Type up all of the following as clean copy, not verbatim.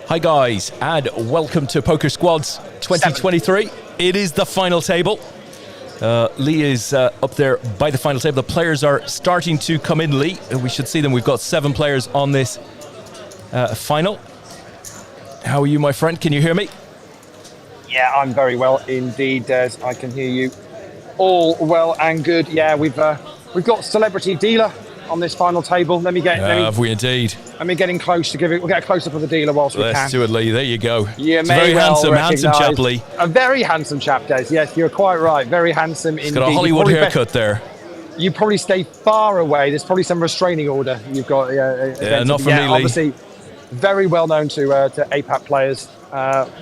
Hi guys, and welcome to Poker Squads 2023. It is the final table. Leigh is up there by the final table. The players are starting to come in, Leigh. We should see them. We've got 7 players on this final. How are you, my friend? Can you hear me? Yeah, I'm very well indeed, Des. I can hear you all well and good. Yeah, we've got Celebrity Dealer on this final table. Have we indeed? Let me get in close to we'll get a close up of the dealer whilst we can. Let's do it, Leigh. There you go. You it's may a very well handsome chap, Leigh. A very handsome chap, Des. Yes, you're quite right. Very handsome He's indeed. got a Hollywood haircut there. You probably stay far away. There's probably some restraining order you've got. Not for me, Leigh. Obviously, very well known to APAT players.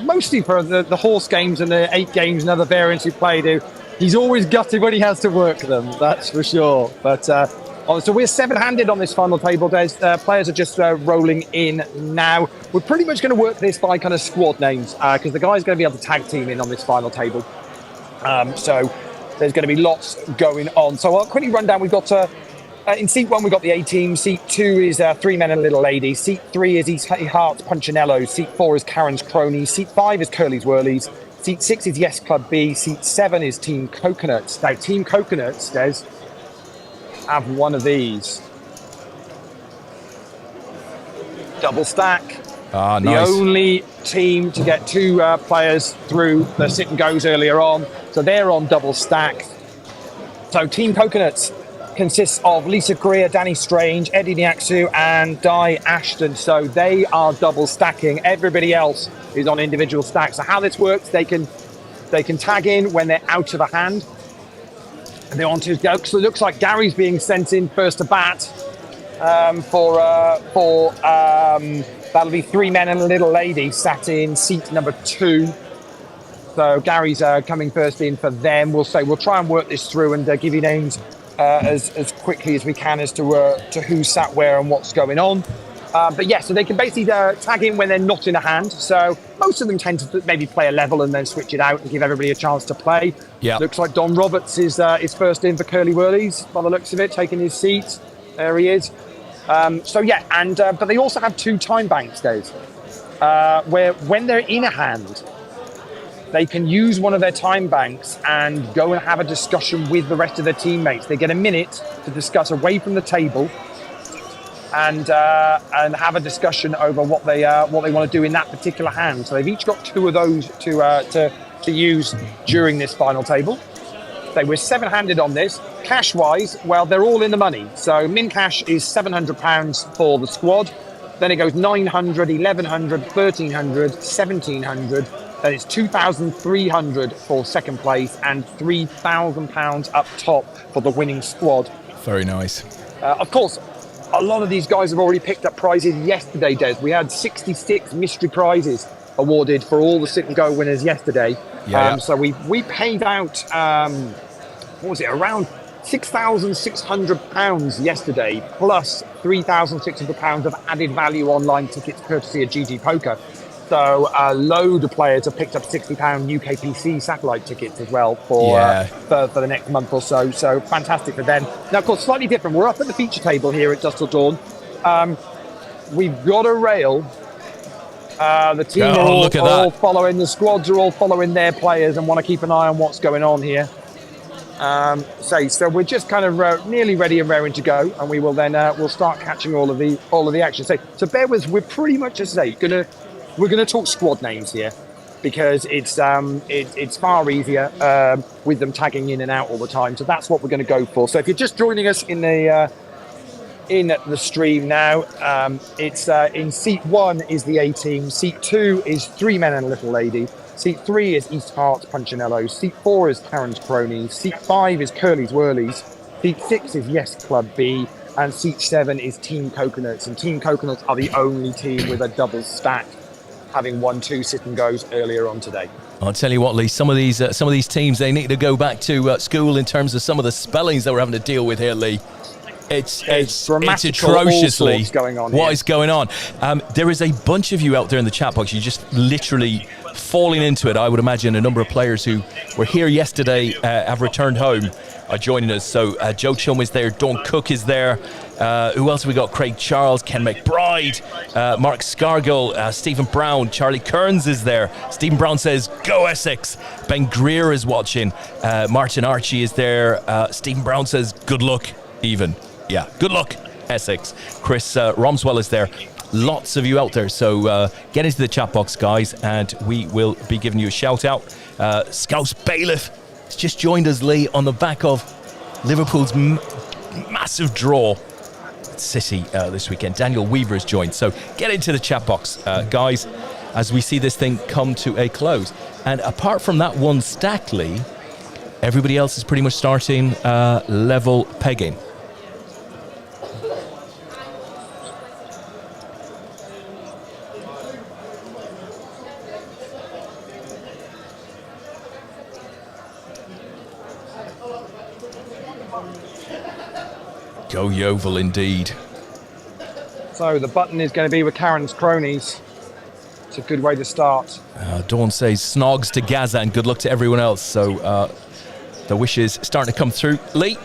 Mostly for the horse games and the 8 games and other variants he played. He's always gutted when he has to work them, that's for sure. But so we're 7-handed on this final table, Des. Players are just rolling in now. We're pretty much going to work this by kind of squad names because the guy's going to be able to tag team in on this final table. So there's going to be lots going on. So I'll quickly run down. We've got in seat 1, we've got the A team. Seat 2 is 3 Men and a Little Lady. Seat 3 is East Hearts Punchinellos. Seat 4 is Karen's Cronies. Seat 5 is Curly's Whirlies. Seat 6 is Yes Club B. Seat 7 is Team Coconuts. Now, Team Coconuts, Des, have one of these. Double stack. Ah, nice. The only team to get 2 players through the sit and goes earlier on. So they're on double stack. So Team Coconuts consists of Lisa Greer, Danny Strange, Eddie Niaksu, and Di Ashton. So they are double stacking. Everybody else is on individual stacks. So how this works, they can tag in when they're out of a hand. And they're on to go. So it looks like Gary's being sent in first to bat for that'll be 3 Men and a Little Lady sat in seat number 2. So Gary's coming first in for them. We'll try and work this through and give you names as quickly as we can as to who sat where and what's going on. But yeah, so they can basically tag in when they're not in a hand. So most of them tend to maybe play a level and then switch it out and give everybody a chance to play. Yeah. Looks like Don Roberts is first in for Curly Whirlies by the looks of it, taking his seat. There he is. So yeah, and but they also have 2 time banks, Dave, where when they're in a hand, they can use one of their time banks and go and have a discussion with the rest of their teammates. They get a minute to discuss away from the table and have a discussion over what they want to do in that particular hand. So they've each got 2 of those to use during this final table. They were 7-handed on this. Cash-wise, well, they're all in the money. So min cash is £700 for the squad. Then it goes 900, 1100, 1300, 1700. Then it's 2,300 for second place and £3,000 up top for the winning squad. Very nice. Of course, a lot of these guys have already picked up prizes yesterday, Des. We had 66 mystery prizes awarded for all the sit and go winners yesterday. So we paid out, around £6,600 yesterday, plus £3,600 of added value online tickets courtesy of GGPoker. So a load of players have picked up £60 UKPC satellite tickets as well for the next month or so. So fantastic for them. Now, of course, slightly different. We're up at the feature table here at Dusk Till Dawn. We've got a rail. The team are all following. The squads are all following their players and want to keep an eye on what's going on here. So we're just kind of nearly ready and raring to go, and we will then we'll start catching all of the action. So bear with us. We're pretty much, as I say, we're going to talk squad names here because it's far easier with them tagging in and out all the time. So that's what we're going to go for. So if you're just joining us in the stream now, it's in seat 1 is the A team. Seat 2 is 3 Men and a Little Lady. Seat 3 is East Hearts Punchinellos. Seat 4 is Karen's Cronies. Seat 5 is Curly's Whirlies. Seat 6 is Yes Club B. And Seat 7 is Team Coconuts. And Team Coconuts are the only team with a double stack, having won 2 sit and goes earlier on today. I'll tell you what, Leigh, some of these teams, they need to go back to school in terms of some of the spellings that we're having to deal with here, Leigh. It's atrociously going on what is going on. There is a bunch of you out there in the chat box. You just literally falling into it. I would imagine a number of players who were here yesterday have returned home are joining us. So Joe Chum is there, Dawn Cook is there. Who else have we got? Craig Charles, Ken McBride, Mark Scargill, Stephen Brown, Charlie Kearns is there. Stephen Brown says, "Go Essex." Ben Greer is watching. Martin Archie is there. Stephen Brown says, "Good luck, even." Yeah, good luck, Essex. Chris Romswell is there. Lots of you out there, so get into the chat box, guys, and we will be giving you a shout out. Scouse Bailiff has just joined us, Leigh, on the back of Liverpool's massive draw at City this weekend. Daniel Weaver has joined, so get into the chat box, guys, as we see this thing come to a close. And apart from that one stack, Leigh, everybody else is pretty much starting level pegging. Go Yeovil indeed. So the button is going to be with Karen's cronies. It's a good way to start. Dawn says snogs to Gaza and good luck to everyone else. So the wishes starting to come through. Leigh?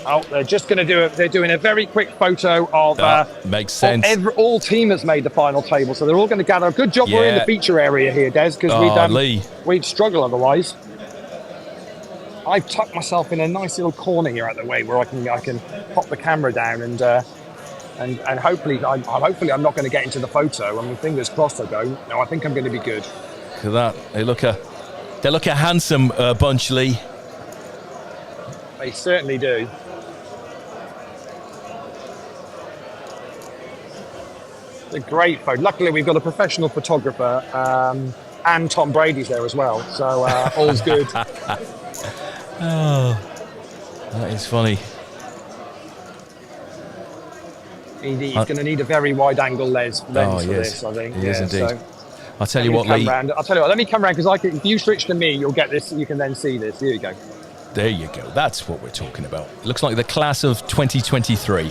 Oh, they're just going to do it. They're doing a very quick photo of. Makes sense. All team has made the final table, so they're all going to gather. Good job we're in the feature area here, Des, because we'd struggle otherwise. I've tucked myself in a nice little corner here out the way where I can pop the camera down and hopefully I'm not going to get into the photo. I mean, fingers crossed I don't. No, I think I'm going to be good. Look at that. They look a handsome bunch, Leigh. They certainly do. It's a great photo. Luckily, we've got a professional photographer, and Tom Brady's there as well. So all's good. Oh, that is funny. He's going to need a very wide-angle lens for this, I think. He is indeed. So I'll tell you what, Leigh. Let me come round, because if you switch to me, you'll get this. You can then see this. Here you go. There you go. That's what we're talking about. It looks like the class of 2023.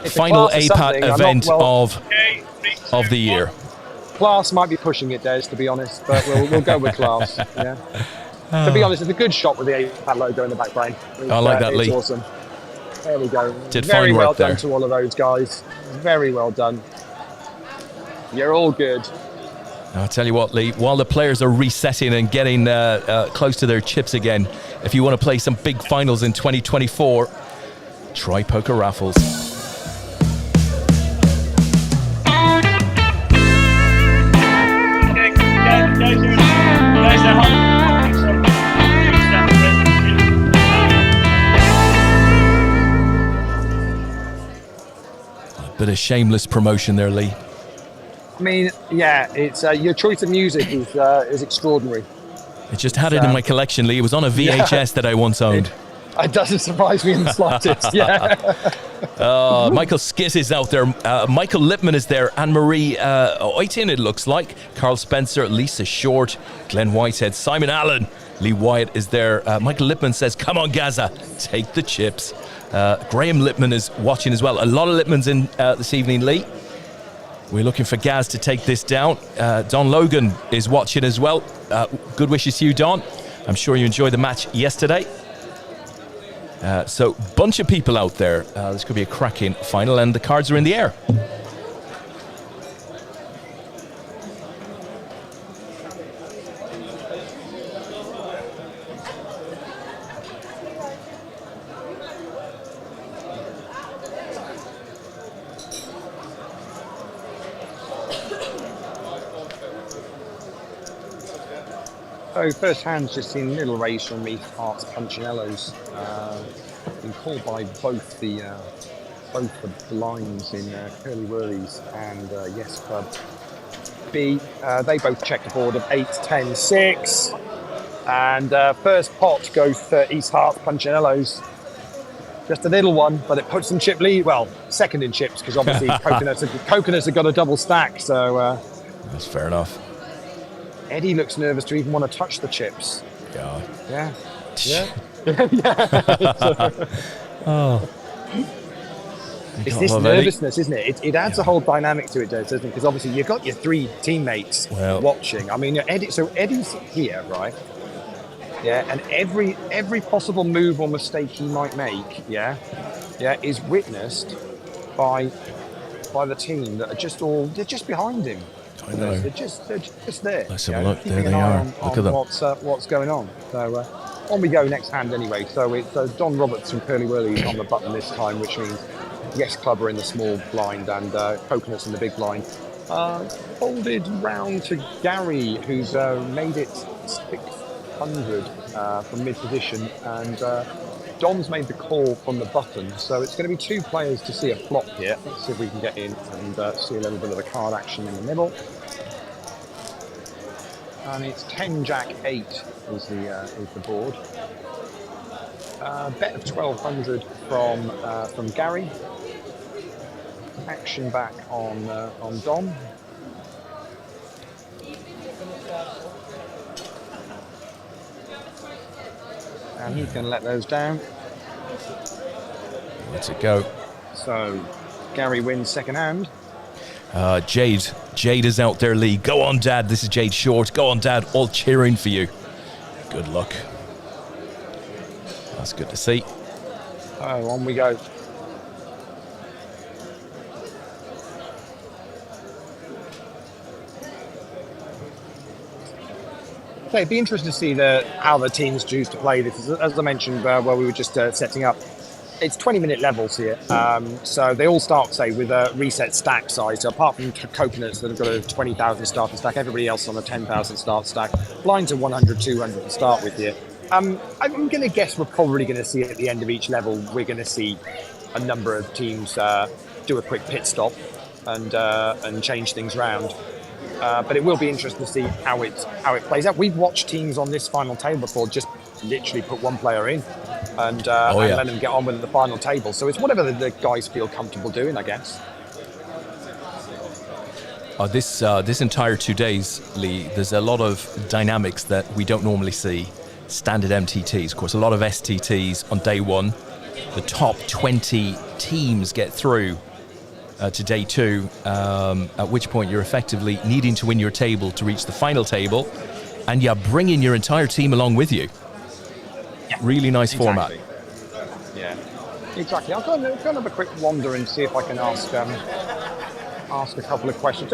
Final APAT event of the year. Class might be pushing it, Des, to be honest, but we'll go with class. Yeah. To be honest, it's a good shot with the APAT logo in the background. I like that, Leigh. It's awesome. There we go. Did very fine well work there. done to all of those guys. Very well done. You're all good. I'll tell you what, Leigh, while the players are resetting and getting close to their chips again, if you want to play some big finals in 2024, try Poker Raffles. Bit of shameless promotion there, Leigh. I mean, yeah, it's your choice of music is extraordinary. I just had it in my collection, Leigh. It was on a VHS that I once owned. It doesn't surprise me in the slightest, yeah. Michael Skiss is out there. Michael Lipman is there. Anne-Marie Oitin, it looks like. Carl Spencer, Lisa Short, Glenn Whitehead, Simon Allen. Lee Wyatt is there. Michael Lipman says, "Come on, Gaza, take the chips." Graham Lipman is watching as well. A lot of Lipmans in this evening, Leigh. We're looking for Gaz to take this down. Don Logan is watching as well. Good wishes to you, Don. I'm sure you enjoyed the match yesterday. So, bunch of people out there. This could be a cracking final, and the cards are in the air. So first hand's just seen little raise from me, hearts, punchinellos. Been called by both the blinds in Curly Whirlies and Yes Club B. They both checked the board of 8, 10, 6. And first pot goes for East Hearts, punchinellos. Just a little one, but it puts them chip lead. Well, second in chips, because obviously coconuts have got a double stack. So that's fair enough. Eddie looks nervous to even want to touch the chips. God. Yeah. Yeah. Oh. It's this nervousness, isn't it? It adds a whole dynamic to it, doesn't it? Because obviously you've got your three teammates watching. I mean, Eddie's here, right? Yeah, and every possible move or mistake he might make, is witnessed by the team that are they're just behind him. I know. They're just there. Let's have a look. There they are. Look at them. What's going on? So on we go next hand anyway. So it's Don Roberts from Curly Whirly on the button this time, which means Yes Clubber in the small blind and Coconuts in the big blind. Folded round to Gary, who's made it 600 from mid position, and Don's made the call from the button. So it's going to be two players to see a flop here. Let's see if we can get in and see a little bit of the card action in the middle. And it's 10 Jack 8 is the board. Bet of 1200 from Gary. Action back on Dom. And he's going to let those down. Let's it go. So Gary wins second hand. Jade is out there, Leigh. Go on, Dad. This is Jade Short. Go on, Dad. All cheering for you. Good luck. That's good to see. Oh, on we go. Okay, it'd be interesting to see how the teams choose to play this. As I mentioned while we were just setting up, it's 20-minute levels here. So they all start, say, with a reset stack size. So apart from Coconuts that have got a 20,000 starter stack, everybody else on a 10,000 start stack. Blinds are 100, 200 to start with here. I'm going to guess we're probably going to see at the end of each level, we're going to see a number of teams do a quick pit stop and change things around. But it will be interesting to see how it plays out. We've watched teams on this final table before just literally put one player in and let them get on with the final table. So it's whatever the guys feel comfortable doing, I guess. This entire 2 days, Leigh, there's a lot of dynamics that we don't normally see. Standard MTTs, of course, a lot of STTs on day one. The top 20 teams get through to day two, at which point you're effectively needing to win your table to reach the final table, and you're bringing your entire team along with you. Yeah, really nice format. Yeah, exactly. I'll go and have a quick wander and see if I can ask a couple of questions.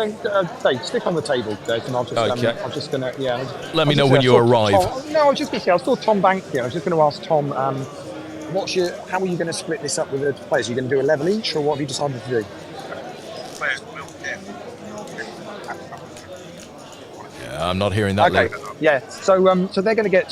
Dave, stick on the table, Des, and I'll just, I'm just going to, Let me know when you arrive. I was just going to say, I saw Tom Bank here. I was just going to ask Tom, how are you going to split this up with the players? Are you going to do a level each, or what have you decided to do? I'm not hearing that. Okay. Yeah. So they're going to get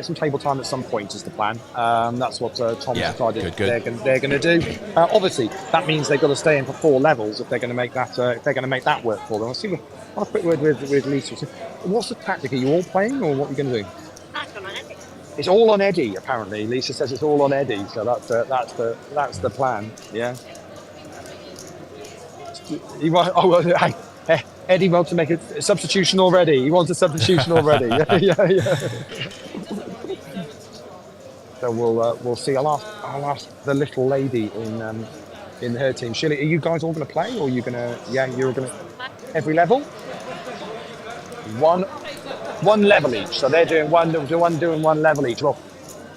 some table time at some point is the plan. That's what Tom decided they're going to do. Obviously, that means they've got to stay in for 4 levels if they're going to make that work for them. I'll see. I'll have a quick word with Lisa. So what's the tactic? Are you all playing, or what are you going to do? It's all on Eddie. Apparently, Lisa says it's all on Eddie. So that's the plan. Yeah. Eddie wants to make a substitution already. He wants a substitution already. Yeah. So we'll see. I'll ask the little lady in her team. Shirley, are you guys all going to play, or are you going to? Yeah, you're going to every level. One level each. So they're doing one level each. Well,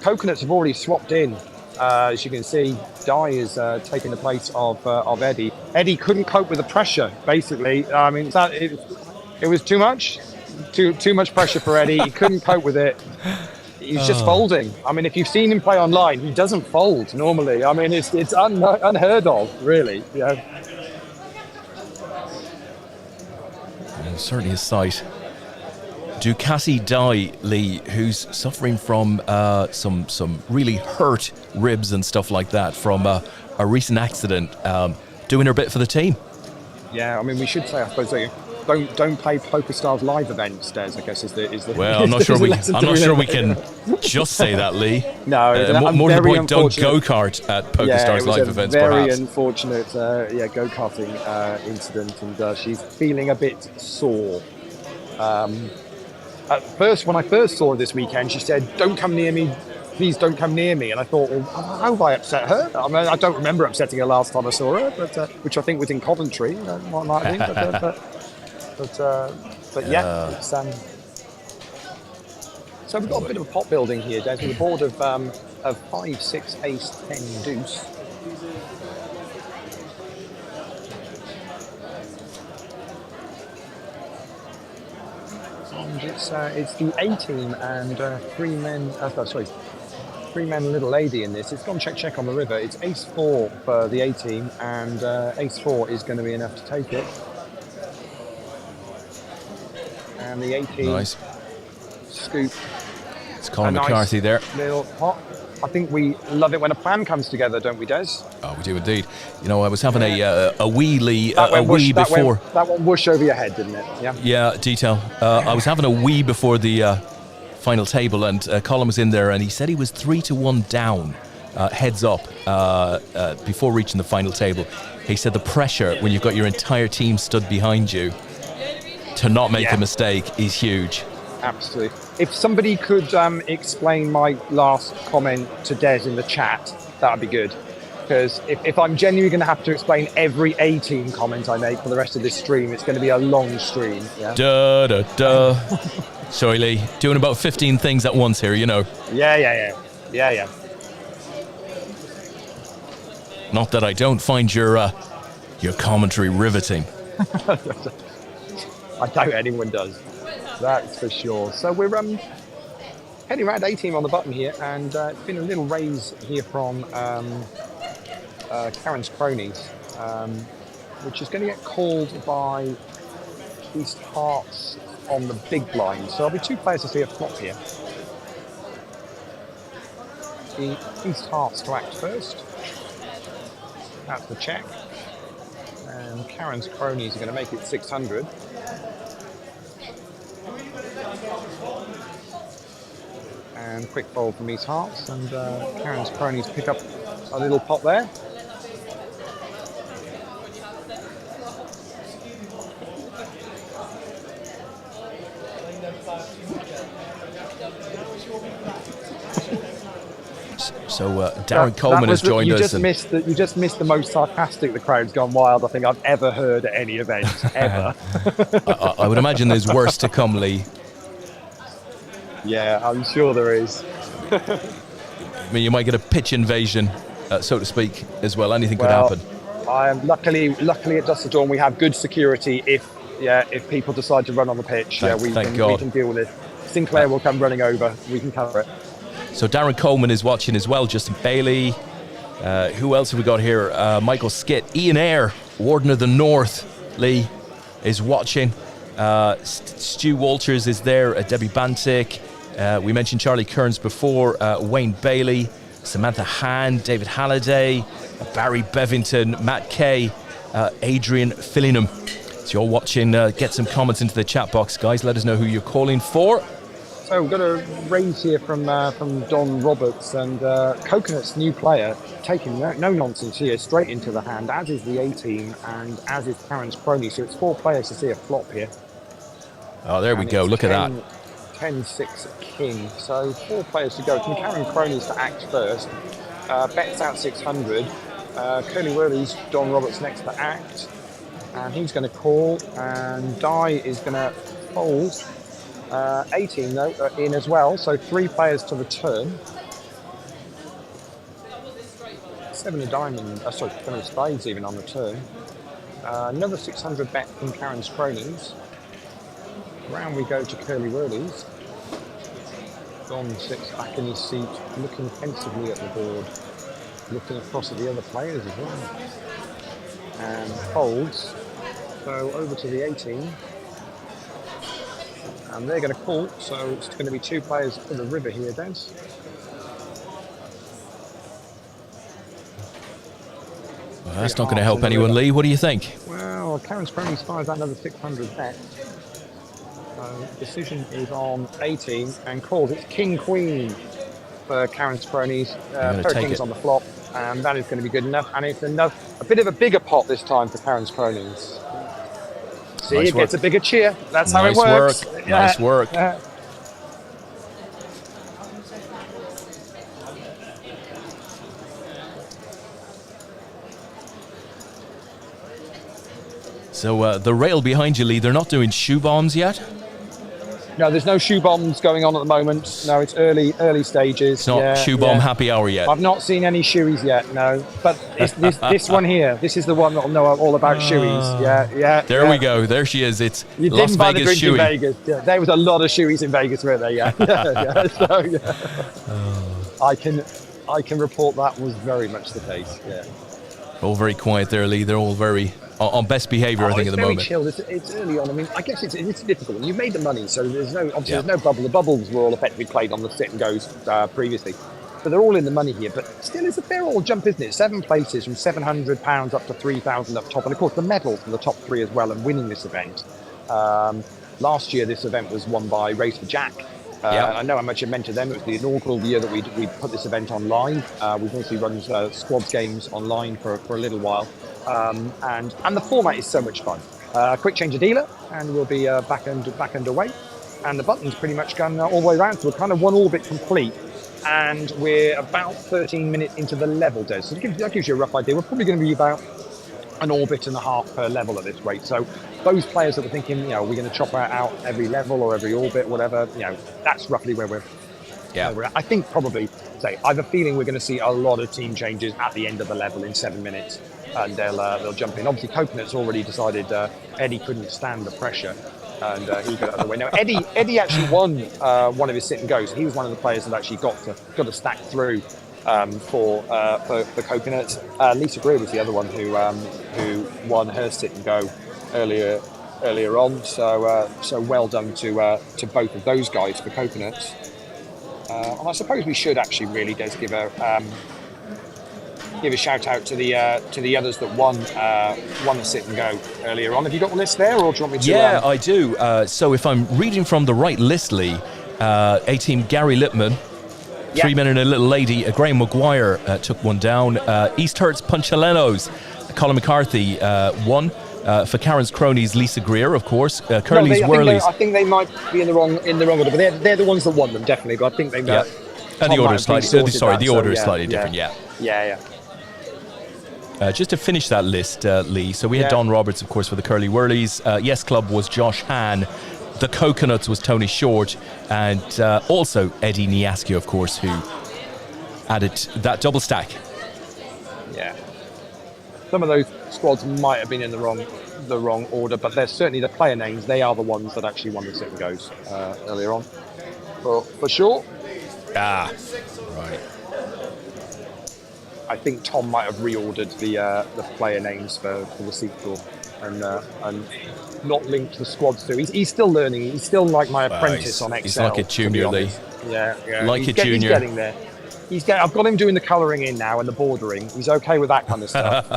Coconuts have already swapped in. As you can see, Di is taking the place of Eddie. Eddie couldn't cope with the pressure, basically. I mean, it was too much pressure for Eddie. He couldn't cope with it. He's just folding. I mean, if you've seen him play online, he doesn't fold normally. I mean, it's unheard of, really. Yeah. Certainly a sight. Ducati Di, Leigh, who's suffering from some really hurt ribs and stuff like that from a recent accident, doing her bit for the team. Yeah, I mean, we should say, I suppose, don't play PokerStars live events, Des, I guess is the. Well, I'm not sure we can just say that, Leigh. No, more to the point, don't go-kart at PokerStars live events, perhaps. Very unfortunate, go-karting incident, and she's feeling a bit sore. At first, when I first saw her this weekend, she said, "Don't come near me please don't come near me. And I thought, well, how have I upset her? I mean, I don't remember upsetting her last time I saw her, but which I think was in Coventry. Might have been, but yeah. It's, so we've got a bit of a pot building here, Des, with a board of 5, 6, ace, 10, deuce. And it's the A team and 3 men. Three men, little lady in this. It's gone check on the river. It's ace 4 for the A team, and ace 4 is going to be enough to take it. And the A team scoop. It's Colin McCarthy there. Little pot. I think we love it when a plan comes together, don't we, Des? Oh, we do indeed. You know, I was having a wee before. That went whoosh over your head, didn't it? Yeah. Yeah, detail. I was having a wee before the final table, and Colin was in there, and he said he was 3-1 down, heads up, before reaching the final table. He said the pressure when you've got your entire team stood behind you to not make a mistake is huge. Absolutely. If somebody could explain my last comment to Des in the chat, that would be good. Because if I'm genuinely going to have to explain every A-team comment I make for the rest of this stream, it's going to be a long stream. Yeah? Duh, duh, duh. Sorry, Leigh. Doing about 15 things at once here, you know. Yeah. Not that I don't find your commentary riveting. I doubt anyone does. That's for sure. So we're heading around A-team on the button here, and it's been a little raise here from Karen's cronies, which is going to get called by East Hearts on the big blind. So there'll be 2 players to see a flop here. The East Hearts to act first. That's the check. And Karen's cronies are going to make it 600. And quick fold from East Hearts, and Karen's cronies pick up a little pot there. So Darren Coleman has joined us. You just missed the most sarcastic the crowd's gone wild I think I've ever heard at any event, ever. I would imagine there's worse to come, Leigh. Yeah, I'm sure there is. I mean, you might get a pitch invasion, so to speak, as well. Anything could happen. Luckily at Dusk Till Dawn we have good security if people decide to run on the pitch. We can deal with it. Sinclair will come running over. We can cover it. So Darren Coleman is watching as well. Justin Bailey. Who else have we got here? Michael Skitt. Ian Eyre, Warden of the North, Leigh, is watching. Stu Walters is there. Debbie Bantic. We mentioned Charlie Kearns before. Wayne Bailey. Samantha Han. David Halliday. Barry Bevington. Matt Kay. Adrian Fillingham. So you're watching. Get some comments into the chat box, guys. Let us know who you're calling for. So we've got a raise here from Don Roberts, and Coconut's new player taking no nonsense here straight into the hand, as is the A-team and as is Karen's crony. So it's 4 players to see a flop here. Oh, there we go. Look at that. 10-6 king. So 4 players to go. From Karen cronies to act first. Bets out 600. Curly Whirly's Don Roberts next to act, and he's going to call, and Die is going to fold. 18 though in as well, so 3 players to the turn. 7 of diamonds, 7 of spades even on the turn. Another 600 bet from Karen's cronies. Round we go to Curly Whirlies. Don sits back in his seat, looking pensively at the board, looking across at the other players as well. And folds. So over to the 18. And they're going to call, so it's going to be 2 players for the river here, Des. Well, that's not going to help anyone, Leigh. What do you think? Well, Karen's cronies fires out another 600 bet. So decision is on 18 and calls. It's King Queen for Karen's cronies. Pair of kings on the flop, and that is going to be good enough. And it's a bit of a bigger pot this time for Karen's cronies. See, it gets a bigger cheer. That's how it works. Nice work. So the rail behind you, Leigh, they're not doing shoe bombs yet? No, there's no shoe bombs going on at the moment. No, it's early stages. It's not shoe bomb happy hour yet. I've not seen any shoeys yet, no. But this one here, this is the one that'll know all about shoeys. Yeah. There we go. There she is. It's you Las didn't buy the Vegas drink shoey. in Vegas. Yeah, there was a lot of shoeys in Vegas, weren't there? Yeah. I can report that was very much the case. Yeah. All very quiet there, Leigh. They're all very on best behaviour, I think, at the moment. It's very chilled. It's early on. I mean, I guess it's difficult. You've made the money, so there's no bubble. The bubbles were all effectively played on the sit and goes previously. So they're all in the money here, but still it's a fair old jump, isn't it? 7 places from £700 up to £3,000 up top. And of course, the medals for the top 3 as well and winning this event. Last year, this event was won by Race for Jack. I know how much it meant to them. It was the inaugural year that we put this event online. We've also run squads games online for a little while. And the format is so much fun. Quick change of dealer, and we'll be back underway. And the button's pretty much gone all the way around. So we're kind of one orbit complete. And we're about 13 minutes into the level, Des. So that gives you a rough idea. We're probably going to be about an orbit and a half per level at this rate. So those players that were thinking, we're going to chop out every level or every orbit, whatever, that's roughly where we're at. I think probably, I have a feeling we're going to see a lot of team changes at the end of the level in 7 minutes. And they'll jump in. Obviously, Coconut's already decided Eddie couldn't stand the pressure. And he got out of the way. Now, Eddie actually won one of his sit and goes. He was one of the players that actually got to stack through for Coconut. Lisa Greer was the other one who won her sit and go earlier on. So well done to both of those guys for Coconuts. And I suppose we should actually really just give a shout out to the others that won the sit and go earlier on. Have you got the list there, or do you want me to? Yeah, I do. So if I'm reading from the right list, Leigh, A-team Gary Lippman, 3 Men and a Little Lady, Graham Maguire took one down. East Hertz Punchalenos, Colin McCarthy won. For Karen's Cronies, Lisa Greer, of course. Curly's Whirlies. I think they might be in the wrong order, but they're the ones that won them, definitely. But I think they. And the order is slightly different. Yeah. Just to finish that list, Leigh, so we had Don Roberts, of course, for the Curly Whirlies. Yes Club was Josh Hahn. The Coconuts was Tony Short. And also Eddie Niaskia, of course, who added that double stack. Yeah. Some of those squads might have been in the wrong order, but they're certainly the player names. They are the ones that actually won the sit and goes earlier on. For sure. Right. I think Tom might have reordered the player names for the sequel and not linked the squads to. He's still learning. He's still like my apprentice on Excel. He's like a junior, Leigh. Yeah. Like a junior. He's getting there. I've got him doing the colouring in now and the bordering. He's okay with that kind of stuff.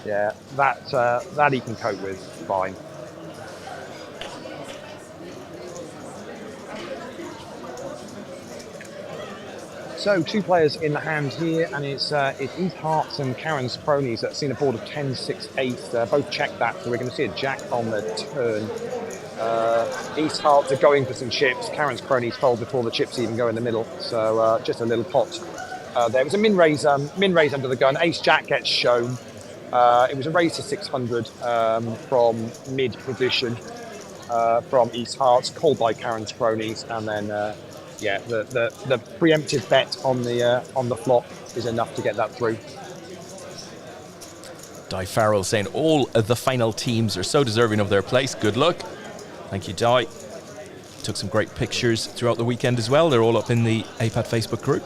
Yeah, that he can cope with fine. So 2 players in the hand here, and it's East Hearts and Karen's Cronies that have seen a board of 10, 6, 8. Both checked that, so we're going to see a jack on the turn. East Hearts are going for some chips. Karen's Cronies fold before the chips even go in the middle, so just a little pot. There was a min raise under the gun. Ace Jack gets shown. It was a raise to 600 from mid position from East Hearts, called by Karen's Cronies, and then the preemptive bet on the flop is enough to get that through. Di Farrell saying all of the final teams are so deserving of their place. Good luck. Thank you, Di. Took some great pictures throughout the weekend as well. They're all up in the APAT Facebook group.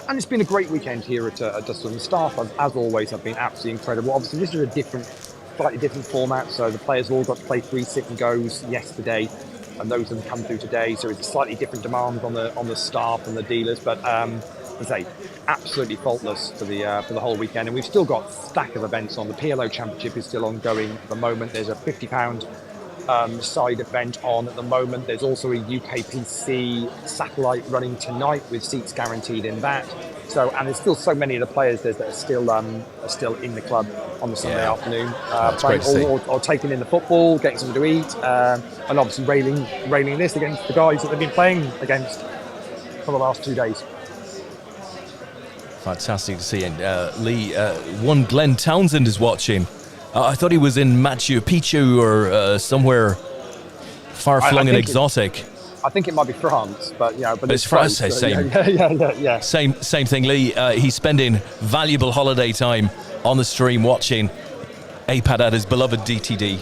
And it's been a great weekend here at Dusk Till Dawn. The staff, as always, have been absolutely incredible. Obviously, this is a slightly different format, so the players all got to play 3 sit and goes yesterday, and those have come through today. So it's a slightly different demand on the staff and the dealers, but as I say, absolutely faultless for the whole weekend. And we've still got a stack of events on. The PLO Championship is still ongoing at the moment. There's a £50 side event on at the moment. There's also a UKPC satellite running tonight with seats guaranteed in that. So, and there's still so many of the players that are still in the club on the Sunday afternoon, playing or taking in the football, getting something to eat, and obviously railing this against the guys that they've been playing against for the last 2 days. Fantastic to see. And Leigh, one Glenn Townsend is watching. I thought he was in Machu Picchu or somewhere far-flung and exotic. I think it might be France, but but it's France. So same. Yeah. Same thing, Leigh. He's spending valuable holiday time on the stream watching APAT at his beloved DTD.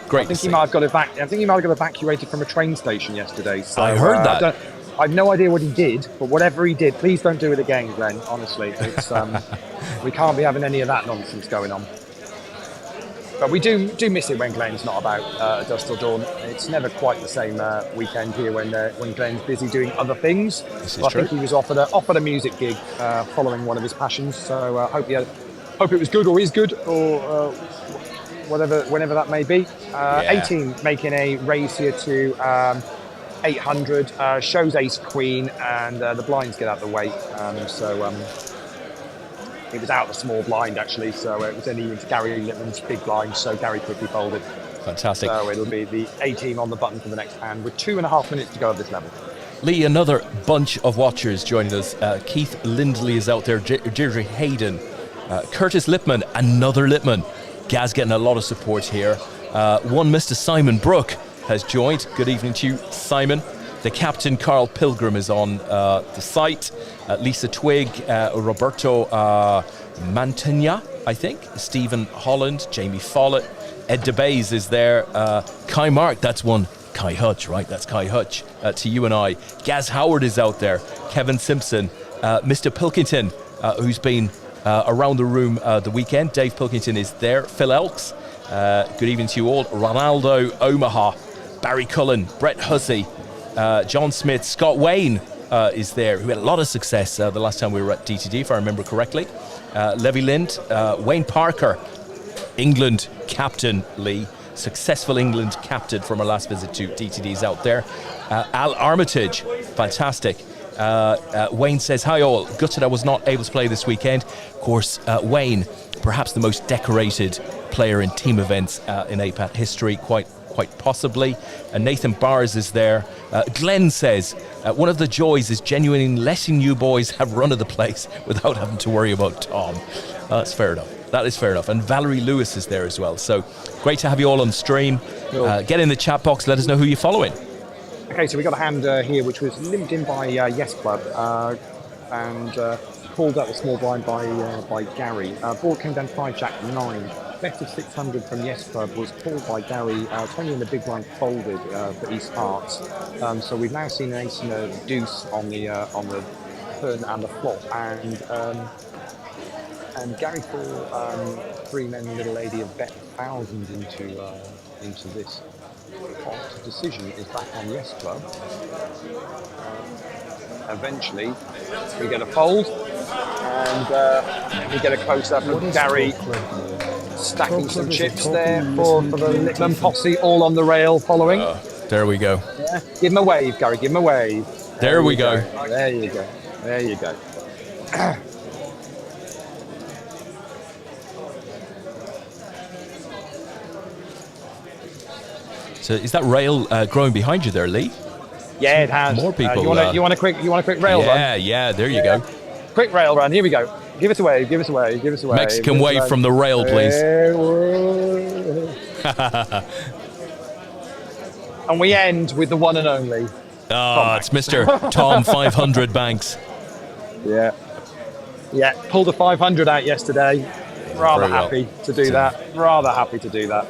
Great. I think he might have got evacuated from a train station yesterday. So, I heard that. I have no idea what he did, but whatever he did, please don't do it again, Glenn. Honestly, it's we can't be having any of that nonsense going on. But we do miss it when Glenn's not about at Dusk Till Dawn. It's never quite the same weekend here when Glenn's busy doing other things. I think he was offered a music gig following one of his passions. So hope it was good or is good or whenever that may be. A-Team making a raise here to 800, shows ace queen, and the blinds get out of the way. It was out the small blind actually, so it was only into Gary Littman's big blind, so Gary quickly folded. Fantastic. So it'll be the A-Team on the button for the next hand with 2.5 minutes to go at this level. Leigh, another bunch of watchers joining us. Keith Lindley is out there, Deirdre Hayden, Curtis Lippman, another Lippman. Gaz getting a lot of support here. One Mr. Simon Brooke has joined. Good evening to you, Simon. The captain, Carl Pilgrim, is on the site. Lisa Twigg, Roberto Mantegna, I think. Stephen Holland, Jamie Follett. Ed DeBays is there. Kai Mark, that's one. Kai Hutch, right? That's Kai Hutch to you and I. Gaz Howard is out there. Kevin Simpson. Mr. Pilkington, who's been around the room the weekend. Dave Pilkington is there. Phil Elks. Good evening to you all. Ronaldo Omaha. Barry Cullen. Brett Hussey. John Smith, Scott Wayne is there, who had a lot of success the last time we were at DTD, if I remember correctly. Levy Lind, Wayne Parker, England captain, Leigh, successful England captain from our last visit to DTD's out there. Al Armitage, fantastic. Wayne says, hi all, gutted I was not able to play this weekend. Of course, Wayne, perhaps the most decorated player in team events in APAT history, quite possibly. Nathan Bars is there. Glenn says, one of the joys is genuinely letting you boys have run of the place without having to worry about Tom. That's fair enough. That is fair enough. And Valerie Lewis is there as well. So great to have you all on stream. Get in the chat box. Let us know who you're following. Okay, so we got a hand here which was limped in by Yes Club and called out the small blind by Gary. Board came down 5-Jack-9. Best of 600 from Yes Club was called by Gary. Tony in the big blind folded for East Hearts. So we've now seen an ace and a deuce on the turn and the flop, and Gary for 3 men little lady have bet 1,000 into this. Hot decision is back on Yes Club. Eventually, we get a fold, and we get a close-up of Gary stacking some chips there for the Littman posse, all on the rail following. There we go. Yeah. Give him a wave, Gary, give him a wave. There we go. There you go. There you go. So is that rail growing behind you there, Leigh? Yeah, it has. More people. You want a quick rail run? Yeah. There you go. Quick rail run. Here we go. Give us a wave. Give us a wave. Give us a wave. Mexican wave from the rail, please. And we end with the one and only. It's Mr. Tom 500 Banks. Yeah. Pulled a 500 out yesterday. Rather happy to do that.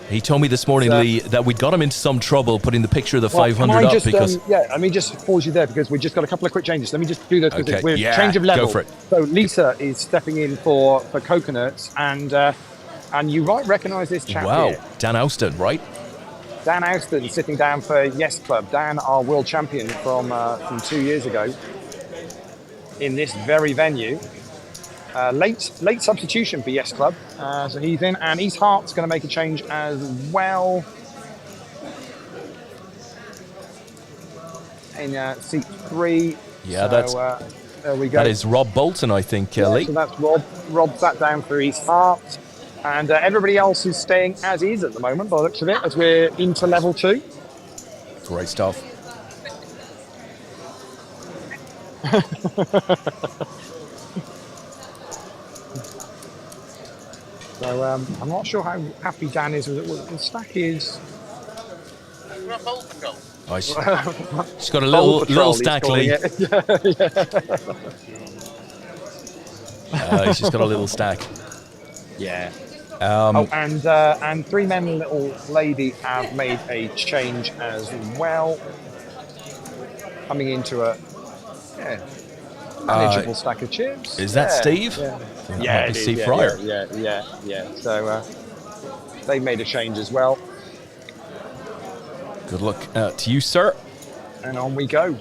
He told me this morning, Leigh, that we'd got him into some trouble putting the picture of the 500 up because... let me just pause you there because we just got a couple of quick changes. Let me just do those because we're change of level. Go for it. So Lisa is stepping in for coconuts, and you might recognise this chap here. Dan Austin, right? Dan Austin sitting down for Yes Club. Dan, our world champion from 2 years ago in this very venue. Late substitution for Yes Club, so he's in, and East Heart's going to make a change as well in seat 3. Yeah, so, there we go. That is Rob Bolton, I think, Leigh. So that's Rob. Rob sat down for East Heart, and everybody else is staying as is at the moment, by the looks of it, as we're into level 2. Great stuff. So I'm not sure how happy Dan is with it. Well, the stack is. Oh, she's got a Bowl little Patrol, stack, he's Leigh. calling it. She's got a little stack. Yeah. And Three Men and Little Lady have made a change as well. Coming into a manageable stack of chips. Is that Steve? Yeah, it is. Steve Fryer. Yeah. So they made a change as well. Good luck to you, sir. And on we go.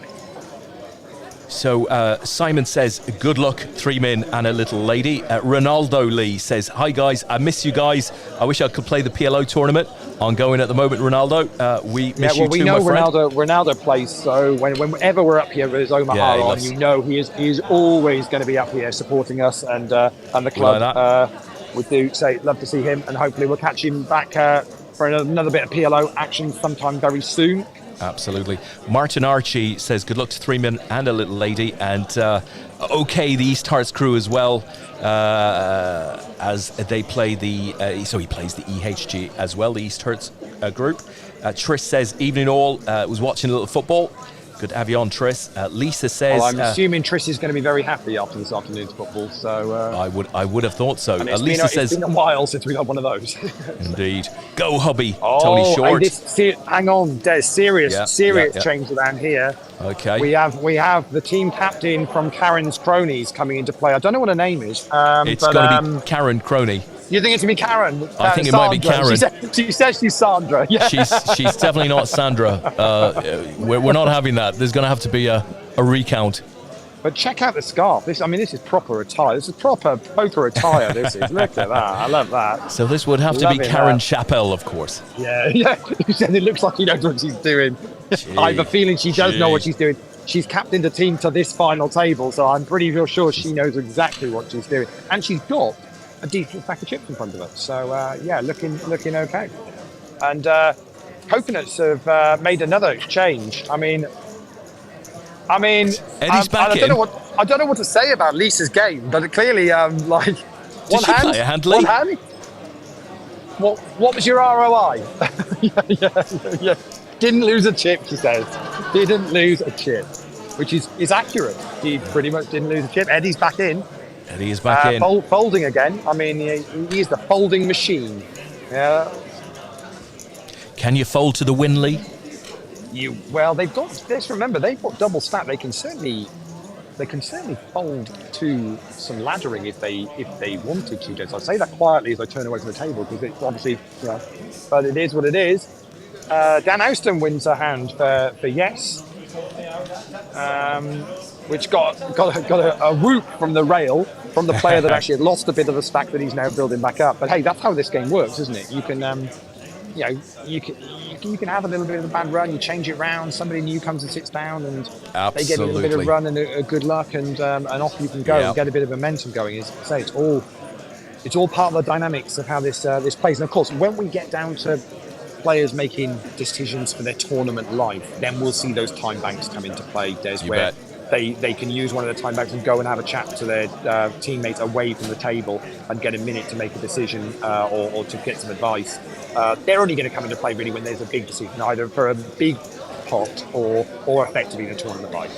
So Simon says, good luck, 3 men and a little lady. Ronaldo Lee says, hi guys, I miss you guys. I wish I could play the PLO tournament. Ongoing at the moment, Ronaldo. We miss you too, know my friend. Ronaldo plays, so whenever we're up here with his Omaha on, you know he is always going to be up here supporting us and the club. We do love to see him, and hopefully we'll catch him back for another bit of PLO action sometime very soon. Absolutely. Martin Archie says, good luck to 3 men and a little lady. And the East Hearts crew as well, as they play so he plays the EHG as well, the East Hearts group. Trish says, evening all, was watching a little football. Good to have you on, Trish. Lisa says... Well, I'm assuming Trish is going to be very happy after this afternoon's football, so... I would have thought so. Lisa says... It's been a while since we got one of those. Indeed. Go, hubby. Tony Short. Hang on, Des. Serious change around here. Okay. We have the team captain from Karen's Cronies coming into play. I don't know what her name is. It's going to be Karen Crony. You think it's going to be Karen? I think it might be Karen. She says she's Sandra. Yeah. She's definitely not Sandra. We're not having that. There's going to have to be a recount. But check out the scarf. This is proper attire. This is proper poker attire. This is. Look at that. I love that. So this would have to be Karen Chappell, of course. Yeah. He said it looks like she knows what she's doing. I have a feeling she does know what she's doing. She's captained the team to this final table, so I'm pretty sure she knows exactly what she's doing. And she's got a decent stack of chips in front of her. So, looking okay. And Coconuts have made another change. I mean, Eddie's back in. I don't know what to say about Lisa's game, but clearly, Did she play a hand, Leigh? One hand. What was your ROI? yeah. Didn't lose a chip, she says. Didn't lose a chip, which is accurate. He pretty much didn't lose a chip. Eddie's back in. Eddie is back in. Folding again. I mean, he is the folding machine. Yeah. Can you fold to the win, Leigh? They've got. Let's remember, they've got double stack. They can certainly fold to some laddering if they wanted to. Just I say that quietly as I turn away from the table because it's obviously, but it is what it is. Dan Austin wins a hand for yes, which got a whoop from the rail from the player that actually had lost a bit of the stack that he's now building back up. But hey, that's how this game works, isn't it? You can, you can have a little bit of a bad run. You change it round. Somebody new comes and sits down, and they get a little bit of run and a good luck, and off you can go and get a bit of momentum going. It's all part of the dynamics of how this plays. And of course, when we get down to players making decisions for their tournament life, then we'll see those time banks come into play, Des, where they can use one of the time banks and go and have a chat to their teammates away from the table and get a minute to make a decision or to get some advice. They're only going to come into play really when there's a big decision, either for a big pot or effectively in a tournament life.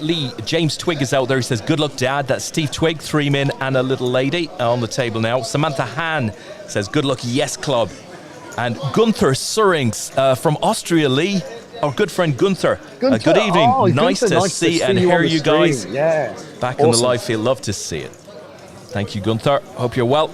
Leigh, James Twig is out there. He says, good luck, Dad. That's Steve Twig, 3 men and a little lady on the table now. Samantha Hahn says, good luck, yes, club. And Gunther Surings from Austria, Leigh, our good friend Gunther. Good evening. Nice to see and hear you guys back on the live field. Love to see it. Thank you, Gunther. Hope you're well.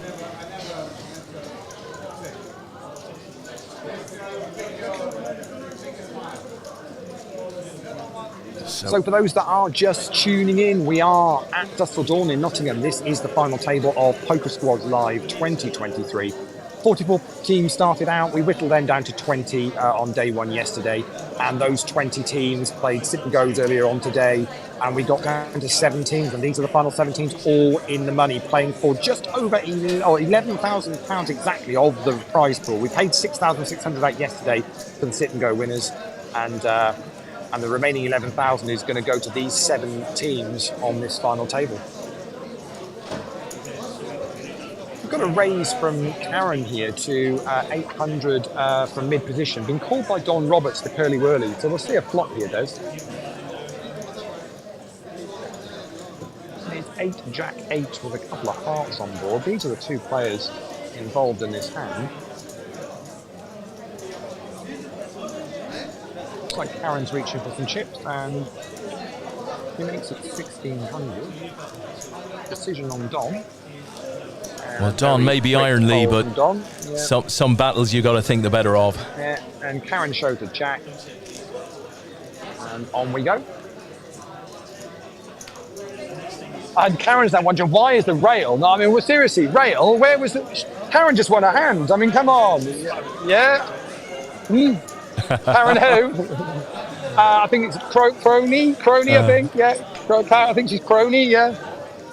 So for those that are just tuning in, we are at Dusk Till Dawn in Nottingham. This is the final table of Poker Squads Live 2023. 44 teams started out. We whittled them down to 20 on day one yesterday. And those 20 teams played sit and goes earlier on today. And we got down to 7 teams. And these are the final 7 teams, all in the money, playing for just over £11,000 exactly of the prize pool. We paid $6,600 out yesterday for the sit and go winners. And the remaining 11,000 is going to go to these 7 teams on this final table. got a raise from Karen here to 800 from mid position. Been called by Don Roberts to Curly Whirly, so we'll see a flop here, Des. It's 8-Jack-8 with a couple of hearts on board. These are the two players involved in this hand. Looks like Karen's reaching for some chips, and he makes it 1,600. Decision on Don. Well, Don may be iron, Leigh, but Don. Yeah. some battles you got to think the better of. Yeah, and Karen showed a jack. And on we go. And Karen's now wondering, why is the rail? No, I mean, well, seriously, rail, where was the... Karen just won a hand. I mean, come on. Yeah? Karen who? I think it's Crony, I think, yeah. I think she's Crony, yeah.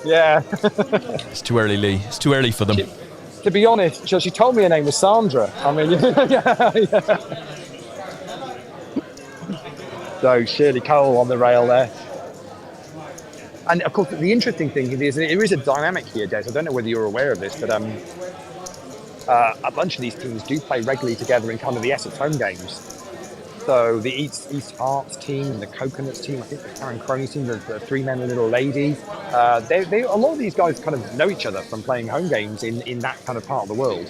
Yeah. It's too early, Leigh. It's too early for them. To be honest, she told me her name was Sandra. I mean, yeah. So Shirley Cole on the rail there. And of course, the interesting thing is there is a dynamic here, Des. I don't know whether you're aware of this, but a bunch of these teams do play regularly together in kind of the Essex home games. So the East Arts team and the Coconuts team, I think the Karen Crony team, the Three Men and a Little Lady, a lot of these guys kind of know each other from playing home games in that kind of part of the world.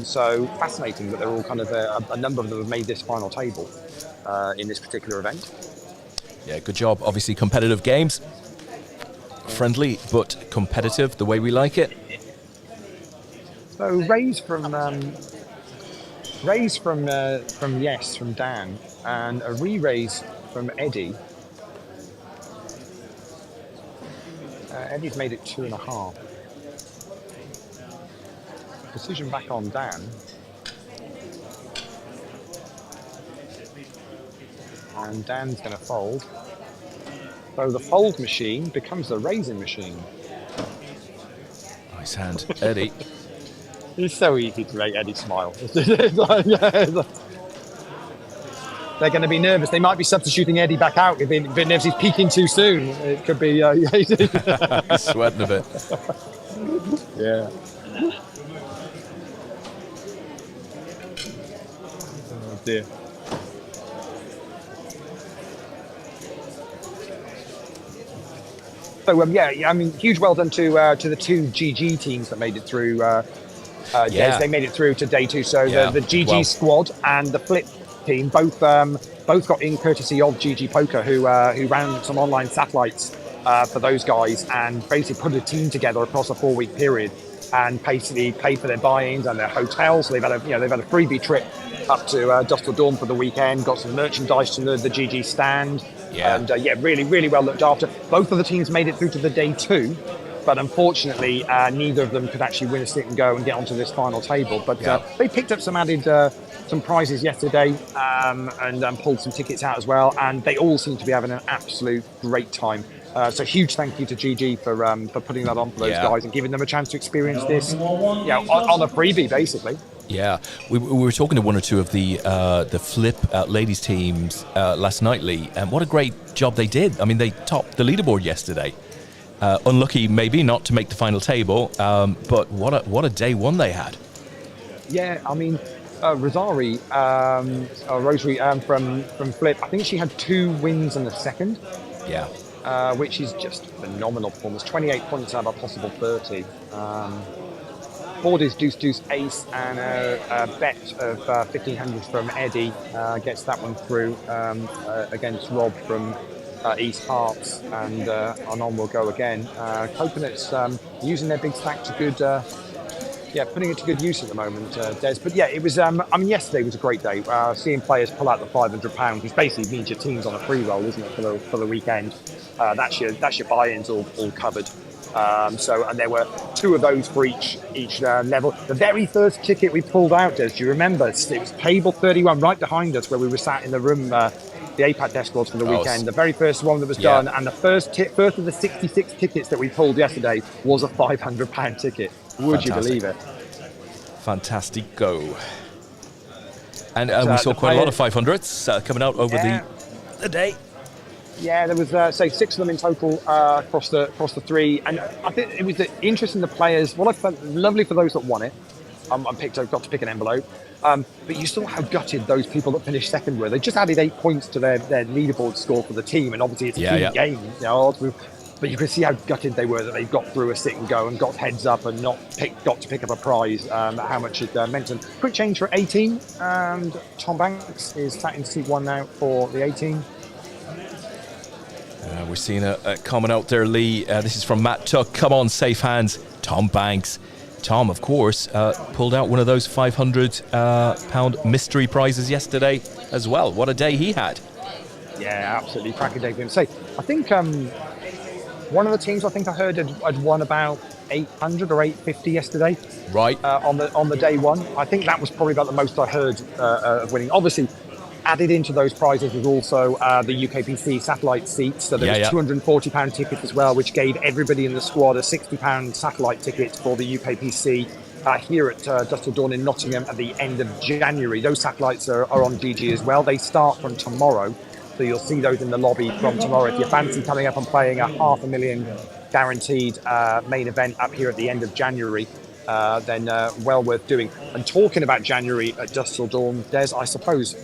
So fascinating that they're all kind of, a number of them have made this final table in this particular event. Yeah, good job. Obviously competitive games. Friendly, but competitive, the way we like it. So raise from Yes, from Dan, and a re-raise from Eddie. Eddie's made it 2.5. Decision back on Dan. And Dan's going to fold. So the fold machine becomes the raising machine. Nice hand, Eddie. It's so easy to make Eddie smile. They're going to be nervous. They might be substituting Eddie back out if they're nervous he's peaking too soon. It could be... He's sweating a bit. Yeah. Oh, dear. So, I mean, huge well done to the two GG teams that made it through. Des, they made it through to day 2. So the GG squad and the Flip team both got in courtesy of GGPoker, who ran some online satellites for those guys and basically put a team together across a 4-week period and basically paid for their buy-ins and their hotels. So they've had a freebie trip up to Dusk Till Dawn for the weekend. Got some merchandise from the GG stand. Yeah. And really, really well looked after. Both of the teams made it through to the day 2, but unfortunately, neither of them could actually win a sit and go and get onto this final table. But they picked up some added some prizes yesterday and pulled some tickets out as well. And they all seem to be having an absolute great time. So huge thank you to GG for putting that on for those guys and giving them a chance to experience this, on a freebie basically. Yeah, we were talking to one or two of the Flip ladies teams last night, Leigh, and what a great job they did. I mean, they topped the leaderboard yesterday. Unlucky, maybe, not to make the final table, but what a day one they had. Yeah, I mean, Rosary from Flip, I think she had 2 wins in the second. Yeah. Which is just phenomenal performance. 28 points out of a possible 30. Board is Deuce Deuce Ace, and a bet of 1,500 from Eddie gets that one through against Rob from East Hearts, and on we'll go again. Coconuts using their big stack to good, putting it to good use at the moment, Des. But it was. Yesterday was a great day. Seeing players pull out the £500, which basically means your team's on a free roll, isn't it, for the weekend? That's your buy-ins all covered. And there were 2 of those for each level. The very first ticket we pulled out, Des, do you remember? It was table 31, right behind us, where we were sat in the room, the APAT desk was for the weekend. The very first one that was done, and the first of the 66 tickets that we pulled yesterday was a £500 ticket. Would you believe it? Fantastic go. And we saw quite a lot of 500s coming out over the day. Yeah, there was say 6 of them in total across the three, and I think it was interesting. The players, what I felt lovely for those that won it. I got to pick an envelope, but you saw how gutted those people that finished second were. They just added 8 points to their leaderboard score for the team, and obviously it's a team game, you know. But you can see how gutted they were that they got through a sit and go and got heads up and got to pick up a prize. How much it meant. And quick change for 18, and Tom Banks is sat in seat 1 now for the 18. We're seeing a comment out there, Leigh. This is from Matt Tuck. Come on, safe hands, Tom Banks. Tom, of course, pulled out one of those £500 mystery prizes yesterday as well. What a day he had. Yeah, absolutely cracking day for him. Say, I think one of the teams I heard had won about 800 or 850 yesterday. Right. On the day one. I think that was probably about the most I heard of winning. Obviously, added into those prizes was also the UKPC satellite seats. So there was £240 tickets as well, which gave everybody in the squad a £60 satellite ticket for the UKPC here at Dusk Till Dawn in Nottingham at the end of January. Those satellites are on GG as well. They start from tomorrow. So you'll see those in the lobby from tomorrow. If you fancy coming up and playing a $500,000 guaranteed main event up here at the end of January, then well worth doing. And talking about January at Dusk Till Dawn, Des, I suppose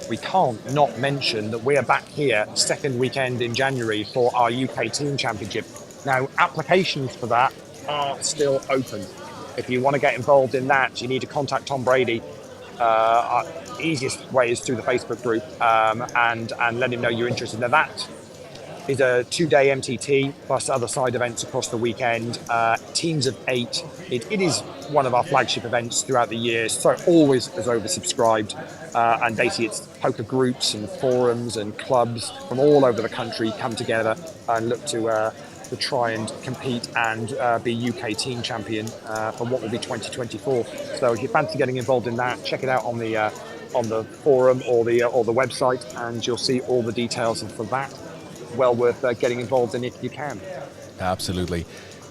we can't not mention that we are back here second weekend in January for our UK Team Championship. Now, applications for that are still open. If you want to get involved in that, you need to contact Tom Brady. Easiest way is through the Facebook group and let him know you're interested. Now, that is a 2-day MTT plus other side events across the weekend. Teams of 8. It is one of our flagship events throughout the year, so always is oversubscribed. And basically it's poker groups and forums and clubs from all over the country come together and look to try and compete and be UK team champion for what will be 2024. So if you fancy getting involved in that, check it out on the forum or the website, and you'll see all the details for that. Well worth getting involved in if you can. Absolutely.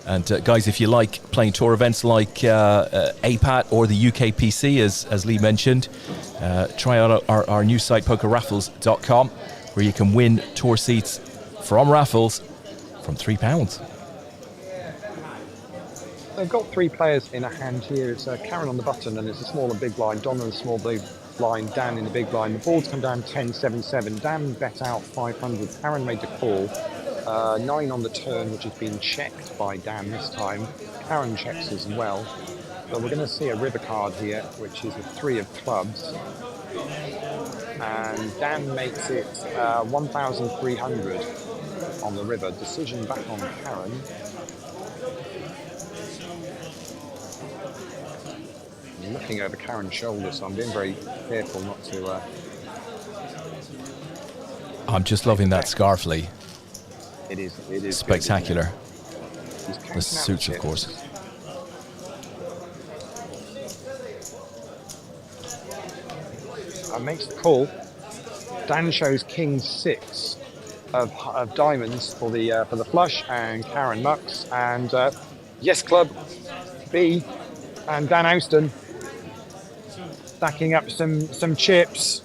And guys, if you like playing tour events like APAT or the UKPC, as Leigh mentioned, try out our new site, pokerraffles.com, where you can win tour seats from raffles from £3. They've got 3 players in a hand here. It's Karen on the button, and it's a small and big blind. Donna in the small blue blind, Dan in the big blind. The boards come down 10-7-7. Dan bet out 500. Karen made the call. 9 on the turn, which has been checked by Dan this time. Karen checks as well. So we're going to see a river card here, which is a 3 of clubs. And Dan makes it 1,300 on the river. Decision back on Karen. I'm looking over Karen's shoulder, so I'm being very careful not to... I'm just loving that scarf, Leigh. It is spectacular. Good, the suits, of course. Makes the call. Dan shows King 6 of diamonds for the flush, and Karen mucks, and yes club B, and Dan Houston stacking up some chips.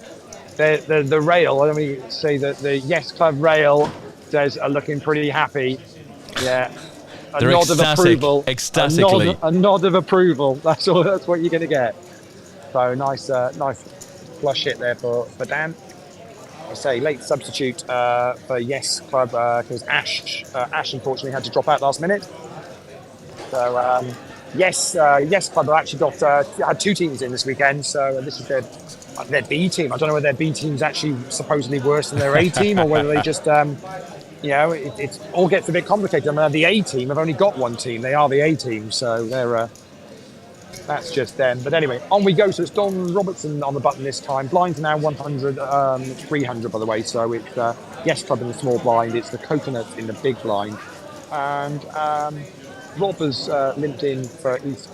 The rail. Let me say that the yes club rail are looking pretty happy. Yeah, a They're nod ecstatic, of approval. ecstatically. A nod of approval. That's all. That's what you're going to get. So nice flush hit there for Dan. I say late substitute for Yes Club because Ash unfortunately had to drop out last minute. So Yes Club have actually had 2 teams in this weekend. So this is their B team. I don't know whether their B team's actually supposedly worse than their A team, or whether they just it all gets a bit complicated. I mean, the A team have only got 1 team. They are the A team, so they're. That's just them. But anyway, on we go. So it's Don Robertson on the button this time. Blinds now 100, 300 by the way. So it's Yes Club in the small blind. It's the Coconut in the big blind. And Rob has limped in for East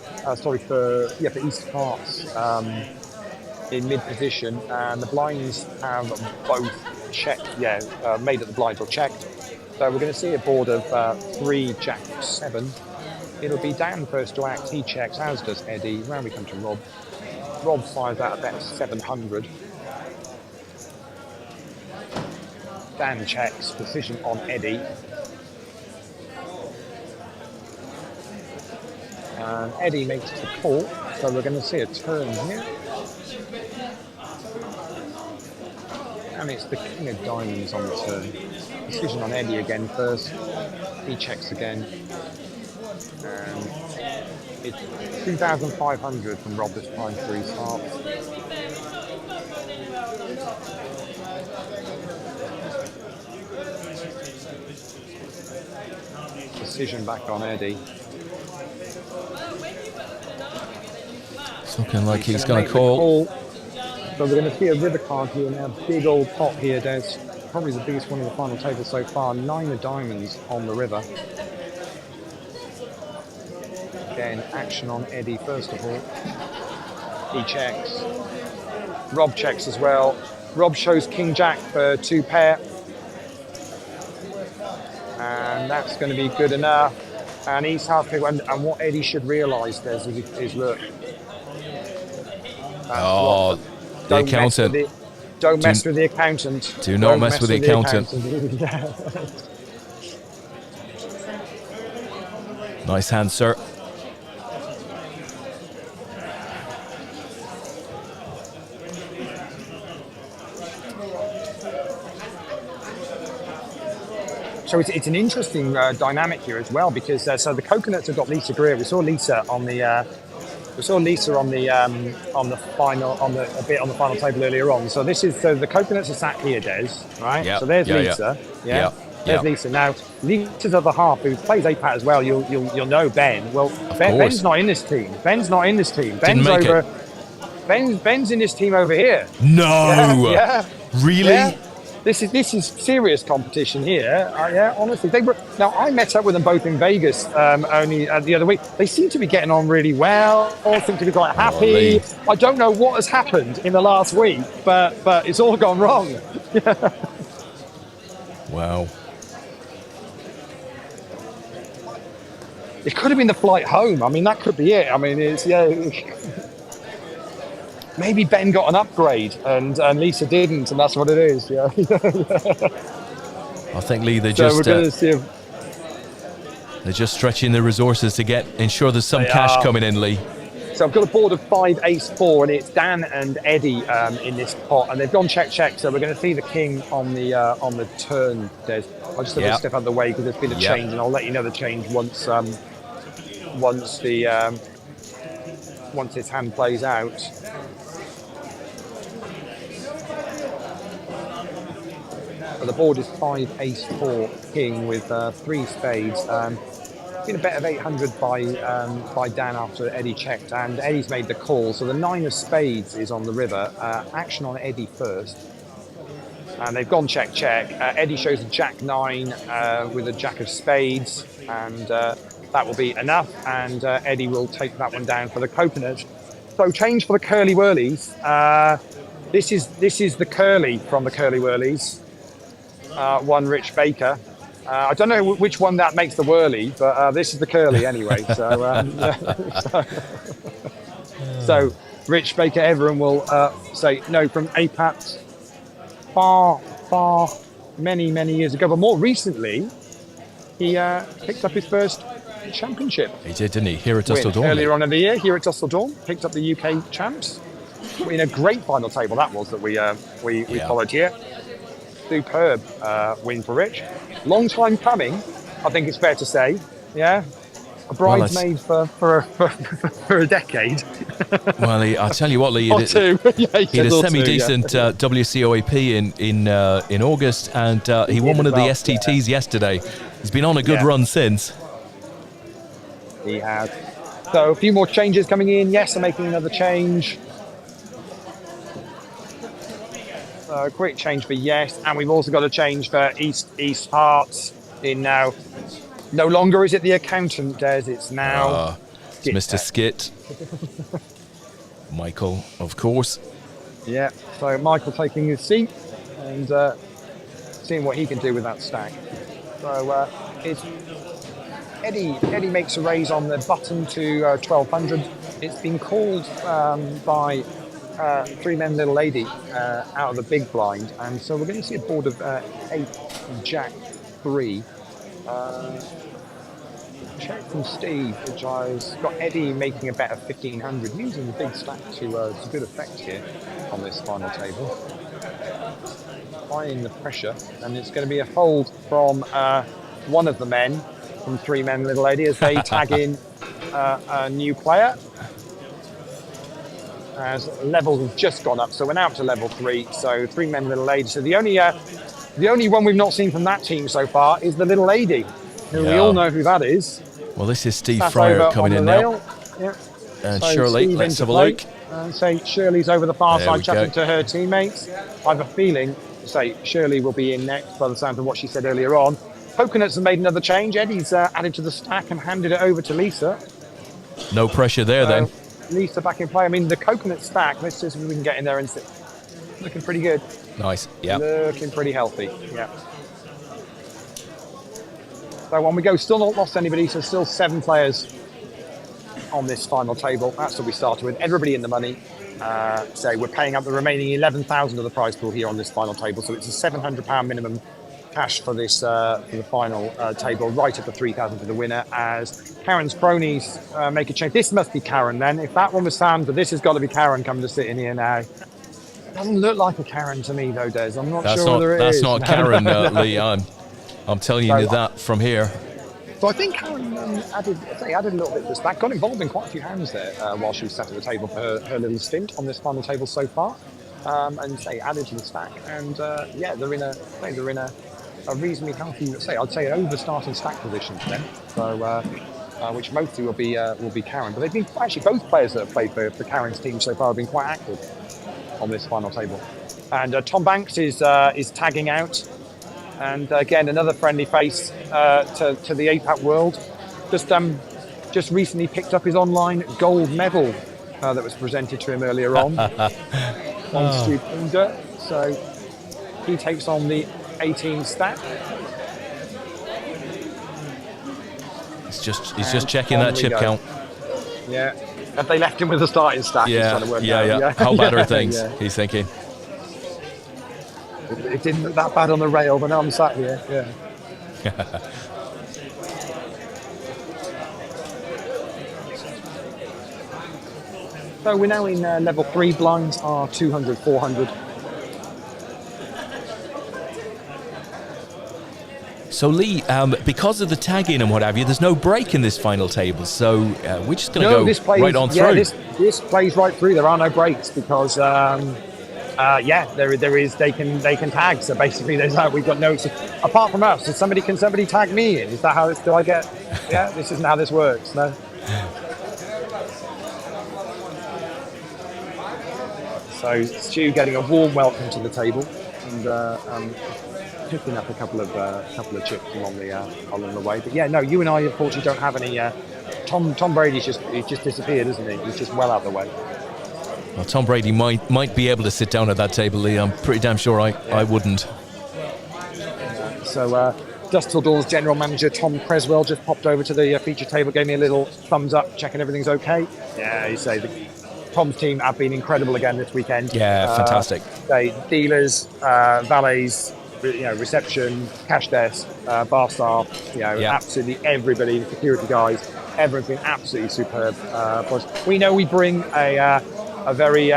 Hearts in mid position, and the blinds have both checked. Made at the blinds or checked. So we're going to see a board of 3 Jack 7. It'll be Dan first to act. He checks, as does Eddie. Round we come to Rob. Rob fires out a bet of 700. Dan checks, decision on Eddie. And Eddie makes the call, so we're going to see a turn here. And it's the king of diamonds on the turn. Decision on Eddie again first. He checks again. And it's 2,500 from Rob this time for his heart. Decision back on Eddie. It's looking like he's going to call. So we're going to see a river card here now. Big old pot here, Des. Probably the biggest one in the final table so far. 9 of diamonds on the river. Again, action on Eddie first of all. He checks. Rob checks as well. Rob shows King Jack for 2 pair. And that's going to be good enough. And he's half big. And what Eddie should realise, Des, is look. The accountant. Don't mess with the accountant. Do not mess with the accountant. Nice hand, sir. So it's an interesting dynamic here as well, because so the coconuts have got Lisa Greer. We saw Lisa on the final table earlier on. So the coconuts are sat here, Des, right? Yep. So there's Lisa. Yeah. There's Lisa. Now Lisa's other half, who plays APAT as well. You'll know Ben. Well, Ben's not in this team. Ben's in this team over here. No. Yeah. Really? Yeah. This is serious competition here. Yeah, honestly. Now, I met up with them both in Vegas only the other week. They seem to be getting on really well. All seem to be quite happy. I don't know what has happened in the last week, but it's all gone wrong. Wow. It could have been the flight home. I mean, that could be it. I mean, maybe Ben got an upgrade and Lisa didn't, and that's what it is. Yeah. I think, Leigh, they're just stretching their resources to ensure there's some cash coming in, Leigh. So I've got a board of 5 ace 4, and it's Dan and Eddie in this pot, and they've gone check. So we're going to see the king on the turn, Des. I'll just have to step out of the way because there's been a change, and I'll let you know the change once this hand plays out. So the board is 5 ace 4 king with 3 spades. Been a bet of 800 by Dan after Eddie checked, and Eddie's made the call. So the 9 of spades is on the river. Action on Eddie first, and they've gone check. Eddie shows a jack 9 with a jack of spades, and that will be enough. And Eddie will take that one down for the coconut. So change for the curly whirlies. This is the curly from the curly whirlies. One Rich Baker. I don't know which one that makes the whirly, but this is the curly anyway. So Rich Baker, everyone will say no from APAT far, many years ago. But more recently, he picked up his first championship. He did, didn't he? Here at Dusk Till Dawn. Earlier on in the year, here at Dusk Till Dawn, picked up the UK champs. In a great final table that was that we followed here. Superb win for Rich. Long time coming, I think it's fair to say. Yeah, a bridesmaid for a decade. Well, I'll tell you what, Leigh. Or two. He had a semi-decent WCOAP in August, and he won one of the STTs yesterday. He's been on a good run since. He has. So a few more changes coming in. Yes, I'm making another change. A quick change for Yes, and we've also got a change for East Hearts in now. No longer is it the accountant, Des, it's now it's Mr. Skit. Michael, of course. Yeah, so Michael taking his seat and seeing what he can do with that stack. So it's Eddie makes a raise on the button to 1,200. It's been called by three men, little lady out of the big blind, and so we're going to see a board of 8 Jack 3. Check from Steve, which has got Eddie making a bet of 1,500, using the big stack to good effect here on this final table. Applying the pressure, and it's going to be a fold from one of the men, from three men, little lady, as they tag in a new player. As levels have just gone up, so we're now up to level 3. So three men, little lady. So the only one we've not seen from that team so far is the little lady, who we all know who that is. Well, this is Steve Fryer coming in now. Yeah. And So Shirley, Steve let's into have a play. look. Say Shirley's over the far There we side chatting go. to her teammates. I have a feeling, say Shirley will be in next by the sound of what she said earlier on. Coconuts have made another change. Eddie's added to the stack and handed it over to Lisa. No pressure there then. Lisa back in play. I mean, the coconut stack, let's see if we can get in there and sit. Looking pretty good. Nice, yeah. Looking pretty healthy, yeah. So on we go, still not lost anybody, so still 7 players on this final table. That's what we started with. Everybody in the money. So we're paying up the remaining 11,000 of the prize pool here on this final table. So it's a £700 minimum cash for this for the final table, right up to 3,000 for the winner. As Karen's cronies make a change. This must be Karen then. If that one was Sandra, this has got to be Karen coming to sit in here now. Doesn't look like a Karen to me though, Des. I'm not sure whether it is. That's not Karen, Leigh. I'm telling you that from here. So I think Karen added a little bit to the stack, got involved in quite a few hands there while she was sat at the table for her little stint on this final table so far, and added to the stack. And yeah, they're in a reasonably healthy, I'd say an over-starting stack position for them. So which mostly will be Karen. But they've been actually both players that have played for Karen's team so far have been quite active on this final table. And Tom Banks is tagging out. And again, another friendly face to the APAT world. Just recently picked up his online gold medal that was presented to him earlier on Stu Pinder. So he takes on the 18 stack. He's just checking that chip count. Yeah. Have they left him with a starting stack? He's trying to work out. How bad are things? He's thinking. It didn't look that bad on the rail, but now I'm sat here. Yeah. So we're now in level 3. Blinds are 200, 400. So Leigh, because of the tagging and what have you, there's no break in this final table. So we're just going to go right on through. This plays right through. There are no breaks because there is. They can tag. So basically, we've got no. Apart from us, can somebody tag me in? Is that how it's? Do I get? Yeah, this isn't how this works. No. So Stu getting a warm welcome to the table and picking up a couple of chips along the way. But yeah, no, you and I unfortunately don't have any. Tom Brady's just disappeared, isn't he? He's just well out of the way. Well, Tom Brady might be able to sit down at that table, Leigh. I'm pretty damn sure I wouldn't. So Dusk Till Dawn's general manager, Tom Creswell, just popped over to the feature table, gave me a little thumbs up, checking everything's okay. Yeah, you say Tom's team have been incredible again this weekend. Yeah, fantastic. Dealers, valets, reception, cash desk, bar staff, absolutely everybody, the security guys, everyone's been absolutely superb. We know we bring a very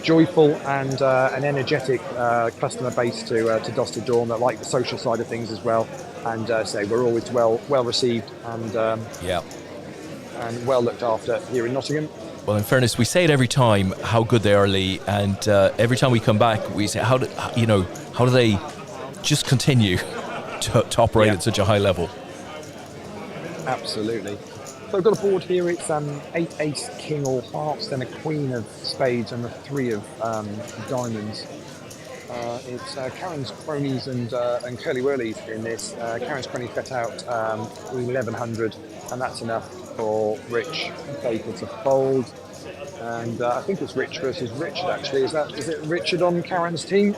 joyful and an energetic customer base to Dusk Till Dawn that like the social side of things as well, and we're always well received and well looked after here in Nottingham. Well, in fairness, we say it every time how good they are, Leigh, and every time we come back, we say how do they just continue to operate at such a high level? Absolutely. So I've got a board here. It's 8 ace king all hearts, then a queen of spades and a 3 of diamonds. It's Karen's cronies and curly whirlies in this. Karen's cronies bet out 1,100, and that's enough for Rich Baker to fold. And I think it's Rich versus Richard actually. Is it Richard on Karen's team?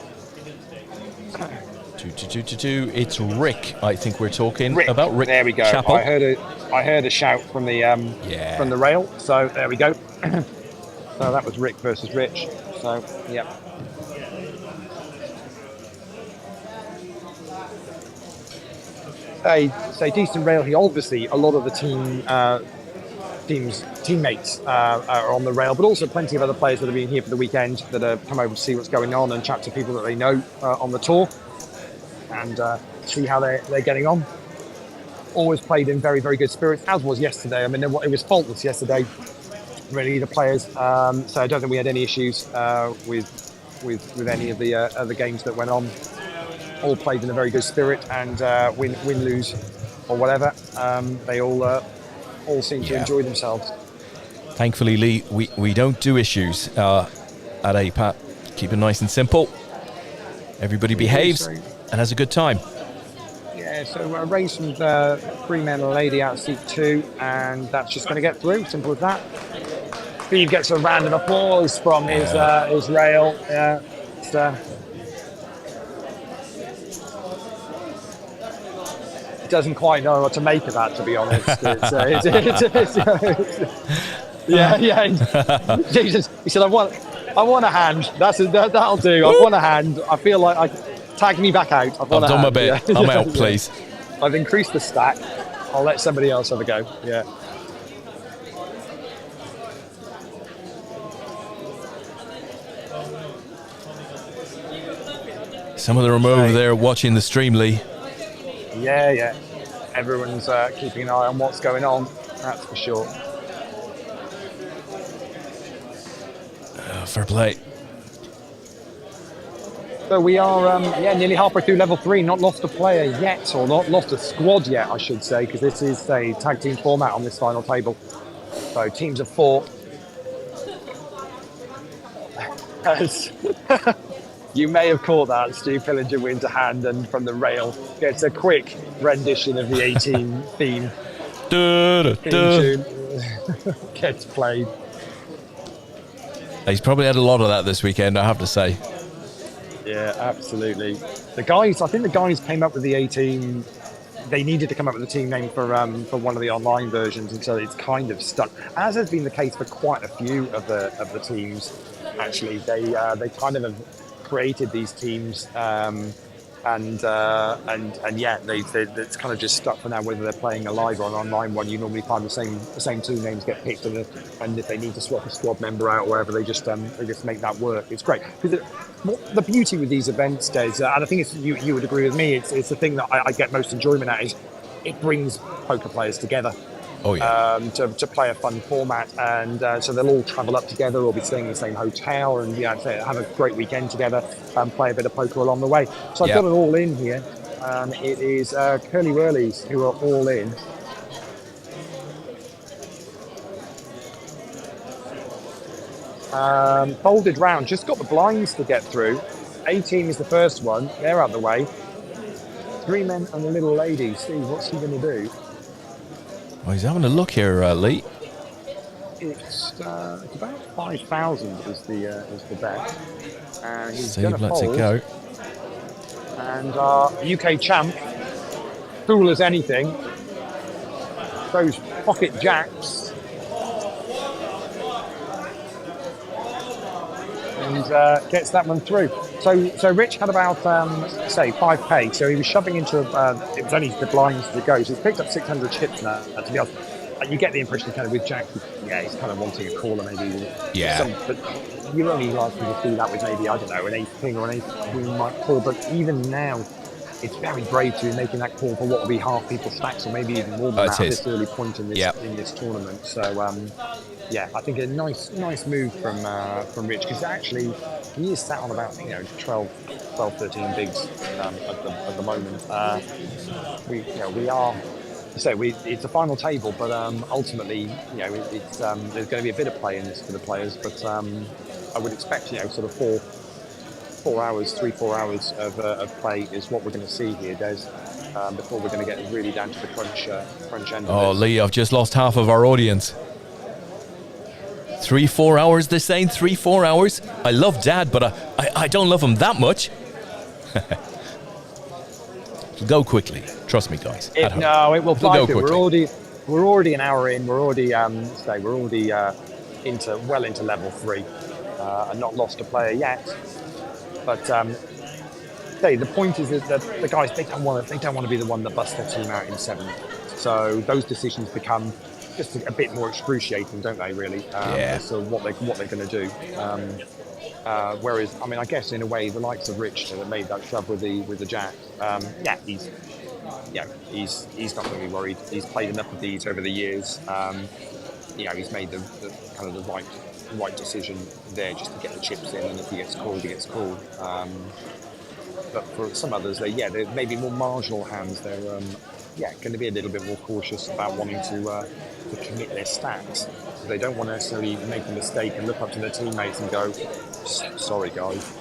It's Rick. I think we're talking about Rick. There we go. Chappell. I heard a shout from the rail. So there we go. So that was Rick versus Rich. So, yeah. Say decent rail here. Obviously, a lot of the teammates are on the rail, but also plenty of other players that have been here for the weekend that have come over to see what's going on and chat to people that they know on the tour and see how they're getting on. Always played in very, very good spirits, as was yesterday. I mean, it was faultless yesterday, really, the players. So I don't think we had any issues with any of the other games that went on. All played in a very good spirit, and win, lose, or whatever. They all seem to enjoy themselves. Thankfully, Leigh, we don't do issues at APAT. Keep it nice and simple. Everybody behaves and has a good time. Yeah, so a race with 3 men and a lady out of seat 2, and that's just going to get through. Simple as that. Steve gets a round of applause from his rail. Doesn't quite know what to make of that, to be honest. Yeah. Jesus, he said, I want a hand. That'll do. I want a hand. I feel like tag me back out. I've done my bit. Yeah. I'm out, please. I've increased the stack. I'll let somebody else have a go. Yeah. Some of them are over there watching the stream, Leigh. Yeah. Everyone's keeping an eye on what's going on, that's for sure. Fair play. So we are nearly halfway through level 3, not lost a player yet, or not lost a squad yet, I should say, because this is a tag team format on this final table. So teams of 4. You may have caught that. Stu Pillinger wins a hand and from the rail gets a quick rendition of the 18 theme. Tune gets played. He's probably had a lot of that this weekend, I have to say. Yeah, absolutely. I think the guys came up with the 18. They needed to come up with a team name for one of the online versions, and so it's kind of stuck. As has been the case for quite a few of the teams. Actually, they kind of have created these teams, and it's kind of just stuck for now. Whether they're playing a live or an online one, you normally find the same team names get picked, and if they need to swap a squad member out or wherever, they just make that work. It's great because the beauty with these events, Des, and I think you would agree with me. It's the thing that I get most enjoyment at is it brings poker players together. Oh yeah. To play a fun format, and so they'll all travel up together, or be staying in the same hotel, and have a great weekend together, and play a bit of poker along the way. So I've got it all in here. It is Curly Whirlies who are all in. Folded round, just got the blinds to get through. 18 is the first one, they're out the way. 3 men and a little lady. Steve, what's he going to do? Well, he's having a look here, Leigh. It's about 5,000 is the bet. And he's Steve lets fold. it go. And our UK champ, cool as anything, those pocket jacks. And gets that one through. So Rich had about, say, 5k. So he was shoving into, it was only the blinds to go. So he's picked up 600 chips now, to be honest. You get the impression kind of with Jack, he's kind of wanting a caller maybe. Yeah. But you're only likely to see that with maybe, I don't know, an 8 king or an 8 queen might call. But even now, it's very brave to be making that call for what will be half people's stacks, or maybe even more than that at this early point in this tournament. So, I think a nice move from Rich, because actually he is sat on about 12, 13 bigs at the moment. We are. So it's a final table, but ultimately, it's there's going to be a bit of play in this for the players. But I would expect, sort of 4 hours, 3-4 hours of play is what we're going to see here, Des, before we're going to get really down to the crunch end. Oh, Leigh, I've just lost half of our audience. 3-4 hours, they're saying 3-4 hours. I love Dad, but I don't love him that much. It'll go quickly. Trust me, guys. It will fly through. We're already an hour in. We're already into level 3. and not lost a player yet. But the point is that the guys, they don't want to be the one that busts their team out in 7 minutes. So those decisions become just a bit more excruciating, don't they? Really, as to what they're going to do. Whereas, I mean, I guess in a way, the likes of Rich that made that shove with the jack, he's not going to be worried. He's played enough of these over the years. He's made the kind of the right decision there just to get the chips in, and if he gets called, he gets called. But for some others, they're maybe more marginal hands. They're going to be a little bit more cautious about wanting to commit their stacks. They don't want to necessarily make a mistake and look up to their teammates and go, "Sorry, guys,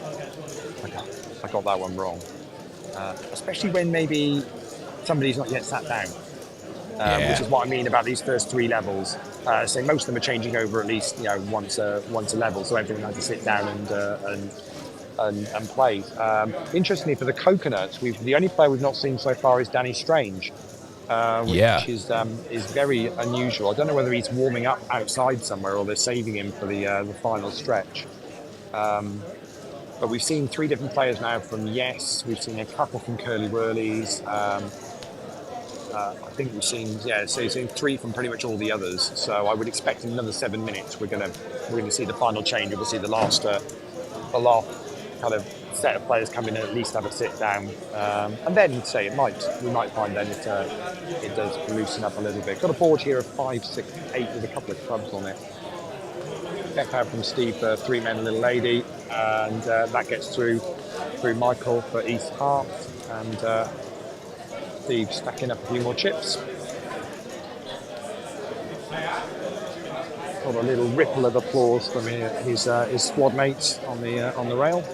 I got that one wrong." Especially when maybe somebody's not yet sat down, which is what I mean about these first 3 levels. So most of them are changing over at least once a level, so everyone has to sit down and play. Interestingly, for the coconuts, the only player we've not seen so far is Danny Strange, which is very unusual. I don't know whether he's warming up outside somewhere or they're saving him for the final stretch. But we've seen 3 different players now from Yes. We've seen a couple from Curly Whirlies. I think we've seen 3 from pretty much all the others. So I would expect in another 7 minutes we're going to see the final change. We'll see the last kind of set of players come in and at least have a sit down, and then we might find then it does loosen up a little bit. Got a board here of 5, 6, 8 with a couple of clubs on it. Check out from Steve for 3 men, a little lady, and that gets through Michael for East Hearts, and Steve stacking up a few more chips. Got a little ripple of applause from his squad mates on the rail.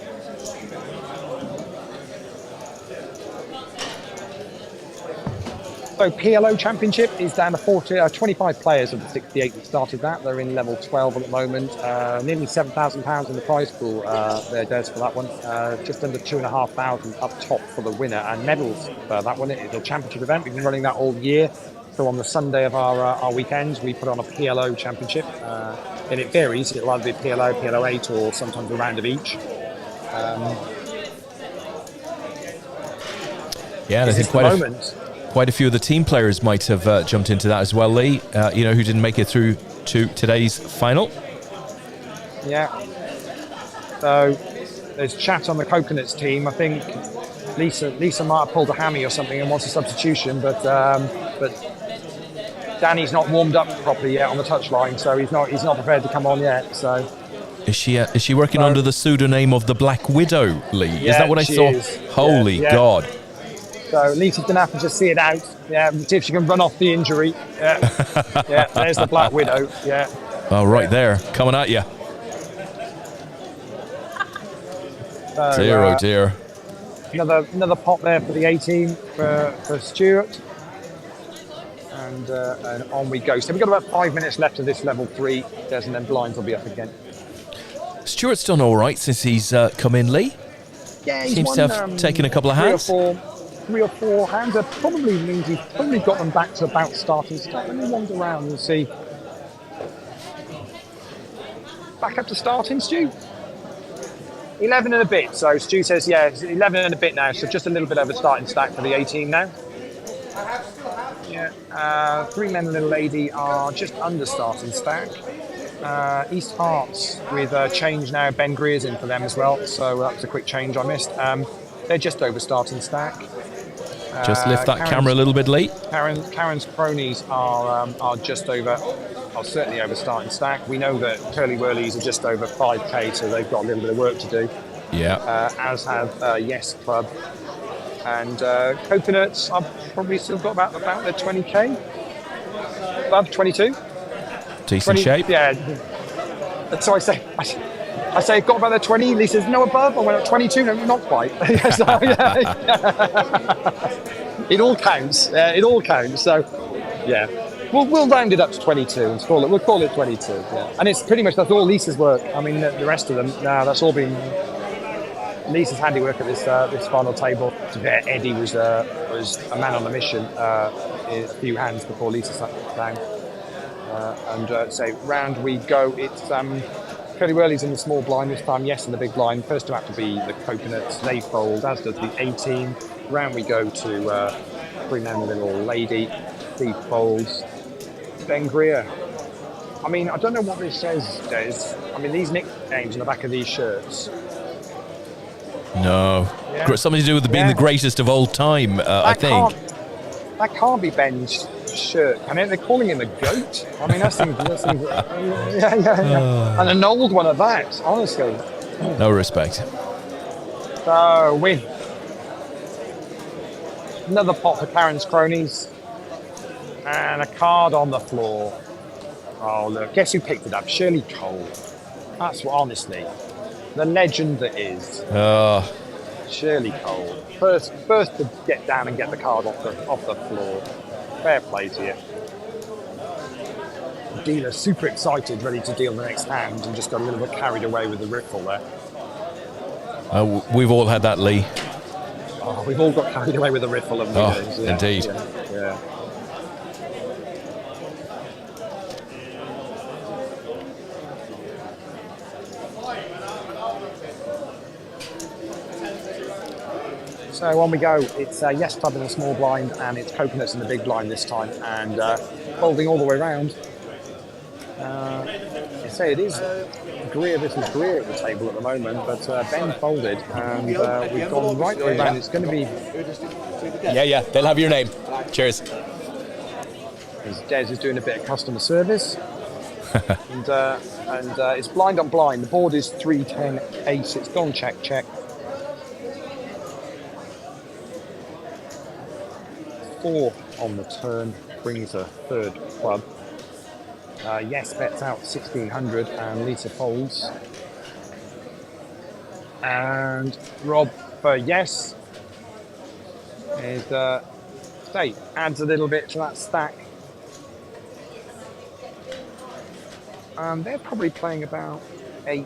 So PLO Championship is down to 25 players of the 68 that started that. They're in level 12 at the moment. Nearly £7,000 in the prize pool there, Des, for that one. Just under 2,500 up top for the winner, and medals for that one. It's a championship event. We've been running that all year. So on the Sunday of our weekends, we put on a PLO Championship, and it varies. It'll either be PLO, PLO 8, or sometimes a round of each. And I think quite a few of the team players might have jumped into that as well, Leigh, who didn't make it through to today's final. Yeah. So there's chat on the Coconuts team. I think Lisa might have pulled a hammy or something and wants a substitution, but Danny's not warmed up properly yet on the touchline, so he's not prepared to come on yet. So is she working under the pseudonym of the Black Widow, Leigh? Yeah, is that what I saw? Holy God. So Lisa's going to have to just see it out. Yeah, see if she can run off the injury. Yeah, there's the Black Widow. Yeah. Oh, right there, coming at you. So, dear. Another pot there for the 18 for Stuart. And on we go. So we've got about 5 minutes left of this level 3, and then blinds will be up again. Stuart's done all right since he's come in, Leigh. Yeah, he's seems to have taken a couple of hands. 3 or 4 hands. That probably means he's probably got them back to about starting start. Let me wander around and see. Back up to starting, Stu? 11 and a bit. So Stu says, it's 11 and a bit now. So just a little bit over starting stack for the 18 now. Yeah. 3 men and a little lady are just under starting stack. East Hearts with a change now. Ben Greer's in for them as well. So that was a quick change I missed. They're just over starting stack. Just lift that camera a little bit, Leigh. Karen's cronies are just over, certainly over starting stack. We know that Curly Whirlies are just over 5k, so they've got a little bit of work to do. Yeah. As have Yes Club. And Coconuts, I've probably still got about their 20k. Above 22. Decent shape. Yeah. So I say, got about the 20. Lee says, no, above. I went up 22. No, not quite. So, it all counts. It all counts. So, yeah. We'll round it up to 22 and we'll call it 22. Yeah. And it's pretty much, that's all Lisa's work. I mean, the rest of them, that's all been Lisa's handiwork at this final table. Eddie was a man on a mission, a few hands before Lisa sat down. And so round we go. It's Curly Whirly's in the small blind this time, yes, in the big blind. First two have to be the Coconuts. They fold, as does the 18. Round we go to Three Man Little Lady. Steve folds. Ben Greer. I mean, I don't know what this says, Des. I mean, these nicknames on the back of these shirts. No. Yeah. Something to do with being the greatest of all time, I think. That can't be Ben's shirt. I mean, they're calling him a goat. I mean, that seems yeah. And an old one at that, honestly. No respect. So, win. Another pot for Karen's cronies. And a card on the floor. Oh, look. Guess who picked it up? Shirley Cole. That's what, honestly, the legend that is. Shirley Cole. First to get down and get the card off the floor. Fair play to you. The dealer super excited, ready to deal the next hand, and just got a little bit carried away with the riffle there. We've all had that, Leigh. Oh, we've all got carried away with the riffle, haven't we? Yeah, indeed. Yeah. So on we go. It's Yes Club in the small blind, and it's Coconuts in the big blind this time, and folding all the way around. I say it is Greer versus Greer at the table at the moment, but Ben folded, and we've gone right the way around. It's going to be... Yeah, they'll have your name. Cheers. As Des is doing a bit of customer service. and it's blind on blind. The board is 3-10 ace. It's gone check. 4 on the turn, brings a third club. Yes bets out 1600 and Lisa folds. And Rob for Yes is say adds a little bit to that stack. And they're probably playing about 8,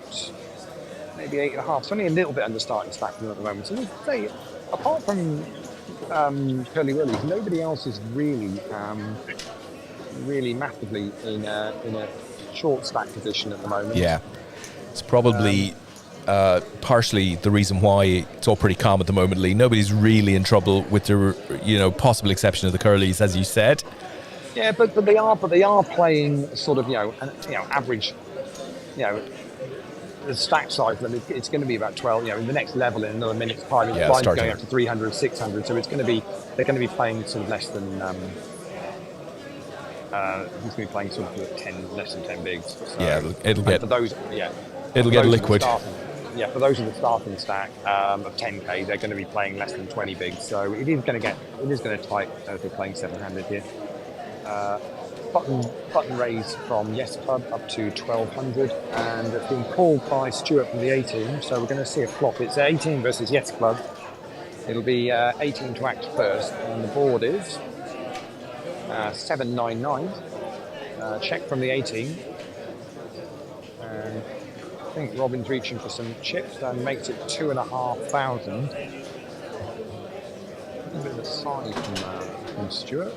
maybe 8.5. It's only a little bit under starting stack at the moment. So let's say, apart from Curly Whirlies, nobody else is really massively in a short stack position at the moment. Yeah, it's probably partially the reason why it's all pretty calm at the moment, Leigh. Nobody's really in trouble with the possible exception of the Curlies, as you said. Yeah, but they are playing sort of average, the stack size. It's going to be about 12. In the next level in another minute's time, it's going up to 300, 600. So they're going to be playing sort of less than. He's going to be playing sort of less than 10 bigs. So, it'll get for those. It'll get liquid. For those in the starting stack of 10k, they're going to be playing less than 20 bigs. So it is going to tight as they're playing 7-handed here. Button raise from Yes Club up to 1200, and it's been called by Stuart from the 18. So we're going to see a flop. It's 18 versus Yes Club. It'll be 18 to act first, and the board is 799. Check from the 18. And I think Robin's reaching for some chips and makes it 2,500. A bit of a side from Stuart.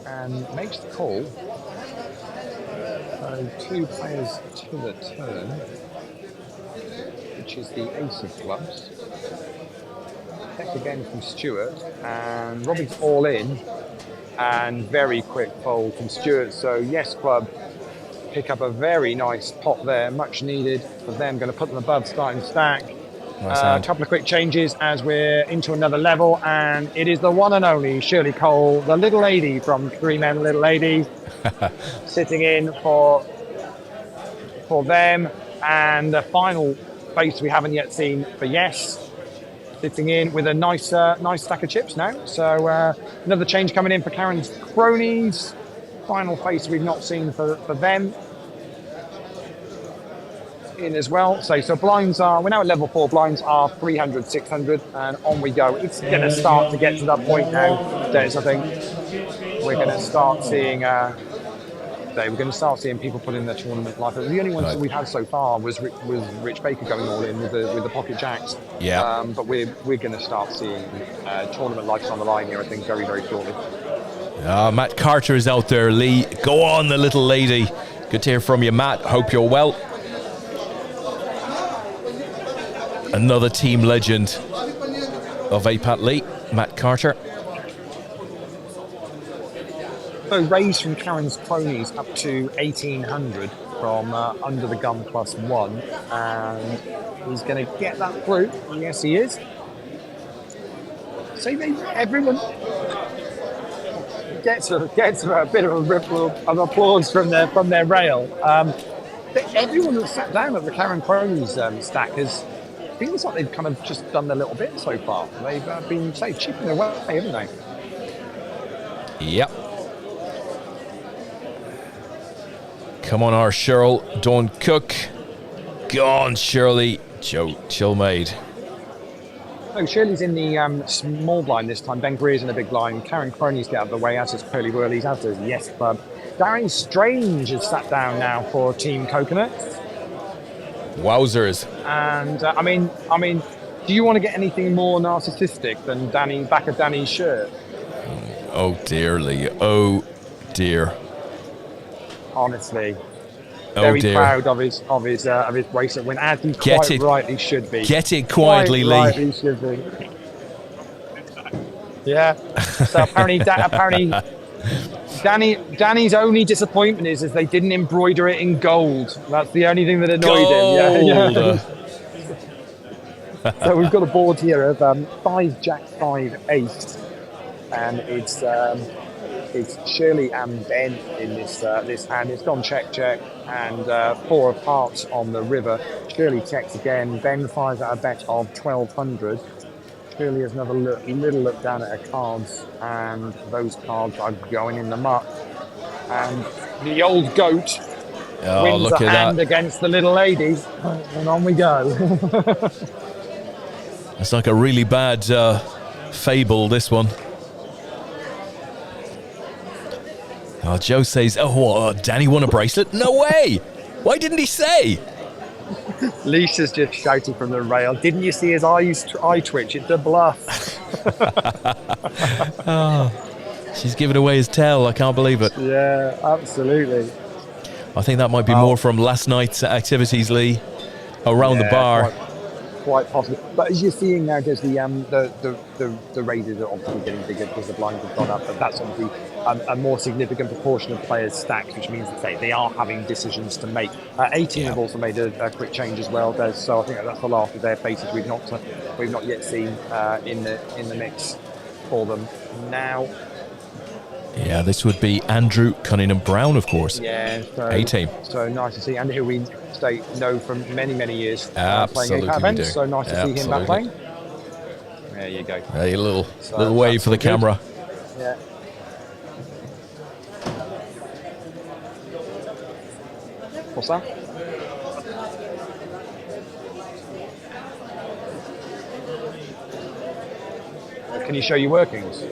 And makes the call. So 2 players to the turn, which is the ace of clubs. Check again from Stuart, and Robbie's all in, and very quick fold from Stuart. So Yes Club pick up a very nice pot there, much needed for them. Going to put them above starting stack. A couple of quick changes as we're into another level, and it is the one and only Shirley Cole, the little lady from Three Men Little Ladies, sitting in for them, and the final face we haven't yet seen for Yes, sitting in with a nice stack of chips now. So another change coming in for Karen's cronies. Final face we've not seen for them in as well. So blinds we're now at level 4. Blinds are 300, 600, and on we go. It's going to start to get to that point now, Des. I think we're going to start seeing day, we're going to start seeing people put in their tournament life. The only ones that we've had so far was Rich Baker going all in with the pocket jacks. Yeah. But we're going to start seeing tournament lives on the line here, I think, very, very shortly. Matt Carter is out there. Leigh, go on, the little lady. Good to hear from you, Matt. Hope you're well. Another team legend of APAT Leigh, Matt Carter. So raised from Karen's cronies up to 1,800 from under the gun +1, and he's going to get that through. Yes, he is. So everyone gets a bit of a ripple of applause from their rail. Everyone that sat down at the Karen cronies stack feels like they've kind of just done their little bit so far. They've been chipping away, haven't they? Yep. Come on, our Cheryl, Dawn Cook. Go on, Shirley. Joe Chilmaid. Oh, Shirley's in the small blind this time. Ben Greer's in a big blind. Karen Cronies get out of the way, as does Pearly Whirlies, as does Yes Club. Darren Strange has sat down now for Team Coconut. Wowzers. And I mean, do you want to get anything more narcissistic than back of Danny's shirt? Oh dear, Leigh. Oh dear. Honestly, very proud of his bracelet win, as he quite rightly should be. Get it quietly, Leigh. Rightly should be. Yeah. So apparently, Danny's only disappointment is they didn't embroider it in gold. That's the only thing that annoyed him. Yeah. So we've got a board here of 5 Jack 5 Ace, and it's Shirley and Ben in this hand. It's gone check, and 4 of hearts on the river. Shirley checks again. Ben fires out a bet of 1,200. Shirley has another little look down at her cards, and those cards are going in the muck. And the old goat wins a hand against the little lady, and on we go. It's like a really bad fable, this one. Oh, Joe says, Danny won a bracelet? No way! Why didn't he say? Lisa's just shouting from the rail. Didn't you see his eye twitch? It's a bluff. She's giving away his tail. I can't believe it. Yeah, absolutely. I think that might be more from last night's activities, Leigh, around the bar. Quite possible. But as you're seeing now, there's the raises are obviously getting bigger because the blinds have gone up, but that's obviously a more significant proportion of players stacked, which means that they are having decisions to make. 18 have also made a quick change as well, Des, so I think that's the last of their faces we've not yet seen in the mix for them now. Yeah, this would be Andrew Cunningham-Brown, of course. Yeah, so, A-team. So nice to see. Andrew, who we know from many years Absolutely playing APAT events. So nice to see him back playing. There you go. Hey, a little wave for the camera. Yeah. What's that? Can you show your workings?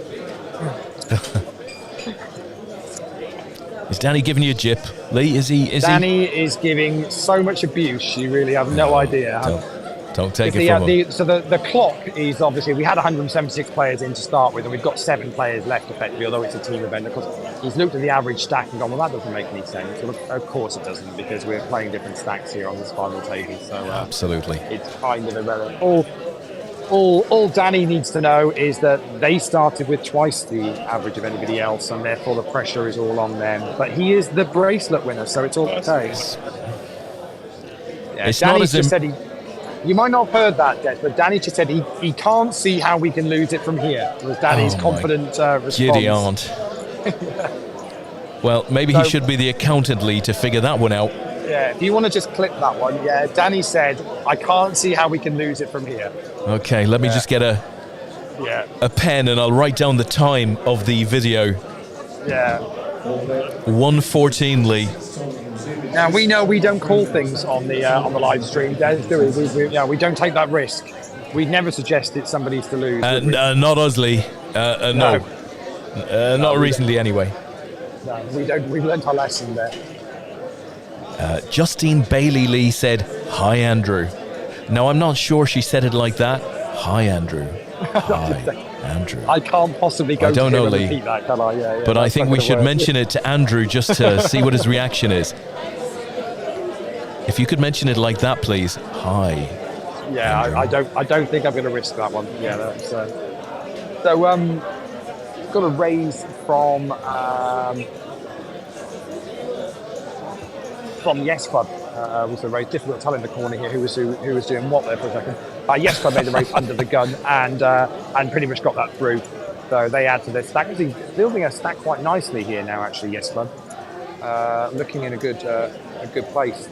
Is Danny giving you a jip, Leigh? Danny is giving so much abuse, you really have no idea. Don't take it from him. So the clock is obviously, we had 176 players in to start with, and we've got 7 players left effectively, although it's a team event. Of course, he's looked at the average stack and gone, well, that doesn't make any sense. Well, of course it doesn't, because we're playing different stacks here on this final table. So absolutely, it's kind of irrelevant. All Danny needs to know is that they started with twice the average of anybody else, and therefore the pressure is all on them. But he is the bracelet winner, so it's all okay. Yeah, it's Danny not as just said you might not have heard that, Des, but Danny just said he can't see how we can lose it from here. Was Danny's confident response. Giddy aunt. Well, maybe he should be the accountant, Leigh, to figure that one out. Yeah, if you want to just clip that one. Yeah, Danny said, I can't see how we can lose it from here. Okay, let me just get a pen and I'll write down the time of the video. Yeah. 1:14, Leigh. Now, we know we don't call things on the live stream, Des, do we? We don't take that risk. We'd never suggest it's somebody's to lose. Not us, Leigh. No. Not recently, anyway. No, we don't. We've learnt our lesson there. Justine Bailey Lee said, "Hi, Andrew." No, I'm not sure she said it like that. Hi, Andrew. Hi, Andrew. I can't possibly go I don't to know, him and Leigh. repeat that, can I? Yeah, But I think we should mention it to Andrew just to see what his reaction is. If you could mention it like that, please. Hi. Yeah, I don't think I'm going to risk that one. Yeah, that's, so got a raise from Yes Club. Was the race difficult to tell in the corner here who was doing what there for a second. Yes Club made the race under the gun and pretty much got that through. So they add to their stack. He's building a stack quite nicely here now. Actually, Yes Club looking in a good place.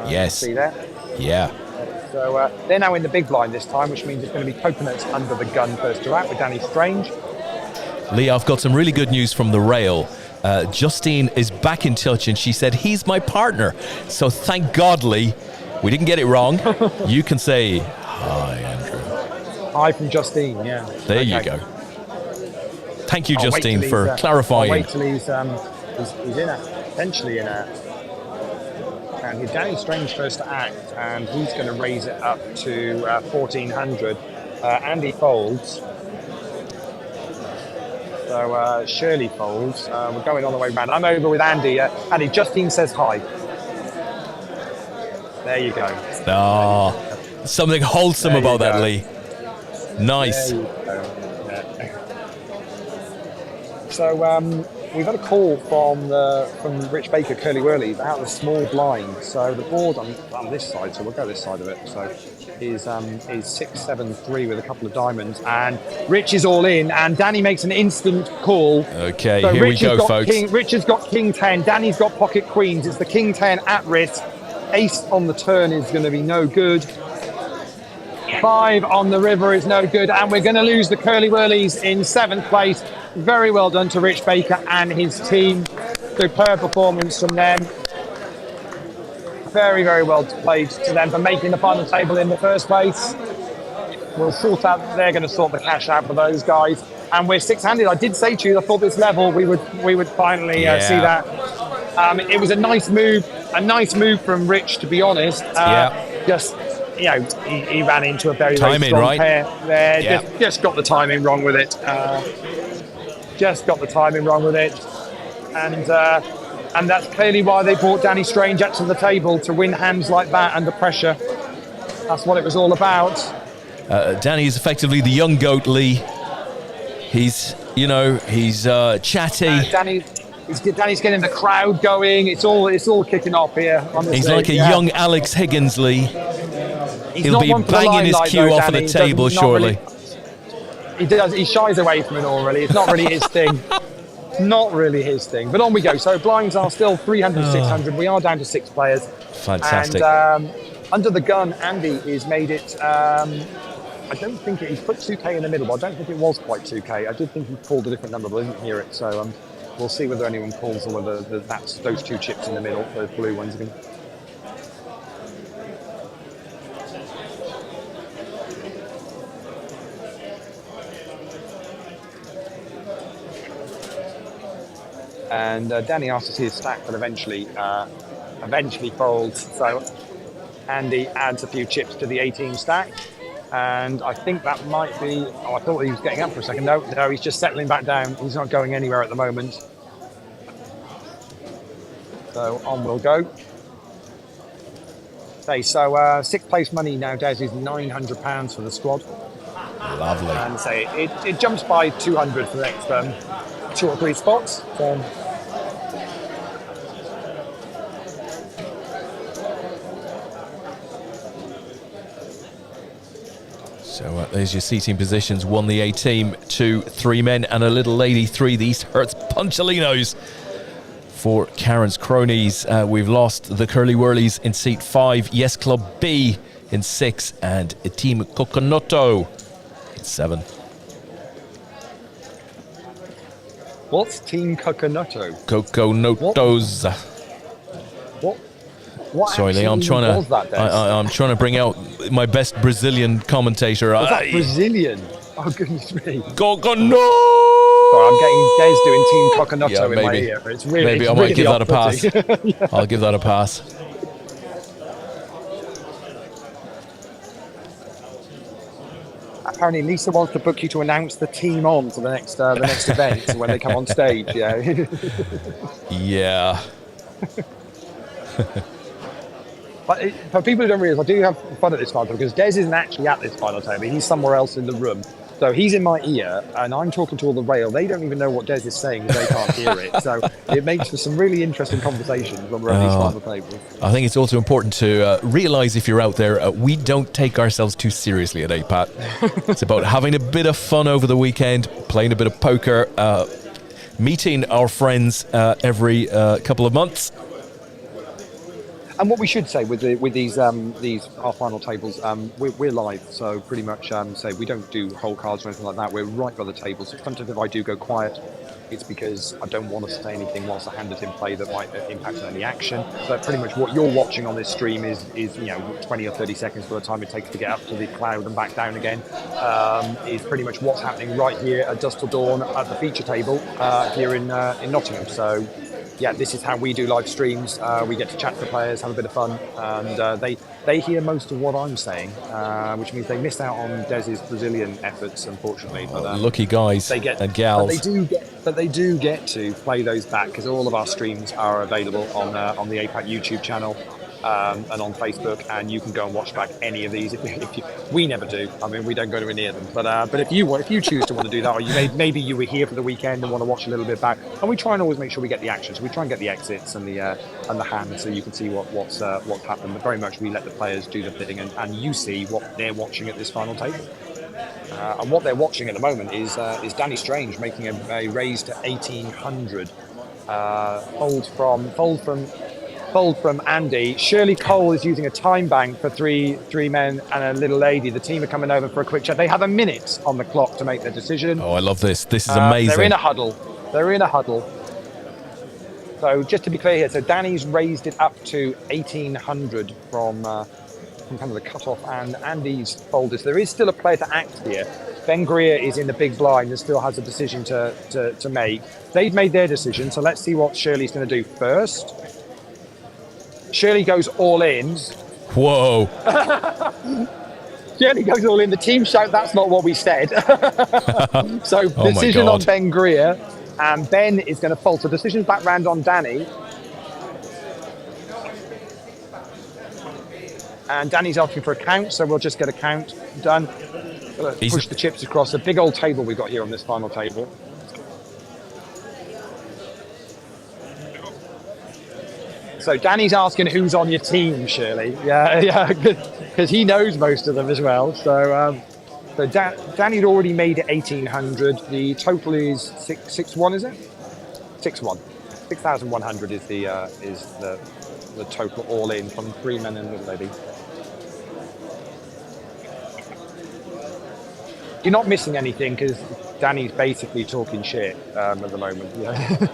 Yes. See there? Yeah. So they're now in the big blind this time, which means it's going to be Coconuts under the gun first to act with Danny Strange. Leigh, I've got some really good news from the rail. Justine is back in touch and she said, he's my partner. So thank God, Leigh, we didn't get it wrong. You can say, hi, Andrew. Hi from Justine, yeah. There you go. Thank you, Justine, for clarifying. I'll wait till he's in a, potentially in a. And he's Danny Strange first to act, and he's going to raise it up to 1,400. Andy folds. So Shirley folds. We're going all the way round. I'm over with Andy. Andy, Justine says hi. There you go. Something wholesome about that, Leigh. Nice. Yeah. So we've had a call from Rich Baker, Curly Whirlies, out of the small blind. So the board on this side, so we'll go this side of it. So is 6-7-3 with a couple of diamonds, and Rich is all in, and Danny makes an instant call. Okay, so here we go, folks. Rich has got King 10, Danny's got pocket queens. It's the King 10 at risk. Ace on the turn is going to be no good. 5 on the river is no good, and we're going to lose the Curly Whirlies in 7th place. Very well done to Rich Baker and his team. Superb performance from them. Very, very well played to them for making the final table in the first place. We'll sort out, they're going to sort the cash out for those guys. And we're six-handed. I did say to you, I thought this level we would finally see that. It was a nice move from Rich, to be honest. Just, you know, he ran into a very, very strong pair there. Yeah. Just got the timing wrong with it. And that's clearly why they brought Danny Strange up to the table, to win hands like that under pressure. That's what it was all about. Danny is effectively the young goat, Leigh. He's chatty. Danny's getting the crowd going. It's all kicking off here. Honestly. He's like a young Alex Higgins, Leigh. He'll be banging his cue off of the table shortly. He shies away from it all, really. It's not really his thing. Not really his thing. But on we go. So blinds are still 300, 600. We are down to 6 players. Fantastic. And under the gun, Andy has made it. I don't think he's put 2K in the middle, but I don't think it was quite 2K. I did think he called a different number, but I didn't hear it. So we'll see whether anyone calls or whether that's those 2 chips in the middle, those blue ones again. And Danny asked to see his stack, but eventually folds. So Andy adds a few chips to the 18 stack. And I think that might be... Oh, I thought he was getting up for a second. No, he's just settling back down. He's not going anywhere at the moment. So on we'll go. Okay, so 6th place money now, Des, is £900 for the squad. Lovely. And say it jumps by 200 for the next 2 or 3 spots. So there's your seating positions. 1 the A team, 2 3 men and a little lady, 3 these Hertz Punchalinos. For Karen's cronies, we've lost the Curly Whirlies in seat 5, Yes Club B in 6, and Team Coconutto in 7. What's Team Coconutto? Coconuttos. What Sorry, Leigh, I'm trying to bring out my best Brazilian commentator. Was that Brazilian? Oh, goodness me. Coconut! Sorry, I'm getting Des doing Team Coconutto in my ear. It's really, maybe I might give that a pass. Yeah. I'll give that a pass. Apparently, Lisa wants to book you to announce the team on for the next event when they come on stage. Yeah. Yeah. But for people who don't realise, I do have fun at this final table because Des isn't actually at this final table. He's somewhere else in the room. So he's in my ear and I'm talking to all the rail. They don't even know what Des is saying because they can't hear it. So it makes for some really interesting conversations when we're at these final tables. I think it's also important to realise if you're out there, we don't take ourselves too seriously at APAT. It's about having a bit of fun over the weekend, playing a bit of poker, meeting our friends every couple of months. And what we should say with these our final tables, we're live, so pretty much say we don't do whole cards or anything like that. We're right by the table. So sometimes if I do go quiet, it's because I don't want to say anything whilst the hand is in play that might impact on any action. But pretty much what you're watching on this stream is 20 or 30 seconds for the time it takes to get up to the cloud and back down again. Is pretty much what's happening right here at Dusk Till Dawn at the feature table here in Nottingham. So. Yeah, this is how we do live streams. We get to chat to the players, have a bit of fun, and they hear most of what I'm saying, which means they miss out on Des's Brazilian efforts, unfortunately. But lucky guys and gals. But they do get to play those back because all of our streams are available on the APAT YouTube channel. And on Facebook, and you can go and watch back any of these. We never do. I mean, we don't go anywhere near them. But if you choose to want to do that, or maybe you were here for the weekend and want to watch a little bit back, and we try and always make sure we get the action. So we try and get the exits and the hands, so you can see what's happened. But very much we let the players do the thing, and you see what they're watching at this final table. And what they're watching at the moment is Danny Strange making a raise to 1800. Fold from Andy. Shirley Cole is using a time bank for three men and a little lady. The team are coming over for a quick chat. They have a minute on the clock to make their decision. Oh, I love this. This is amazing. They're in a huddle. So just to be clear here, so Danny's raised it up to 1800 from kind of the cut-off, and Andy's folded. So there is still a player to act here. Ben Greer is in the big blind and still has a decision to make. They've made their decision, so let's see what Shirley's going to do first. Shirley goes all in. Whoa. Shirley goes all in. The team shout, that's not what we said. So decision on Ben Greer. And Ben is going to fold. So decision's back round on Danny. And Danny's asking for a count, so we'll just get a count done. Push the chips across the big old table we've got here on this final table. So Danny's asking who's on your team, Shirley. Yeah, because he knows most of them as well. So, Danny had already made it 1800. The total is 6-1, is it? 6-1. 6,100 is the total all in from three men and a little lady. You're not missing anything because Danny's basically talking shit at the moment. Yeah.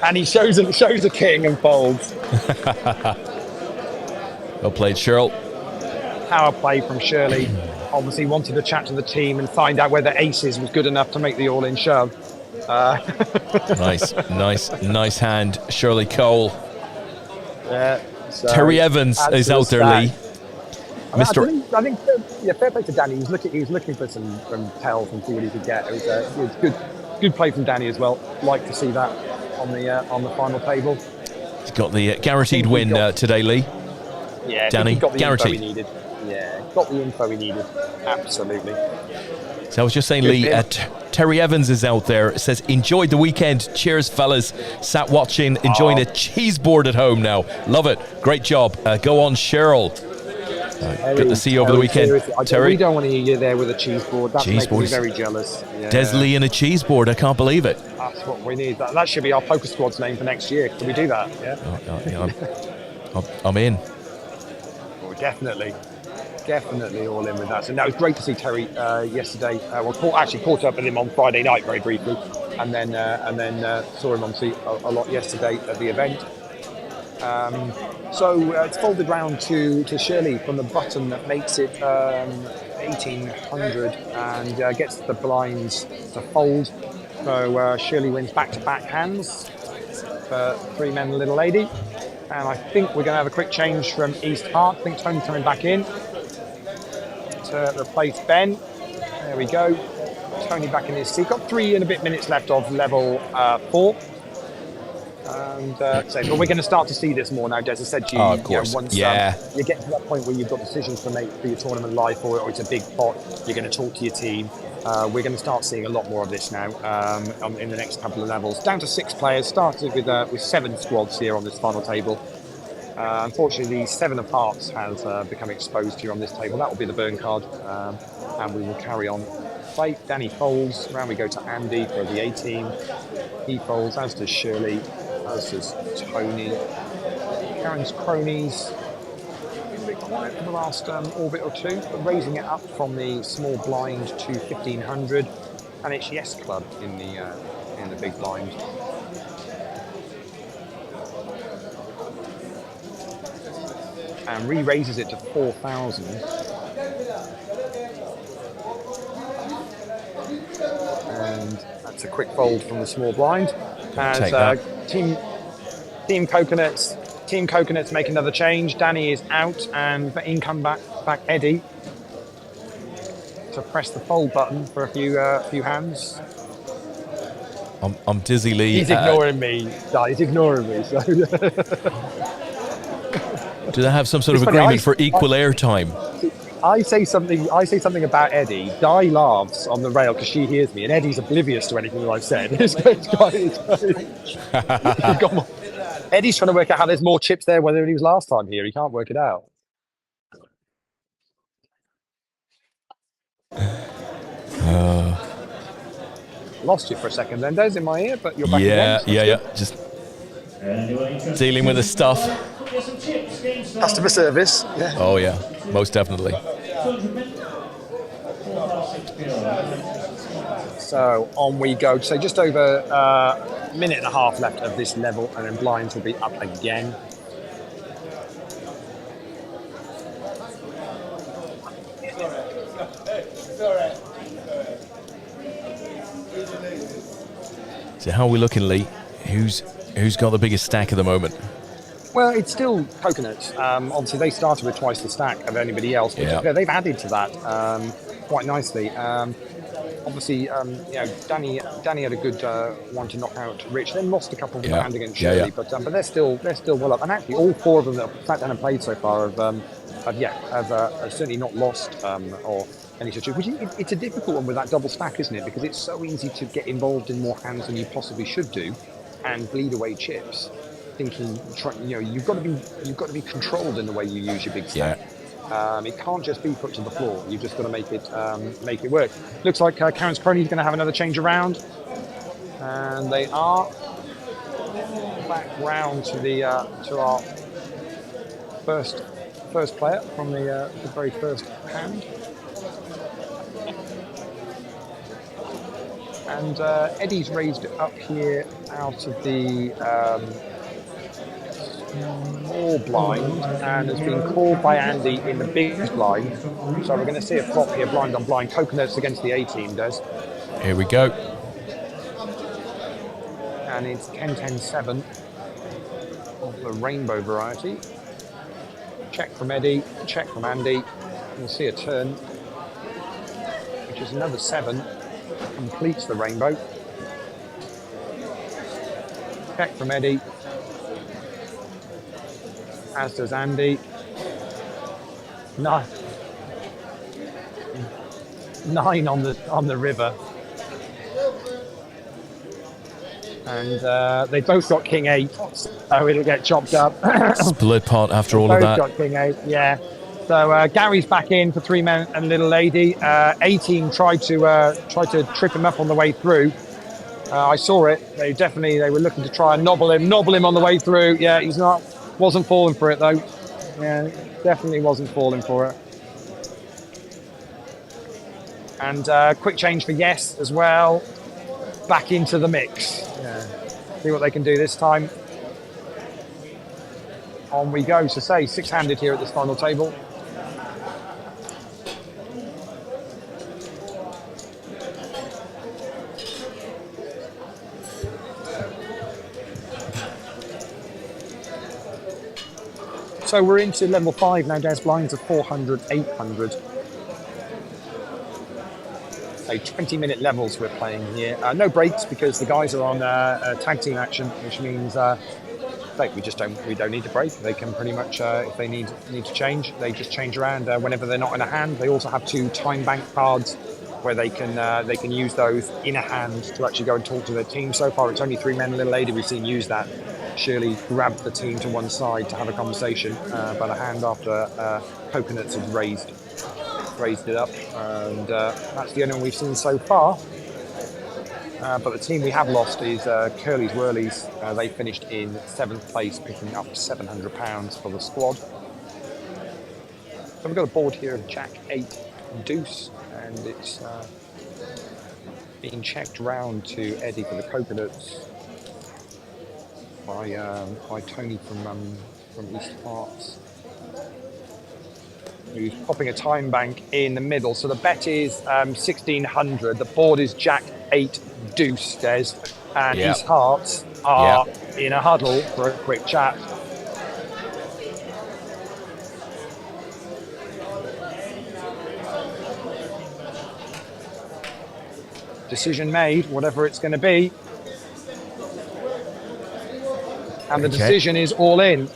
and he shows a king and folds. Well played, Cheryl. Power play from Shirley. Obviously wanted to chat to the team and find out whether aces was good enough to make the all-in shove. Nice hand, Shirley Cole. Yeah. So Terry Evans is out there, Lee. I think fair play to Danny. He was looking for some from tells and see what he could get. It was good play from Danny as well. Like to see that on the final table. He's got the guaranteed win today, Lee. Yeah, Danny, he got the guaranteed. Info he needed. Yeah, got the info he needed. Absolutely. So I was just saying, Lee, Terry Evans is out there. It says, enjoyed the weekend. Cheers, fellas. Sat watching, enjoying a cheese board at home now. Love it. Great job. Go on, Cheryl. Good to see you over the weekend. Terry? We don't want to hear you there with a cheese board. That's making me very jealous. Yeah. Des Lee and a cheese board. I can't believe it. That's what we need. That should be our poker squad's name for next year. Can we do that? Yeah. I'm in. Well, definitely all in with that. So no, it was great to see Terry yesterday. Caught up with him on Friday night very briefly, and then saw him obviously a lot yesterday at the event. So it's folded round to Shirley from the button that makes it 1800 and gets the blinds to fold. So Shirley wins back-to-back hands for 3 men and Little Lady. And I think we're going to have a quick change from East Hart. I think Tony's coming back in to replace Ben. There we go. Tony back in his seat. Got 3 and a bit minutes left of level 4. And but we're going to start to see this more now. Des, I said to you, of course. Once you get to that point where you've got decisions to make for your tournament life, or it's a big pot, you're going to talk to your team. We're going to start seeing a lot more of this now in the next couple of levels. Down to 6 players. Started with 7 squads here on this final table. Unfortunately, the 7 of Hearts has become exposed here on this table. That will be the burn card, and we will carry on. Play. Danny folds. Round we go to Andy for the 18. He folds, as does Shirley, as does Tony. Karen's cronies. Been a bit quiet for the last orbit or two, but raising it up from the small blind to 1500, and it's Yes Club in the big blind. And re-raises it to 4,000. And that's a quick fold from the small blind. As Team Coconuts make another change. Danny is out, and in come back Eddie to press the fold button for a few hands. I'm dizzy, Leigh. He's ignoring me. No, he's ignoring me. So. Do they have some sort of agreement for equal airtime? I say something about Eddie. Di laughs on the rail because she hears me, and Eddie's oblivious to anything that I've said. Eddie's trying to work out how there's more chips there than he was last time here. He can't work it out. Lost you for a second then, Des, in my ear, but you're back again. Yeah. Just dealing with the stuff. Customer service. Yeah. Oh yeah, most definitely. So on we go. So just over a minute and a half left of this level, and then blinds will be up again. So how are we looking, Leigh? Who's got the biggest stack at the moment? Well, it's still Coconuts. Obviously, they started with twice the stack of anybody else, but they've added to that quite nicely. Obviously, Danny had a good one to knock out Rich, then lost a couple of hand against Shirley, but they're still well up. And actually, all 4 of them that have sat down and played so far have certainly not lost or any such. It's a difficult one with that double stack, isn't it? Because it's so easy to get involved in more hands than you possibly should do, and bleed away chips. Thinking, you've got to be controlled in the way you use your big stack. It can't just be put to the floor. You've just got to make it work. Looks like Karen's crony is going to have another change around, and they are back round to our first player from the very first hand. And Eddie's raised it up here out of the small blind and has been called by Andy in the big blind. So we're going to see a flop here, blind on blind. Coconuts against the 18 does. Here we go. And it's 10-10-7 of the rainbow variety. Check from Eddie, check from Andy. We'll see a turn, which is another 7. Completes the rainbow. Check from Eddie, as does Andy. 9 on the river, and they both got King 8, so it'll get chopped up. Split pot after all of that. Both got King 8, yeah. So Gary's back in for 3 men and Little Lady. 18 tried to trip him up on the way through. I saw it. They were looking to try and nobble him on the way through. Yeah, wasn't falling for it though. Yeah, definitely wasn't falling for it. And quick change for Yes as well. Back into the mix. Yeah. See what they can do this time. On we go. So say 6-handed here at this final table. So we're into level 5 now. Des, blinds are 400, 800. So 20-minute levels we're playing here. No breaks because the guys are on tag team action, which means we don't need to break. They can pretty much, if they need to change, they just change around whenever they're not in a hand. They also have 2 time bank cards where they can use those in a hand to actually go and talk to their team. So far, it's only 3 men and a little lady we've seen use that. Shirley grabbed the team to one side to have a conversation about a hand after Coconuts had raised it up, and that's the only one we've seen so far. But the team we have lost is Curly's Whirlies. They finished in 7th place, picking up £700 for the squad. So we've got a board here of Jack 8 Deuce, and it's being checked round to Eddie for the Coconuts by Tony from East Hearts, who's popping a time bank in the middle. So the bet is 1600. The board is Jack 8 Deuce, Des, and East Hearts are in a huddle for a quick chat. Decision made, whatever it's going to be. And the decision is all in.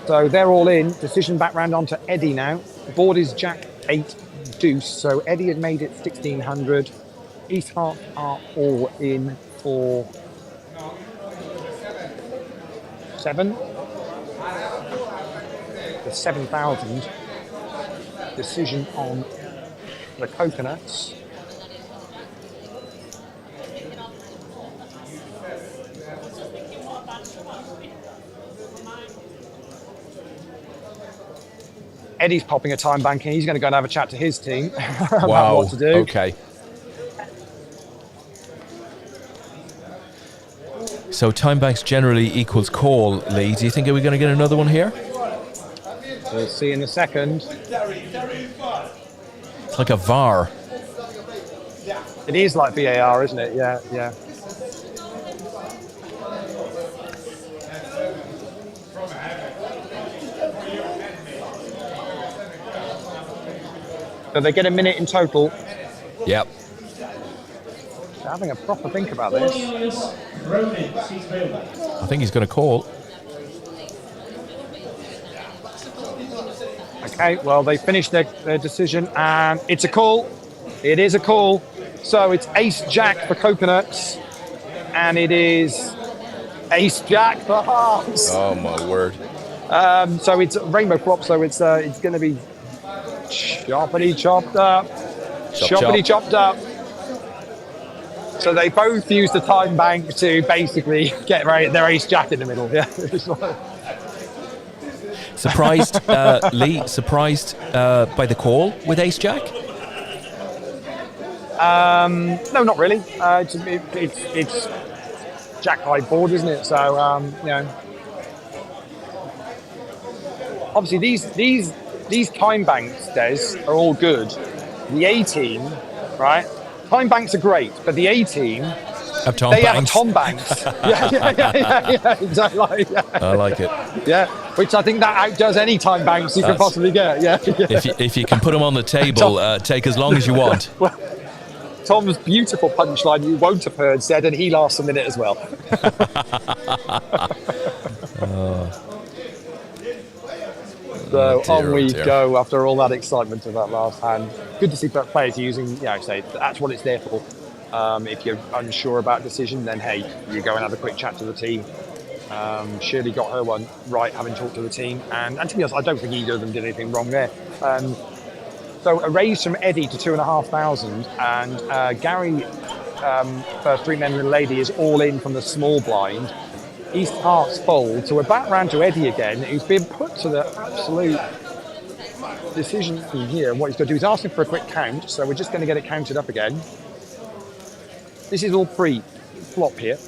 So they're all in. Decision back round onto Eddie now. The board is Jack 8 Deuce. So Eddie had made it 1600. East Heart are all in for 7. The 7,000. Decision on the Coconuts. Eddie's popping a time bank and he's going to go and have a chat to his team about what to do. Okay. So time banks generally equals call, Leigh. Do you think we're going to get another one here? We'll see in a second. It's like a VAR. It is like VAR, isn't it? Yeah, yeah. So they get a minute in total. Yep. They're having a proper think about this. I think he's going to call. Okay, well, they finished their decision, and it's a call. It is a call. So it's Ace-Jack for Coconuts, and it is Ace-Jack for Hearts. Oh, my word. So it's rainbow flop, so it's going to be choppity chopped up. Choppity chopped up. So they both used the time bank to basically get their Ace-Jack in the middle. Yeah. Surprised, Leigh, surprised by the call with Ace-Jack? No, not really. It's Jack-high board, isn't it? So, obviously these time banks, Des, are all good. The A-team, right? Time banks are great, but the A-team, have Tom Banks. yeah, exactly. Yeah. I like it. Yeah, which I think that outdoes any time banks you can possibly get. Yeah. If you can put them on the table, take as long as you want. Well, Tom's beautiful punchline you won't have heard said, and he lasts a minute as well. So on we go after all that excitement of that last hand. Good to see players using, say that's what it's there for. If you're unsure about decision, then hey, you go and have a quick chat to the team. Shirley got her one right, having talked to the team, and to be honest, I don't think either of them did anything wrong there. So a raise from Eddie to 2,500, and Gary for 3 men and a lady is all in from the small blind. East Hearts fold, so we're back round to Eddie again, who's been put to the absolute decision here. What he's going to do is asking for a quick count, so we're just going to get it counted up again. This is all pre-flop here.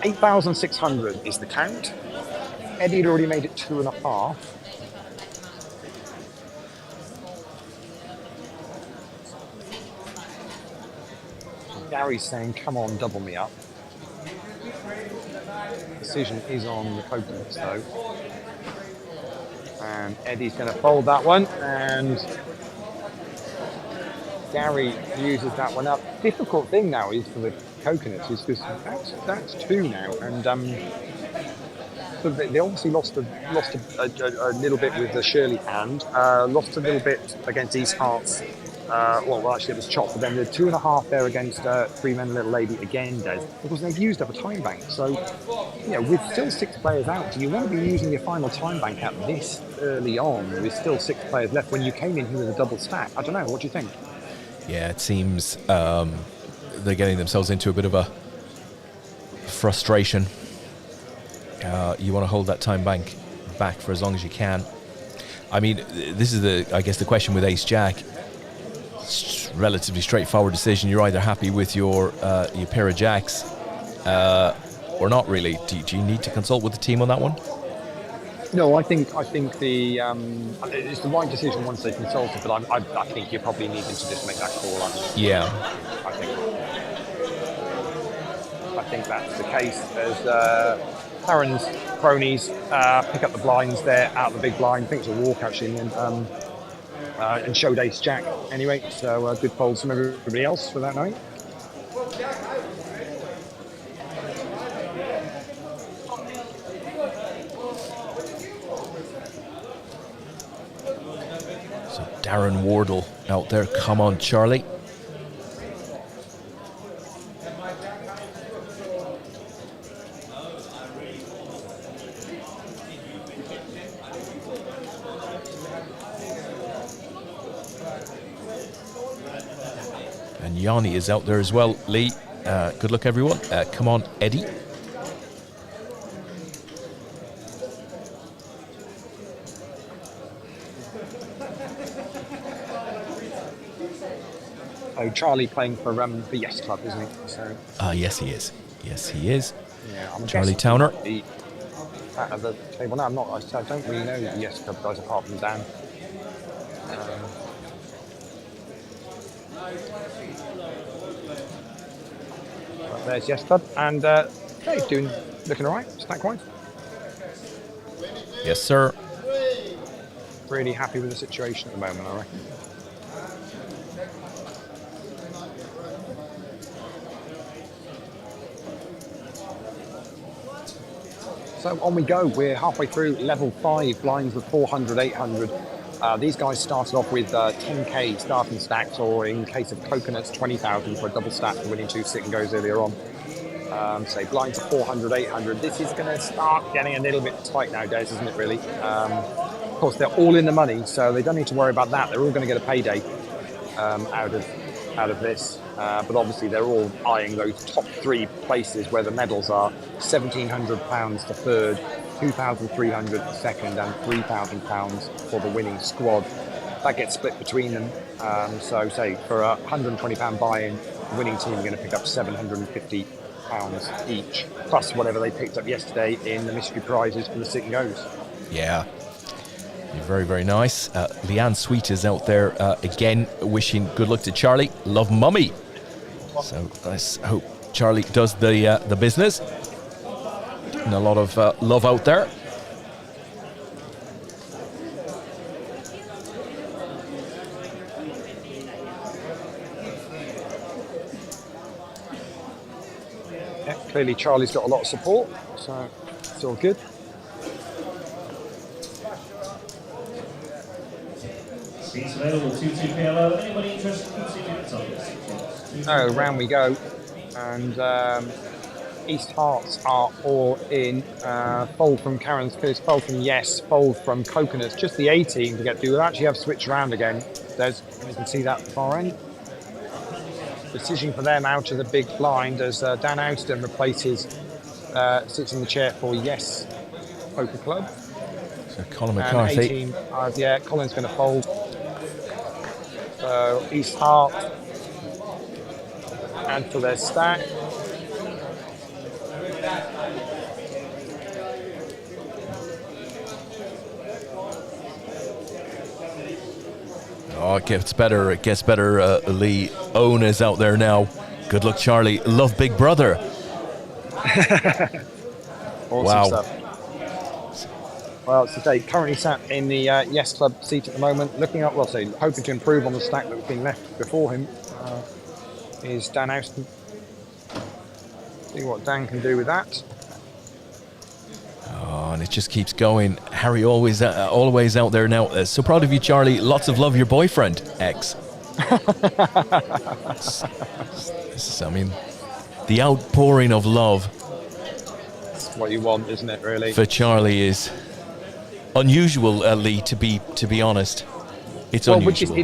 $8,600 is the count. Eddie had already made it 2.5. Gary's saying, come on, double me up. Decision is on the coconuts, though. And Eddie's going to fold that one. And Gary uses that one up. Difficult thing now is for the coconuts is because that's 2 now. And so they obviously lost a little bit with the Shirley hand. Lost a little bit against East Hearts. Well, actually, it was chopped, but then the 2.5 there against 3 Men Little Lady again, Des, because they've used up a time bank. So, with still 6 players out, do you want to be using your final time bank at this early on with still 6 players left when you came in here with a double stack? I don't know. What do you think? Yeah, it seems they're getting themselves into a bit of a frustration. You want to hold that time bank back for as long as you can. I mean, this is I guess the question with Ace Jack. Relatively straightforward decision. You're either happy with your pair of jacks or not really. Do you need to consult with the team on that one? No, I think the it's the right decision once they consulted, but I think you probably need them to just make that call. Yeah, I think that's the case. As Aaron's cronies pick up the blinds there out of the big blind. I think it's a walk actually, and showed Ace Jack anyway. So good folds from everybody else for that night. Darren Wardle out there. Come on, Charlie. And Yanni is out there as well. Leigh, good luck, everyone. Come on, Eddie. Oh, Charlie playing for the Yes Club, isn't he? So. Yes, he is. Yes, he is. Yeah, I'm Charlie Towner. At the table now, I don't really know the Yes Club guys apart from Dan. There's Yes Club, and Dave looking all right, stack-wise. Yes, sir. Really happy with the situation at the moment, I reckon. So on we go. We're halfway through level 5 blinds with 400, 800. These guys started off with 10k starting stacks, or in case of coconuts, 20,000 for a double stack for winning 2 sit and goes earlier on. So blinds of 400, 800. This is going to start getting a little bit tight nowadays, isn't it, really? Of course, they're all in the money, so they don't need to worry about that. They're all going to get a payday out of this. But obviously, they're all eyeing those top 3 places where the medals are. £1,700 for third, £2,300 for second, and £3,000 for the winning squad. That gets split between them. So, say for a £120 buy-in, the winning team are going to pick up £750 each, plus whatever they picked up yesterday in the mystery prizes for the sit and goes. Yeah. Very, very nice. Leanne Sweet is out there again, wishing good luck to Charlie. Love mummy. So I hope Charlie does the business. And a lot of love out there. Yeah, clearly Charlie's got a lot of support, so it's all good. Seats available, 2-2 PLO. Anybody interested in seeing it? Oh, round we go. And East Hearts are all in. Fold from Karen's Curse, fold from Yes, fold from Coconuts. Just the A team to get through. We'll actually have switched around again. Des, you can see that at the far end. Decision for them out of the big blind as Dan Austin replaces, sits in the chair for Yes Poker Club. So Colin And McCarthy. A team, Colin's going to fold. So East Heart and for their stack. Oh, it gets better. It gets better. Leigh Owen is out there now. Good luck, Charlie. Love, big brother. Awesome Wow. stuff. Well, today currently sat in the Yes Club seat at the moment, looking up, well, so hoping to improve on the stack that was being left before him. Is Dan Austin. See what Dan can do with that. Oh, and it just keeps going. Harry always out there now. So proud of you, Charlie. Lots of love, your boyfriend, X. This is, I mean, the outpouring of love. That's what you want, isn't it, really? For Charlie is unusual, Leigh, to be honest. It's unusual.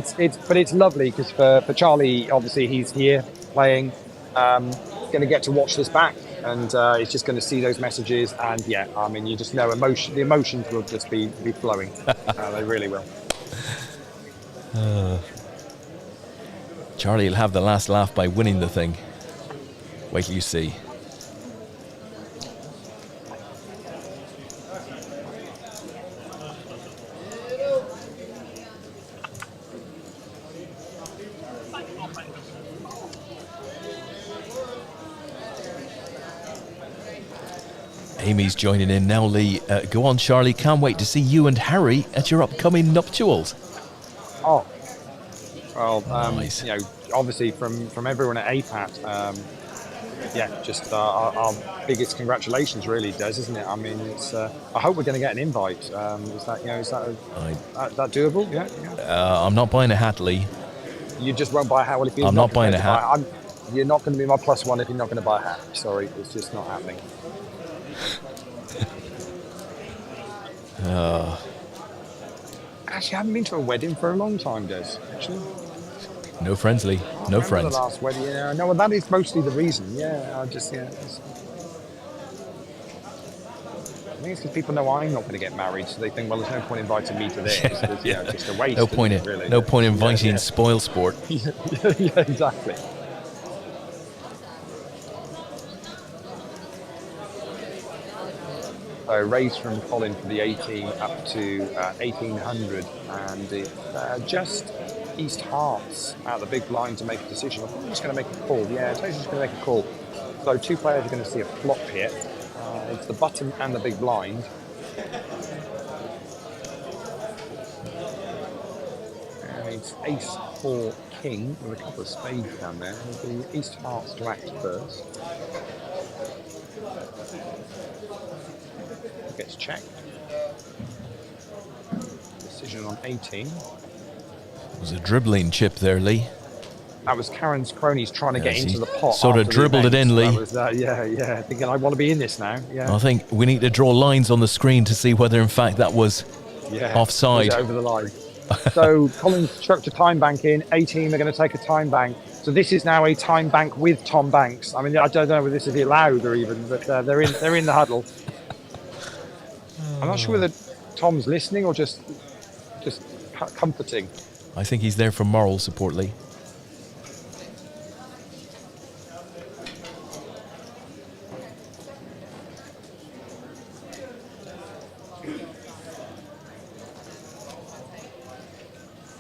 But it's lovely because for Charlie, obviously he's here playing, going to get to watch this back, and he's just going to see those messages, and yeah, I mean, you just know the emotions will just be flowing. They really will. Charlie will have the last laugh by winning the thing. Wait till you see. Amy's joining in now, Leigh. Go on, Charlie. Can't wait to see you and Harry at your upcoming nuptials. Oh, well, Nice. you know, obviously from everyone at APAT, yeah, just our biggest congratulations, really, Des, isn't it? I mean, it's. I hope we're going to get an invite. Is that that doable? Yeah. I'm not buying a hat, Leigh. You just won't buy a hat. Well, if you're I'm not buying a hat. You're not going to be my +1 if you're not going to buy a hat. Sorry, it's just not happening. Actually, I haven't been to a wedding for a long time, Des. Actually, No friends, Leigh. No friends. The last wedding, yeah. No, well, that is mostly the reason. Yeah, I think it's because people know I'm not going to get married, so they think, well, there's no point inviting me to this. Because, you know, it's just a waste. No point inviting spoil sport. Yeah, exactly. So raised from Colin for the 18 up to 1800, and it's just East Hearts out the big blind to make a decision. I'm just going to make a call. Yeah, Tony's just going to make a call. So two players are going to see a flop here. It's the button and the big blind. And it's Ace 4 King with a couple of spades down there. It'll be East Hearts to act first. Gets checked. Decision on 18. It was a dribbling chip there, Leigh. That was Karen's cronies trying to get into the pot. Sort of dribbled it in, Leigh. That was, yeah. Thinking, I want to be in this now. Yeah. I think we need to draw lines on the screen to see whether, in fact, that was offside. Was over the line. So Colin's chucked a time bank in. 18 are going to take a time bank. So this is now a time bank with Tom Banks. I mean, I don't know whether this is allowed or even, but they're in the huddle. I'm not sure whether Tom's listening or just comforting. I think he's there for moral support, Leigh.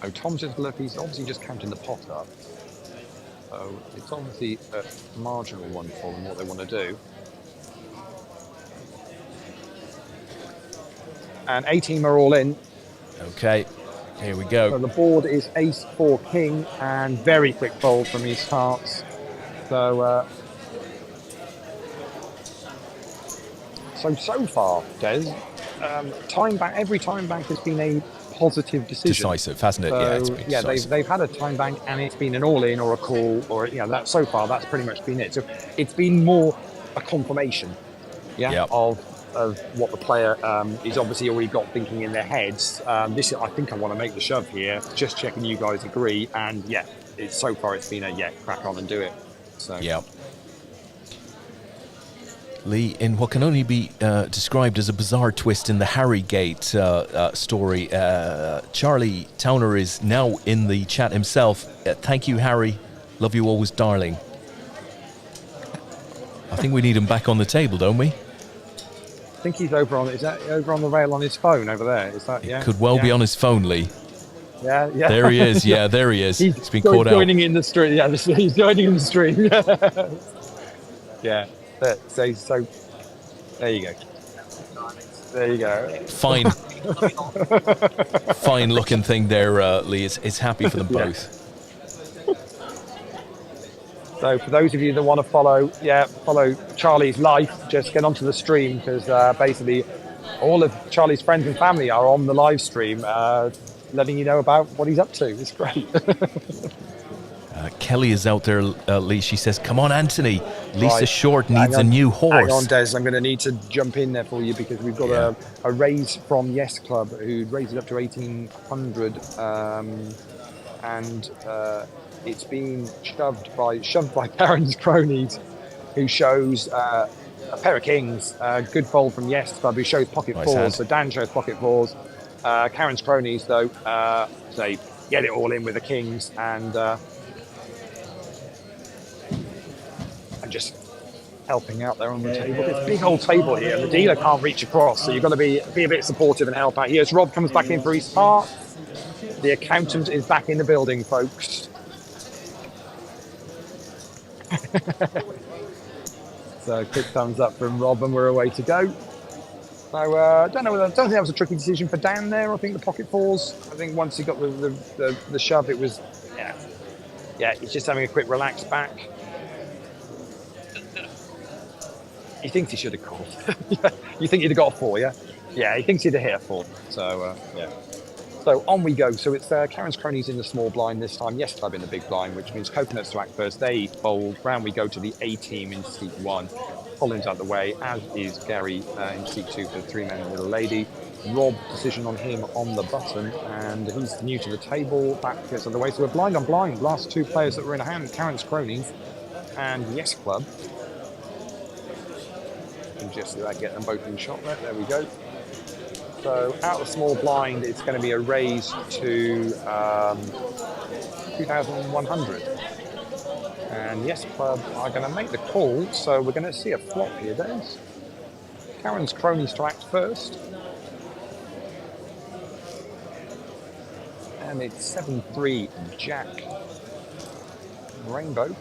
Oh, Tom's just look. He's obviously just counting the pot up. So it's obviously a marginal one for them what they want to do. And 18 are all in. Okay, here we go. So the board is Ace 4 King and very quick fold from East Hearts. So so far, Des, every time bank has been a positive decision. Decisive, hasn't it? So, yeah, it's been decisive. They've had a time bank and it's been an all-in or a call, or that so far that's pretty much been it. So it's been more a confirmation, of what the player is obviously already got thinking in their heads. I think I want to make the shove here. Just checking you guys agree, and so far it's been a crack on and do it. So Leigh, in what can only be described as a bizarre twist in the Harrygate story, Charlie Towner is now in the chat himself. Thank you, Harry. Love you always, darling. I think we need him back on the table, don't we? I think he's over on the rail on his phone over there. Is that It could well be on his phone, Leigh. Yeah, yeah. There he is. Yeah, there he is. He's been caught out. Joining in the stream. Yeah, he's joining in the stream. Yeah. So there you go. There you go. Fine. Fine looking thing there, Leigh. Is happy for them both. So for those of you that want to follow Charlie's life, just get onto the stream, because basically all of Charlie's friends and family are on the live stream, letting you know about what he's up to. It's great. Kelly is out there, Leigh. She says, "Come on, Anthony. Lisa Right. Short needs a new horse." Hang on, Des. I'm going to need to jump in there for you, because we've got a raise from Yes Club, who raised it up to 1,800, and it's been shoved by Karen's cronies, who shows a pair of kings. Good fold from Yes Club, who shows pocket Nice fours. hand. So Dan shows pocket fours. Karen's cronies, though, they get it all in with the kings, and just helping out there on the table. It's a big old table here, and the dealer can't reach across, so you've got to be a bit supportive and help out. Here's Rob, comes back in for his part. The accountant is back in the building, folks. So quick thumbs up from Rob, and we're away to go. So I don't think that was a tricky decision for Dan there. I think the pocket fours. I think once he got the shove, it was he's just having a quick relax back. He thinks he should have called. You think you'd have got a 4, yeah? Yeah, he thinks he'd have hit a 4. So, yeah. So on we go. So it's Karen's cronies in the small blind this time. Yes Club in the big blind, which means Coconuts to act first. They fold. Round we go to the A team in seat 1. Collins out the way, as is Gary in seat 2 for the 3-man and Little Lady. Rob, decision on him on the button, and he's new to the table. Back gets on the way. So we're blind on blind. Last 2 players that were in a hand, Karen's cronies and Yes Club. Just get them both in shot there we go. So out of the small blind, it's going to be a raise to 2,100, and Yes Club are going to make the call, so we're going to see a flop here, Des. Karen's cronies to act first, and it's 7-3 Jack Rainbow.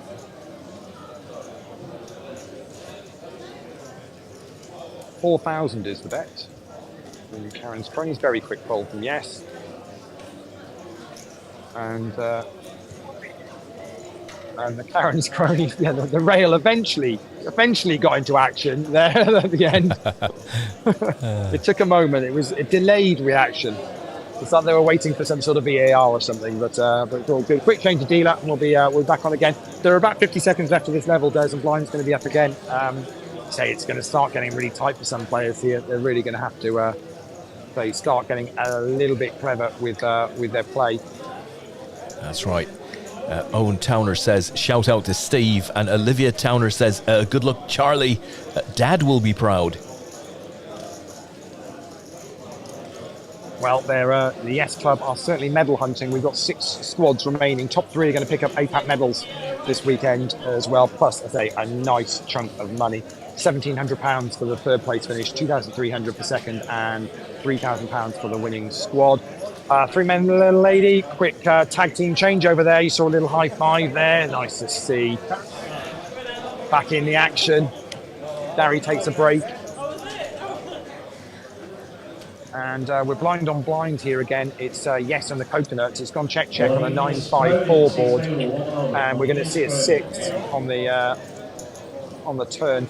4,000 is the bet. And Karen's cronies, very quick fold from Yes. And the Karen's cronies, the rail eventually got into action there at the end. It took a moment. It delayed reaction. It's like they were waiting for some sort of VAR or something, but it's all good. Quick change to dealer, and we'll be back on again. There are about 50 seconds left of this level, Des, and blind's going to be up again. Say it's going to start getting really tight for some players here. They're really going to have to start getting a little bit clever with their play. That's right. Owen Towner says, shout out to Steve. And Olivia Towner says, good luck, Charlie. Dad will be proud. Well, the Yes Club are certainly medal hunting. We've got 6 squads remaining. Top 3 are going to pick up APAT medals this weekend as well. Plus, I say, a nice chunk of money. £1,700 for the third place finish, £2,300 for second, and £3,000 for the winning squad. 3-man Little Lady, quick tag team change over there. You saw a little high five there. Nice to see. Back in the action. Darry takes a break. And we're blind on blind here again. It's Yes on the Coconuts. It's gone check on a 9-5-4 board, and we're going to see a 6 on the turn.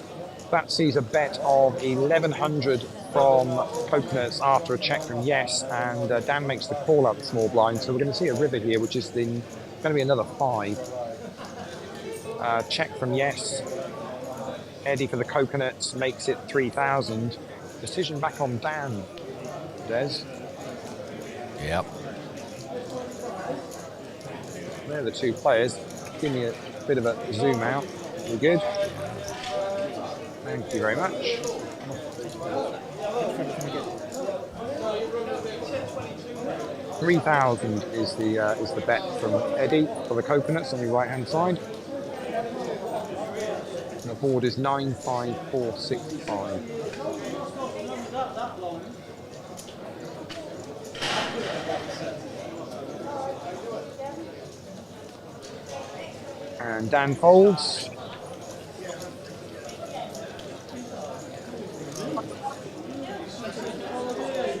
That sees a bet of 1,100 from Coconuts after a check from Yes, and Dan makes the call out the small blind. So we're going to see a river here, which is going to be another 5. Check from Yes. Eddie for the Coconuts makes it 3,000. Decision back on Dan. Des. Yep. They're the 2 players. Give me a bit of a zoom out. We're good. Thank you very much. $3,000 is the bet from Eddie for the Coconuts on the right hand side. And the board is 95465. And Dan folds.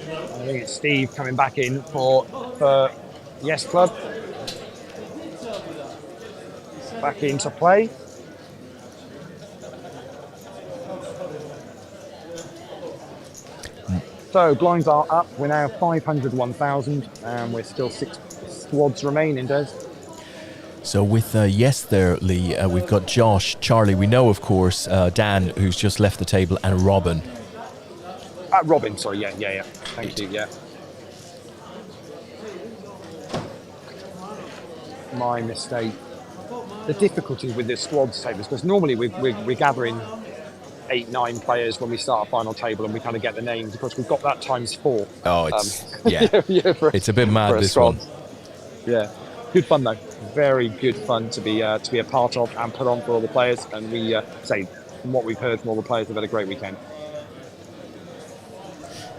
I think it's Steve coming back in for Yes Club. Back into play. So blinds are up. We're now 500, 1,000, and we're still 6 squads remaining, Des. So with Yes there, Leigh, we've got Josh, Charlie. We know, of course, Dan, who's just left the table, and Robin. Robin, sorry, yeah. Thank you, yeah. My mistake. The difficulty with the squads tables, because normally we're gathering 8, 9 players when we start a final table, and we kind of get the names. Because we've got that times 4. Oh, it's it's a bit mad, this one. Yeah, good fun though. Very good fun to be a part of and put on for all the players. And we say, from what we've heard from all the players, they've had a great weekend.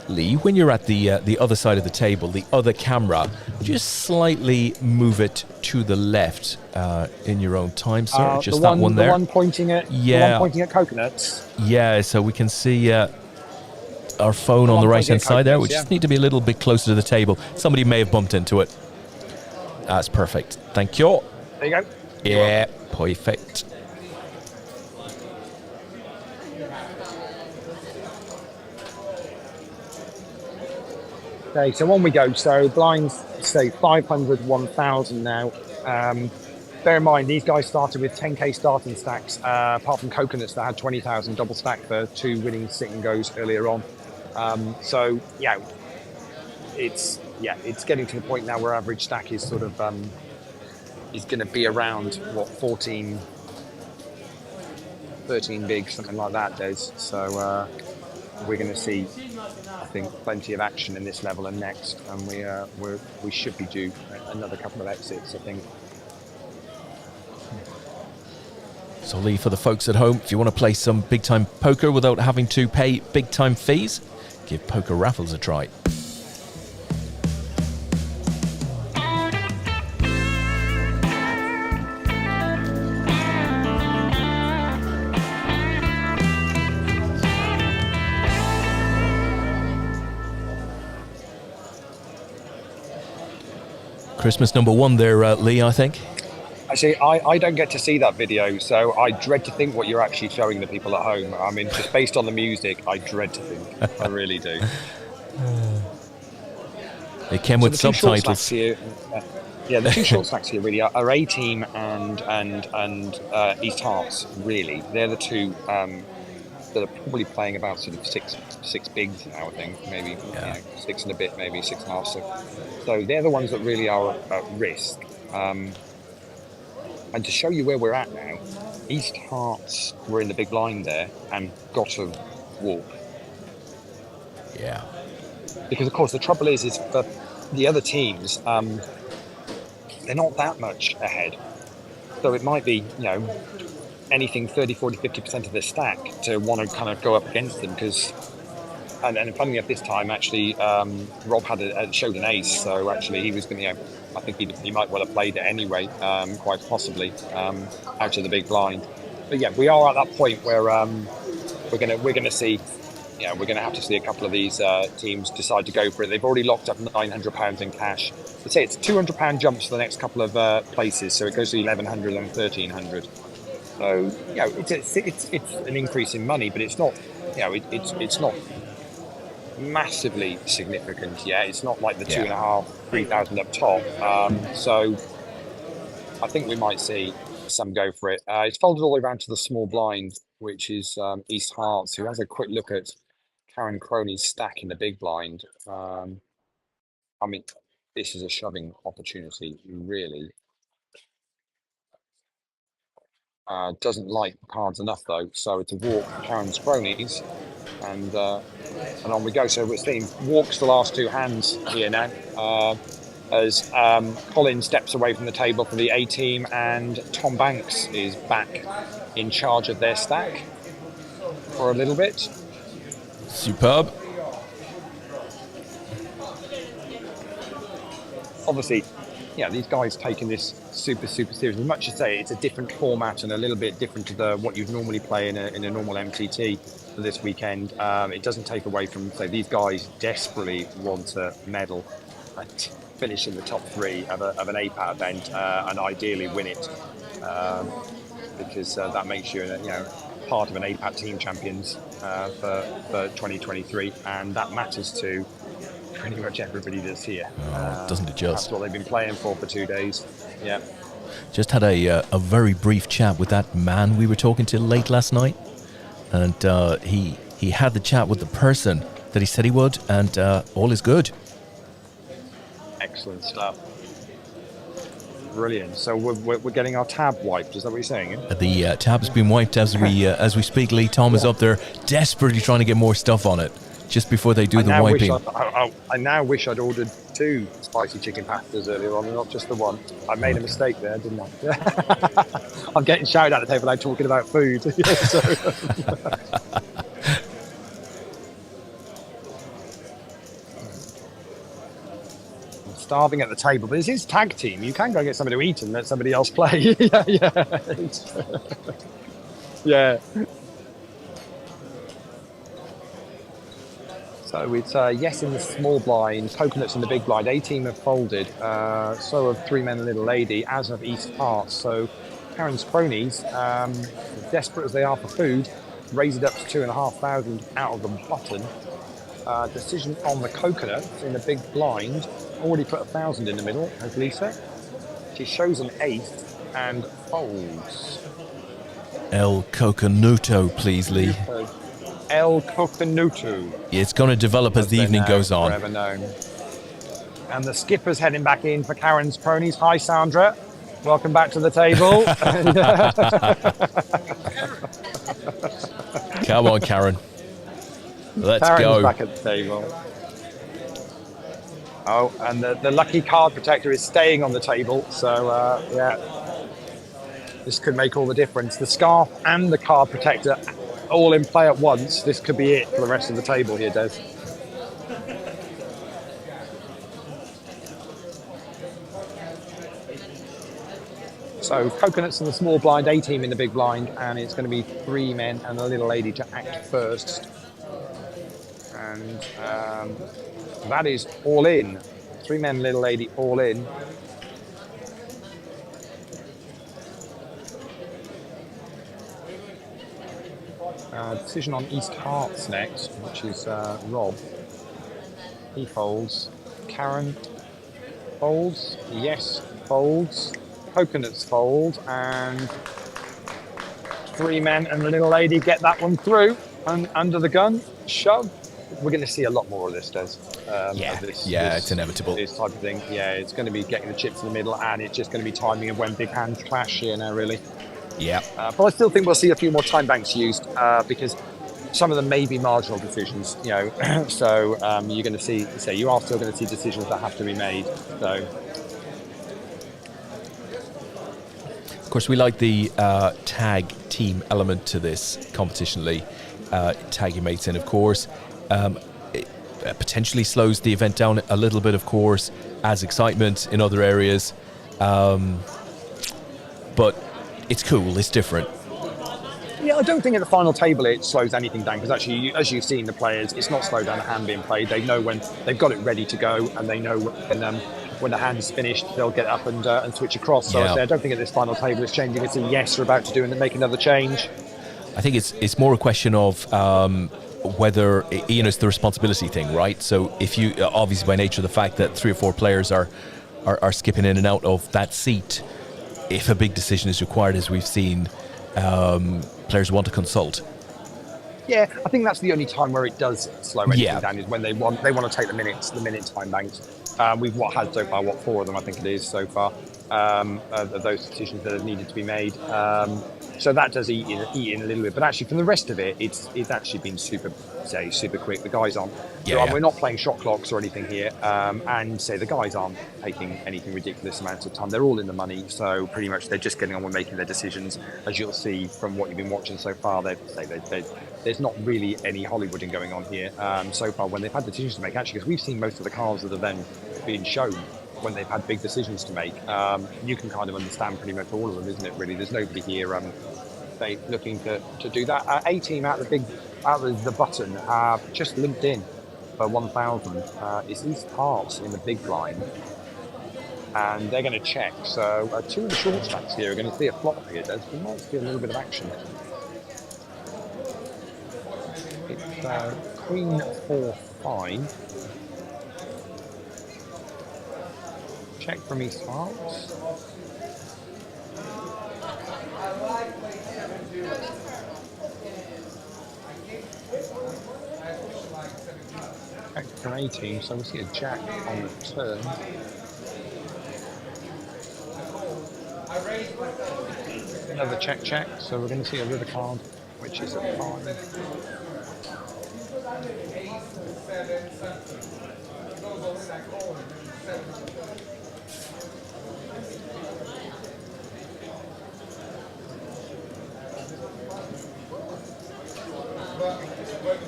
Leigh, when you're at the other side of the table, the other camera, just slightly move it to the left in your own time, sir. Just that one there. The one pointing at the one pointing at coconuts. Yeah, so we can see our phone on the right hand side there. We just need to be a little bit closer to the table. Somebody may have bumped into it. That's perfect. Thank you. There you go. Yeah, perfect. Okay, so on we go. So blinds say 500, 1,000 now. Bear in mind, these guys started with 10k starting stacks, apart from coconuts that had 20,000 double stack for 2 winning sit and goes earlier on. So yeah, it's getting to the point now where average stack is sort of is going to be around what 13 big, something like that, Des. So we're going to see, I think, plenty of action in this level and next, and we should be due another couple of exits, I think. So Leigh, for the folks at home, if you want to play some big-time poker without having to pay big-time fees, give Poker Raffles a try. Christmas number 1 there, Leigh, I think. Actually, I don't get to see that video, so I dread to think what you're actually showing the people at home. I mean, just based on the music, I dread to think. I really do. It came with subtitles. Here, the 2 short stacks here really are A-Team and East Hearts, really. They're the 2 that are probably playing about sort of six bigs now, I think, maybe 6 and a bit, maybe 6.5. So they're the ones that really are at risk. And to show you where we're at now, East Hearts were in the big blind there and got to walk. Yeah. Because, of course, the trouble is for the other teams, they're not that much ahead. So it might be, anything 30, 40, 50% of their stack to want to kind of go up against them. Because, and funnily enough, this time, actually, Rob showed an ace. So, actually, he was going to, I think he might well have played it anyway, quite possibly, out of the big blind. But yeah, we are at that point where we're gonna see, we're gonna have to see a couple of these teams decide to go for it. They've already locked up £900 in cash. Let's say it's £200 jumps for the next couple of places, so it goes to 1,100 and 1,300. So it's an increase in money, but it's not, it's not massively significant yet. It's not like the 2,500, 3,000 up top. So I think we might see some go for it. It's folded all the way around to the small blind, which is East Hearts, who has a quick look at Karen Cronin's stack in the big blind. I mean, this is a shoving opportunity, really. Doesn't like cards enough though, so it's a walk for Karen's cronies, and on we go. So we're seeing walks the last 2 hands here now, as Colin steps away from the table for the A team, and Tom Banks is back in charge of their stack for a little bit. Superb. Obviously, yeah, these guys taking this super serious. As much as say it's a different format and a little bit different to what you'd normally play in a normal MTT for this weekend, it doesn't take away from, say, these guys desperately want to medal and finish in the top 3 of an APAT event and ideally win it, because that makes you, part of an APAT team champions for 2023, and that matters to pretty much everybody that's here. Doesn't it just? That's what they've been playing for 2 days. Yeah. Just had a very brief chat with that man we were talking to late last night, and he had the chat with the person that he said he would, and all is good. Excellent stuff. Brilliant. So we're getting our tab wiped. Is that what you're saying? The tab has been wiped as we speak. Lee, Tom is up there desperately trying to get more stuff on it just before they do the wiping. I now wish I'd ordered 2 spicy chicken pastas earlier on, and not just the one. I made a mistake there, didn't I? I'm getting shouted at the table now talking about food. Starving at the table, but this is tag team. You can go get somebody to eat and let somebody else play. Yeah. So it's yes in the small blind, coconuts in the big blind. 18 have folded. So have 3 Men and Little Lady, as have East Hearts. So Karen's cronies, desperate as they are for food, raise it up to 2,500 out of the button. Decision on the coconuts in the big blind. Already put 1,000 in the middle, has Lisa. She shows an ace and folds. El Coconuto, please, Lee. El Coconuto. It's going to develop as the evening goes on. Forever known. And the skipper's heading back in for Karen's cronies. Hi, Sandra. Welcome back to the table. Come on, Karen. Let's Karen's go. back at the table. Oh, and the lucky card protector is staying on the table. So, yeah, this could make all the difference. The scarf and the card protector all in play at once. This could be it for the rest of the table here, Des. So coconuts in the small blind, 18 in the big blind, and it's going to be 3 men and a little lady to act first. And that is all in. 3 men, little lady, all in. Decision on East Hearts next, which is Rob. He folds. Karen folds. Yes, folds. Coconuts fold. And 3 men and a little lady get that one through. And under the gun, shove. We're going to see a lot more of this, Des. It's inevitable. This type of thing. Yeah, it's going to be getting the chips in the middle, and it's just going to be timing of when big hands clash here now, really. Yeah. But I still think we'll see a few more time banks used because some of them may be marginal decisions, so you're going to see, you are still going to see decisions that have to be made. So, of course, we like the tag team element to this competition, Lee. Tag your mates in, of course. It potentially slows the event down a little bit, of course, adds excitement in other areas. But it's cool, it's different. Yeah, I don't think at the final table it slows anything down because actually, as you've seen the players, it's not slowed down a hand being played. They know when they've got it ready to go, and they know when the hand's finished, they'll get up and switch across. So I don't think at this final table it's changing. It's a yes, we're about to do and then make another change. I think it's more a question of whether it's the responsibility thing, right? So if you obviously by nature of the fact that 3 or 4 players are skipping in and out of that seat, if a big decision is required, as we've seen, players want to consult. Yeah, I think that's the only time where it does slow anything down is when they want to take the minute time banks. We've had so far 4 of them I think it is so far of those decisions that have needed to be made. So that does eat in a little bit, but actually from the rest of it, it's actually been super quick. The guys aren't. We're not playing shot clocks or anything here, and the guys aren't taking anything ridiculous amounts of time. They're all in the money, so pretty much they're just getting on with making their decisions. As you'll see from what you've been watching so far, there's not really any Hollywooding going on here so far when they've had decisions to make. Actually, because we've seen most of the cards that have then been shown when they've had big decisions to make. You can kind of understand pretty much all of them, isn't it? Really, there's nobody here looking to do that. A team out of the button have just limped in for 1,000. It's East Hearts in the big blind, and they're going to check. So two of the short stacks here are going to see a flop here. We might see a little bit of action. It's Queen 4-5. Check from East Hearts. Check from A team, so we'll see a jack on the turn. Another check, so we're going to see a river card, which is a 5.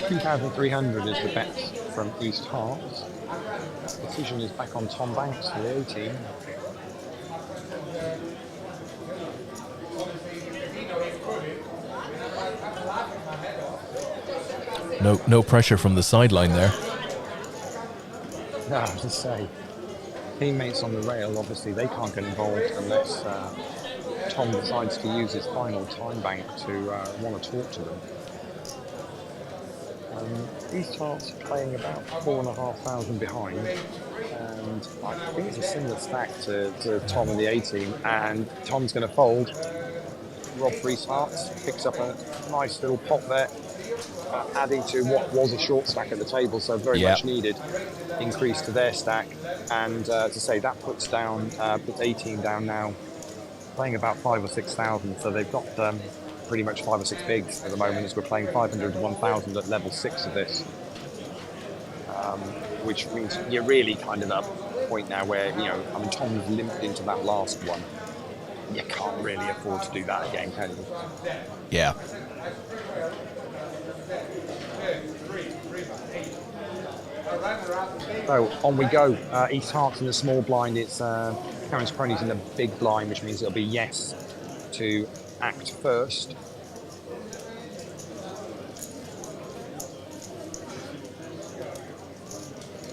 $2,300 is the bet from East Hearts. Decision is back on Tom Banks for the A team. No pressure from the sideline there. No, I was just say, teammates on the rail, obviously they can't get involved unless Tom decides to use his final time bank to want to talk to them. East Hearts playing about 4,500 behind, and I think it's a similar stack to Tom and the A team, and Tom's going to fold. Rob for East Hearts picks up a nice little pop there, adding to what was a short stack at the table, so very much needed increase to their stack. And to say that puts A team down now, playing about 5,000 or 6,000, so they've got pretty much 5 or 6 bigs at the moment as we're playing 500 to 1,000 at level 6 of this, which means you're really kind of at a point now where, Tom's limped into that last one. You can't really afford to do that again, can you? Yeah. So on we go. East Hearts in the small blind. It's Karen's Cronies in the big blind, which means it'll be yes to act first.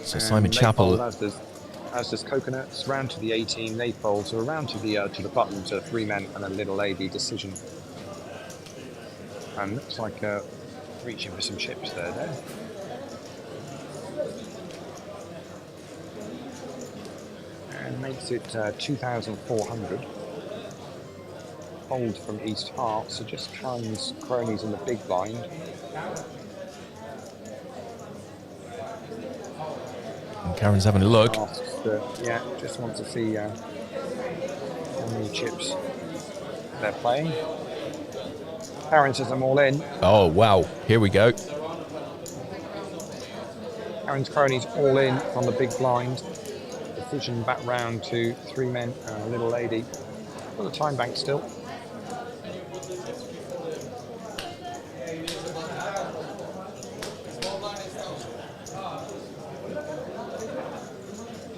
So Simon Chappell, as does Coconuts. Round to the A team, they fold. So around to the button to 3 men and a little lady decision. And looks like reaching for some chips there. And makes it 2,400. Fold from East Hearts, so just Karen's Cronies in the big blind. and Karen's having a look. Just want to see how many chips they're playing. Karen says I'm all in. Oh, wow. Here we go. Karen's Cronies all in on the big blind. Decision back round to 3 men and a little lady. Got a time bank still.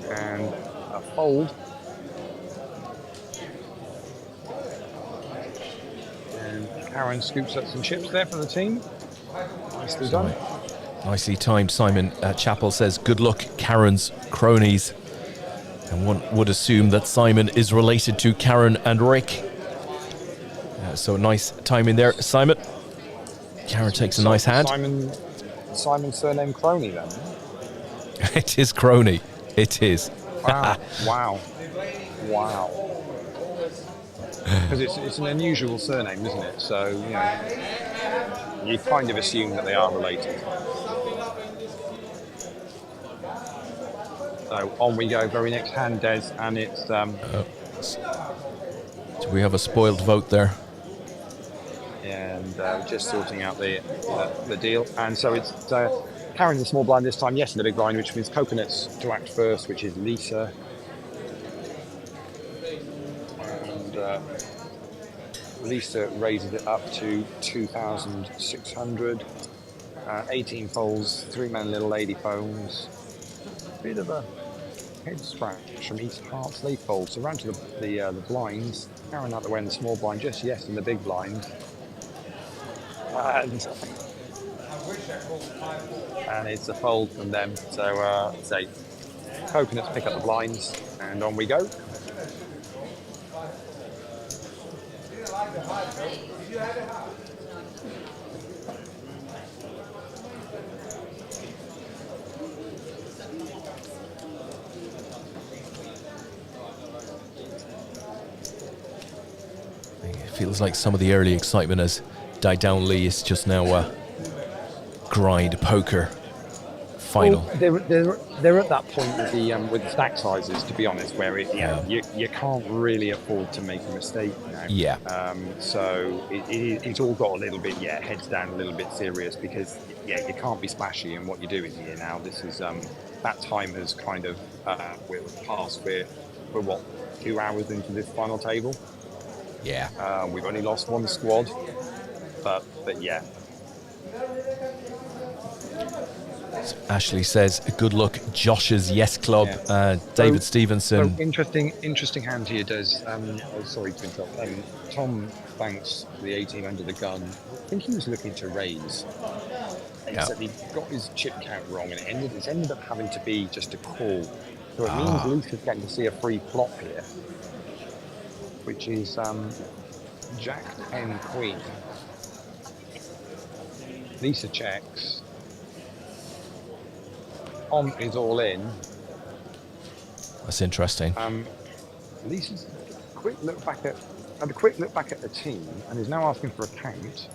And a fold. And Karen scoops up some chips there for the team. Nicely done. Nicely timed. Simon Chappell says, good luck, Karen's Cronies. And one would assume that Simon is related to Karen and Rick. So nice timing there, Simon. Karen takes a nice hand. Simon's surname Crony then? It is Crony. It is. Wow. Because it's an unusual surname, isn't it? So, you kind of assume that they are related. So on we go, very next hand, Des, and it's... Do we have a spoiled vote there? And just sorting out the deal. And so it's Karen the small blind this time, yes, in the big blind, which means Coconuts to act first, which is Lisa. And Lisa raises it up to 2,600. 18 folds, 3 men little lady phones. Bit of a head scratch from East Hearts. They fold. So round to the blinds. Carrying out the way in the small blind, just yes in the big blind. And it's a fold from them. So say coconuts pick up the blinds, and on we go. It feels like some of the early excitement has died down, Leigh. It's just now a grind poker final. Well, they're at that point with the stack sizes, to be honest, where you can't really afford to make a mistake now. Yeah. So it's all got a little bit heads down, a little bit serious, because you can't be splashy in what you're doing here now. This is that time has kind of we're past. We're what, 2 hours into this final table. Yeah. We've only lost one squad, but yeah. So Ashley says, good luck, Josh's Yes Club. David Stevenson. So interesting hand here, Des. Sorry to interrupt. Tom Banks, the 18 under the gun, I think he was looking to raise. Except he got his chip count wrong, and it's ended up having to be just a call. So it means Luke is getting to see a free flop here, which is Jack 10 Queen. Lisa checks. Tom is all in. That's interesting. Lisa's had a quick look back at the team and is now asking for a count.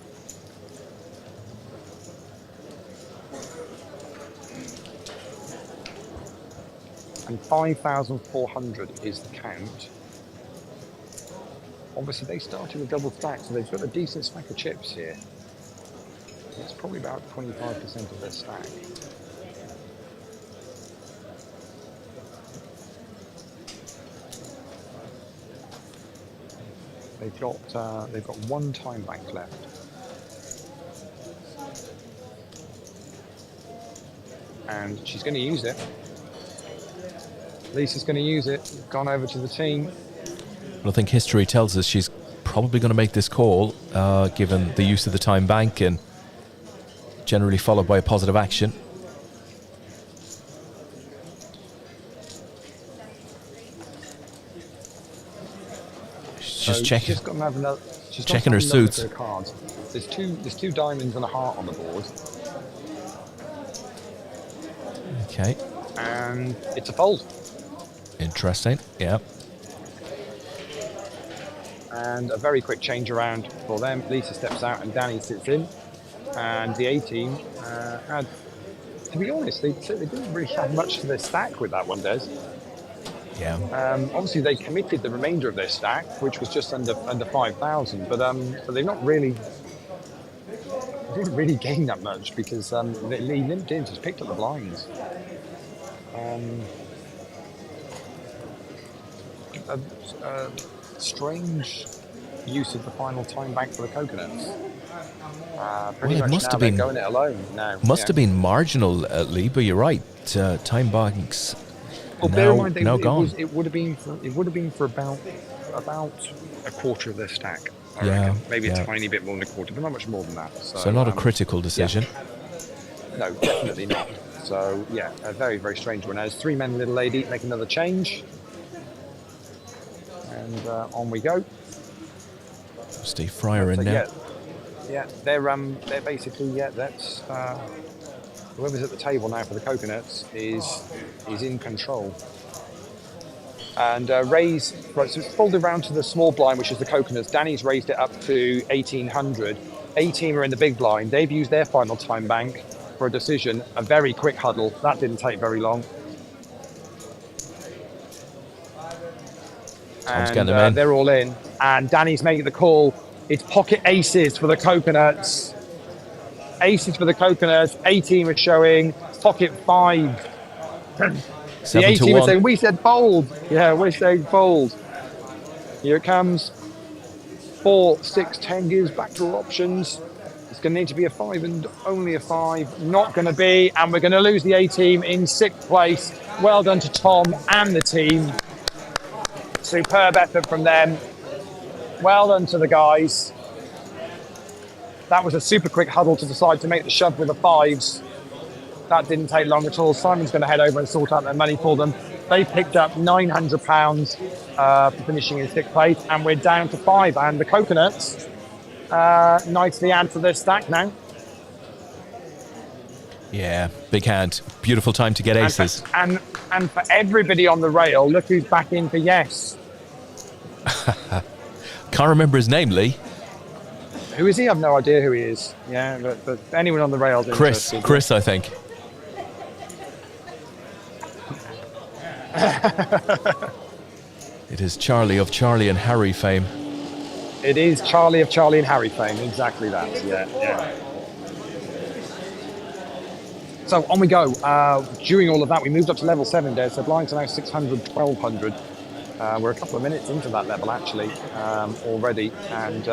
And 5,400 is the count. Obviously, they started with double stack, so they've got a decent stack of chips here. It's probably about 25% of their stack. They've got one time bank left. And she's going to use it. Lisa's going to use it. Gone over to the team. I think history tells us she's probably going to make this call, given the use of the time bank, and generally followed by a positive action. She's just checking. She's got to have another. She's checking her suits. Her cards. There's two diamonds and a heart on the board. Okay. And it's a fold. Interesting. Yeah. And a very quick change around for them. Lisa steps out and Danny sits in. And the A-team had, to be honest, they didn't really have much to their stack with that one, Des. Yeah. Obviously, they committed the remainder of their stack, which was just under 5,000. But they've not really, they didn't really gain that much, because Leigh and Des just picked up the blinds. Strange use of the final time bank for the coconuts. Pretty much must now have they're been going it alone now. Must have been marginal, Leigh, but you're right. Time banks bear in mind, gone. It would have been for about a quarter of their stack. I Yeah, reckon. Maybe yeah. a tiny bit more than a quarter, but not much more than that. So not a critical decision. Yeah. No, definitely not. So yeah, a very, very strange one. As 3 men, little lady, make another change, and on we go. Steve Fryer in there. Yeah, they're basically that's whoever's at the table now for the coconuts is in control. And raise, right, so it's folded around to the small blind, which is the coconuts. Danny's raised it up to 1,800. A-team are in the big blind. They've used their final time bank for a decision. A very quick huddle. That didn't take very long. Tom's getting them in. They're all in. And Danny's making the call. It's pocket aces for the coconuts. Aces for the coconuts. A-team are showing pocket 5. The A-team is saying, we said fold. Yeah, we're saying fold. Here it comes. 4, 6, 10 gives backdoor options. It's going to need to be a 5 and only a 5. Not going to be. And we're going to lose the A-team in 6th place. Well done to Tom and the team. Superb effort from them. Well done to the guys. That was a super quick huddle to decide to make the shove with the fives. That didn't take long at all. Simon's going to head over and sort out their money for them. They picked up £900 for finishing in 6th place, and we're down to 5. And the coconuts nicely add to their stack now. Yeah, big hand. Beautiful time to get aces. And for everybody on the rail, look who's back in for yes. Can't remember his name, Lee. Who is he? I've no idea who he is. Yeah, but anyone on the rails interested. Chris, I think. It is Charlie of Charlie and Harry fame. It is Charlie of Charlie and Harry fame. Exactly that. Yeah. So on we go. During all of that, we moved up to level 7 there. So blinds are now 600, 1200. We're a couple of minutes into that level actually already, and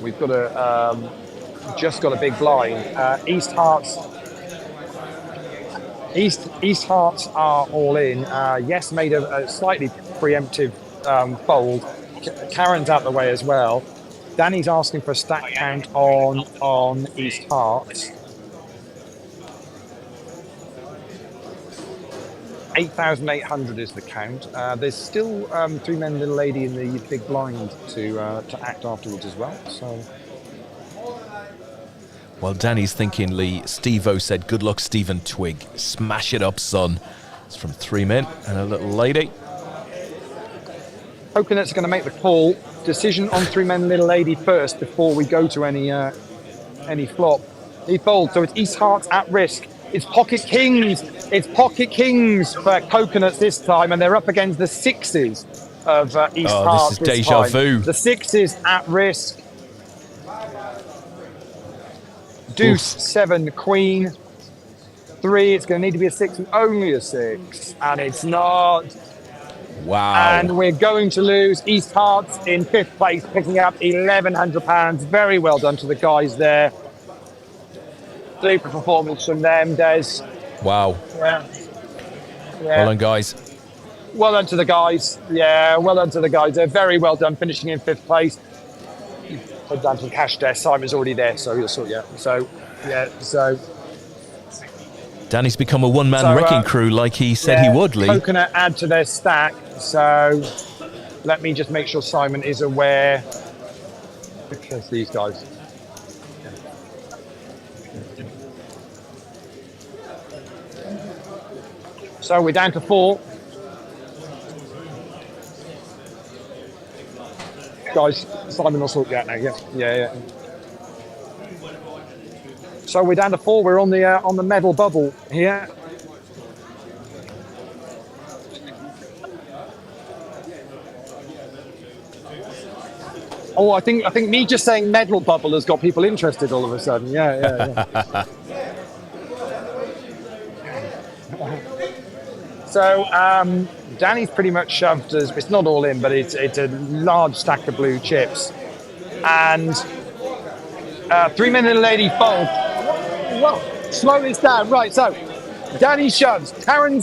we've got just got a big blind. East Hearts are all in. Yes made a slightly preemptive fold. Karen's out the way as well. Danny's asking for a stack count on East Hearts. 8,800 is the count. There's still 3 men, little lady in the big blind to act afterwards as well. So, well, Danny's thinking, Lee. Steve-O said, "Good luck, Stephen Twig. Smash it up, son." It's from 3 men and a little lady. Coconut's going to make the call. Decision on 3 men, little lady first before we go to any flop. He folds, so it's East Hearts at risk. It's pocket kings. It's pocket kings for Coconuts this time, and they're up against the 6s of East Hearts. This is deja vu. The 6s at risk. Deuce, 7, Queen. 3, it's going to need to be a 6 and only a 6. And it's not. Wow. And we're going to lose. East Hearts in 5th place, picking up £1,100. Very well done to the guys there. Super performance from them, Des. Wow. Yeah. Well done, guys. Well done to the guys. Yeah, well done to the guys. They're very well done, finishing in 5th place. Put down some cash there. Simon's already there, so he'll sort you out. So. Danny's become a one-man wrecking crew like he said he would, Lee. Coconut add to their stack. So let me just make sure Simon is aware. Because these guys. So we're down to 4. Guys, Simon will sort you out now. Yeah. So we're down to 4. We're on the medal bubble here. Oh, I think me just saying medal bubble has got people interested all of a sudden. Yeah. So Danny's pretty much shoved us. It's not all in, but it's a large stack of blue chips. And 3 men and a lady fold. Whoa, slow this down. Right, so Danny shoves. Karen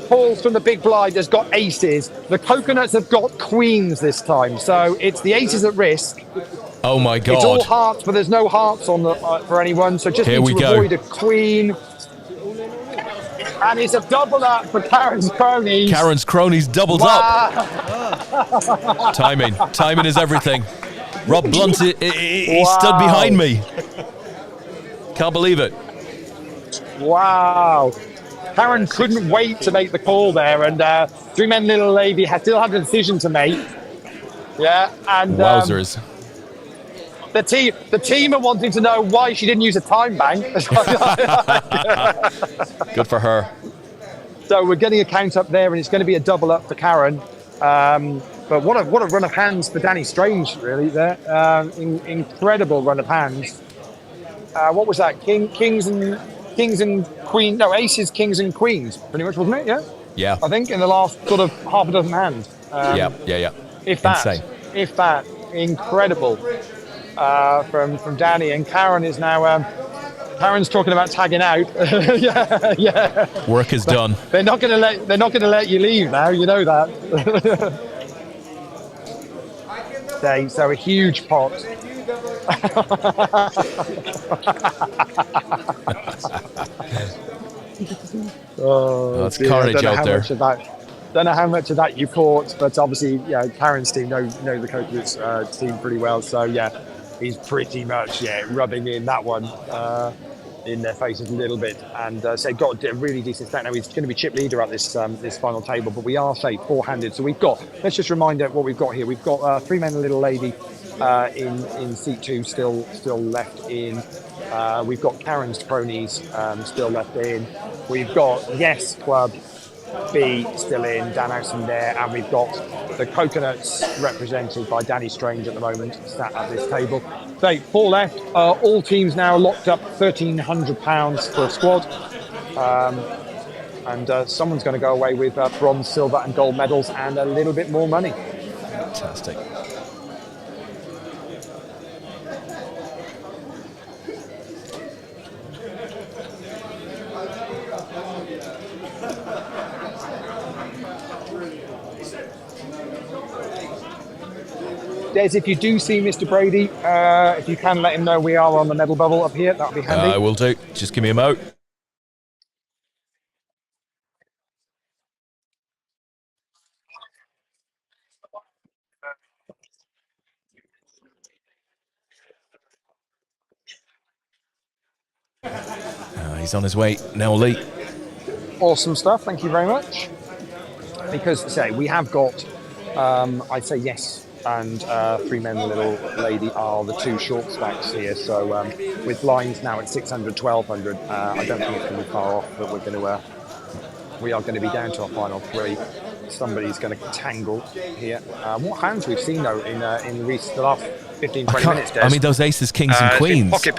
pulls from the big blind, has got aces. The Coconuts have got queens this time. So it's the aces at risk. Oh my God. It's all hearts, but there's no hearts on for anyone. So just need to avoid a queen. And it's a double up for Karen's cronies. Karen's cronies doubled up. Timing is everything. Rob Blunt, he stood behind me. Can't believe it. Wow. Karen couldn't wait to make the call there, and 3 men little lady still had a decision to make. Yeah, and wowzers. The team are wanting to know why she didn't use a time bank. Good for her. So we're getting a count up there, and it's going to be a double up for Karen. But what a run of hands for Danny Strange, really. There, incredible run of hands. What was that? Kings and queen. No, aces, kings and queens. Pretty much, wasn't it? Yeah. Yeah. I think in the last sort of half a dozen hands. Yeah. If that. Insane. If that. Incredible. From Danny, and Karen is now Karen's talking about tagging out. yeah. Work is done. They're not going to let you leave now. You know that. So a huge pot. That's carnage out there. Don't know how much of that you caught, but obviously, Karen's team know the Coconuts team pretty well. So yeah, he's pretty much rubbing in that one in their faces a little bit, and so got a really decent stat. Now he's going to be chip leader at this final table, but we are four-handed. So we've got. Let's just remind what we've got here. We've got 3 men and a little lady in seat 2 still left in. We've got Karen's cronies still left in. We've got Yes Club B still in, Dan Howson there, and we've got the Coconuts represented by Danny Strange at the moment, sat at this table. So 4 left. All teams now locked up £1,300 for a squad. And someone's going to go away with bronze, silver and gold medals and a little bit more money. Fantastic. Des, if you do see Mr. Brady, if you can let him know we are on the medal bubble up here, that'll be handy. I will do. Just give me a mo. He's on his way now, Leigh. Awesome stuff. Thank you very much. Because, we have got, I'd say yes, and 3 men and a little lady are the 2 short stacks here. So with blinds now at 600, 1200, I don't think it's going to be far off, but we are going to be down to our final 3. Somebody's going to tangle here. What hands we've seen though in the last 15, 20 minutes, Des. I mean, those aces, kings and queens. Pocket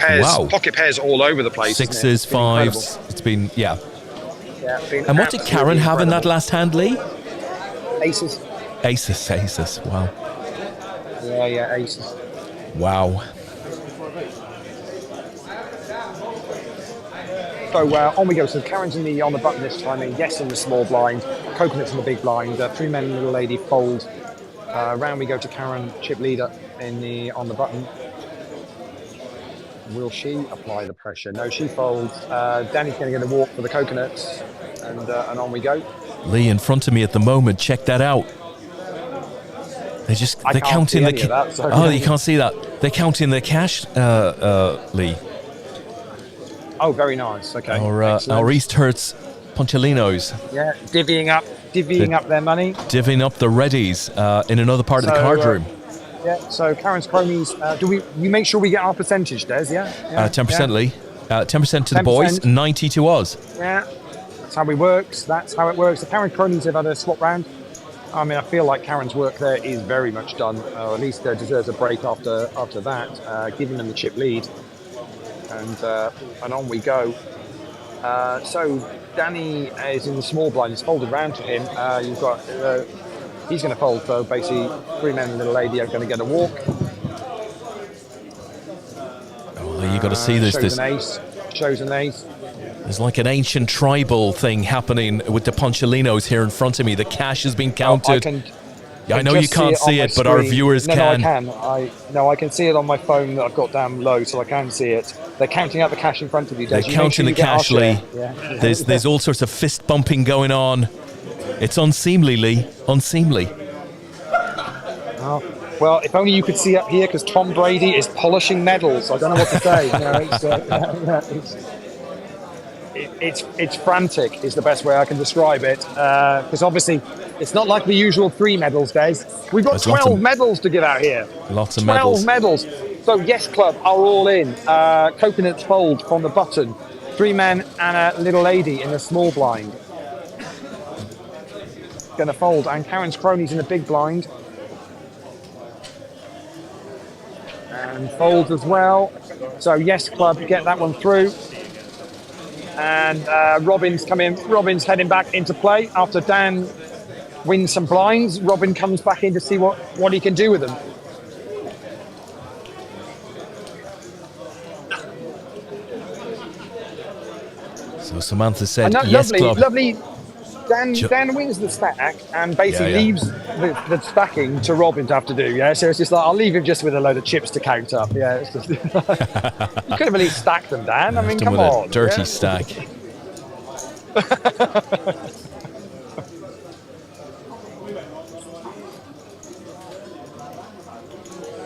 pairs all over the place. 6s, 5s. It's been, and what did Karen have in that last hand, Leigh? Aces. Aces. Wow. Yeah, aces. Wow. So on we go. So Karen's on the button this time, and Yes in the small blind, Coconuts in the big blind. 3 men and a little lady fold. Round we go to Karen, chip leader on the button. Will she apply the pressure? No, she folds. Danny's going to get a walk for the Coconuts, and on we go. Leigh in front of me at the moment. Check that out. They're counting the cash. Oh, you can't see that. They're counting the cash, Leigh. Oh, very nice. Okay. Our East Hertz Ponchalinos. Yeah, divvying up their money. Divvying up the readies in another part of the card room. So Karen's cronies. You make sure we get our percentage, Des? 10%, Leigh. 10% to the boys, 90 to us. Yeah, that's how it works. The Karen cronies have had a swap round. I mean, I feel like Karen's work there is very much done, or at least deserves a break after that, giving them the chip lead. And on we go. So Danny is in the small blind. It's folded round to him. You've got he's going to fold. So basically, 3 men and a little lady are going to get a walk. Oh, you got to see this. Shows an ace. There's like an ancient tribal thing happening with the Ponchalinos here in front of me. The cash has been counted. I know you can't see it, but our viewers can. No, I can. I can see it on my phone that I've got down low, so I can see it. They're counting out the cash in front of you, Des. They're counting the cash, Leigh. Yeah. There's all sorts of fist bumping going on. It's unseemly, Leigh. Unseemly. Oh, well, if only you could see up here, because Tom Brady is polishing medals. I don't know what to say. It's frantic is the best way I can describe it, because obviously it's not like the usual 3 medals, Des. We've got 12 medals to give out here. Lots of 12 medals. So Yes Club are all in. Coconuts fold from the button. 3 men and a little lady in the small blind. Going to fold, and Karen's cronies in the big blind. And folds as well. So Yes Club get that one through. And Robin's come in. Robin's heading back into play after Dan wins some blinds. Robin comes back in to see what he can do with them. So Samantha said, yes, club. Lovely. Dan wins the stack and basically leaves the stacking to Robin to have to do. Yeah, so it's just like, I'll leave him just with a load of chips to count up. Yeah, it's just, you could have at least stacked them, Dan. I mean, come on. A dirty stack.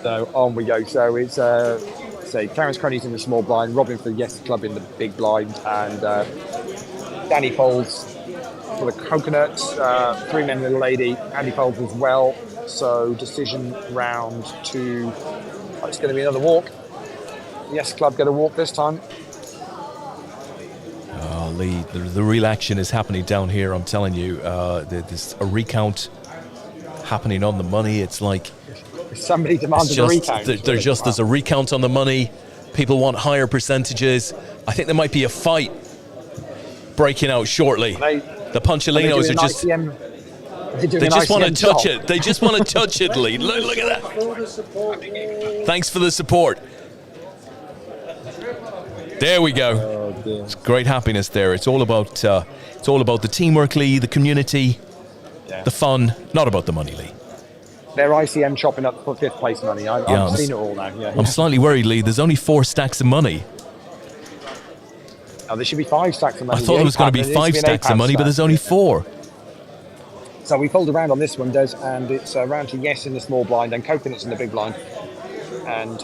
So on we go. So it's say Clarence Cronies in the small blind, Robin for the Yes Club in the big blind, and Danny folds for the coconuts, 3 men little lady, Andy folds as well. So decision round 2. It's going to be another walk. Yes Club going to walk this time. Oh, Leigh, the real action is happening down here. I'm telling you, there's a recount happening on the money. It's like somebody demanded a recount. There's a recount on the money. People want higher percentages. I think there might be a fight breaking out shortly. The Punchalinos are just... They just want to touch it. They just want to touch it, Leigh. Look at that. Thanks for the support. There we go. It's great happiness there. It's all about the teamwork, Leigh, the community, the fun. Not about the money, Leigh. They're ICM chopping up for 5th place money. I've seen it all now. Yeah. I'm slightly worried, Leigh. There's only 4 stacks of money. Oh, there should be 5 stacks of money. I thought there was going to be 5 stacks of money, but there's only 4. So we fold around on this one, Des, and it's round to Yes in the small blind and Coconuts in the big blind. And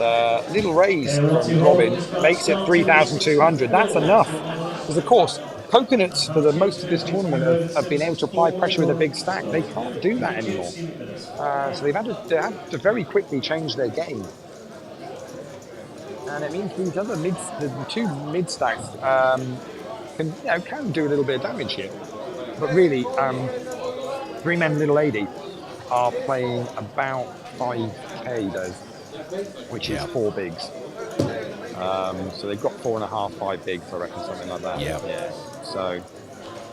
little raise from Robin makes it 3,200. That's enough. Because, of course, Coconuts, for the most of this tournament, have been able to apply pressure with a big stack. They can't do that anymore. So they had to very quickly change their game. And it means these other the 2 mid stacks can do a little bit of damage here. But really, 3 men little lady are playing about 5k, though, which is 4 bigs. So they've got 4.5, 5 bigs, I reckon, something like that. Yeah. So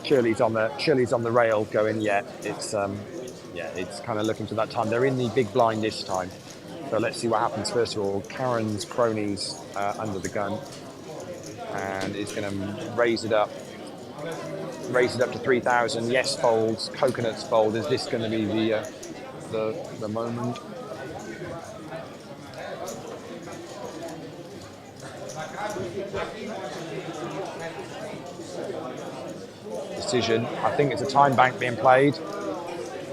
Shirley's on the rail going. It's kind of looking to that time. They're in the big blind this time. So let's see what happens. First of all, Karen's Cronies under the gun, and it's going to raise it up to 3,000. Yes folds, Coconuts fold. Is this going to be the moment? Decision. I think it's a time bank being played.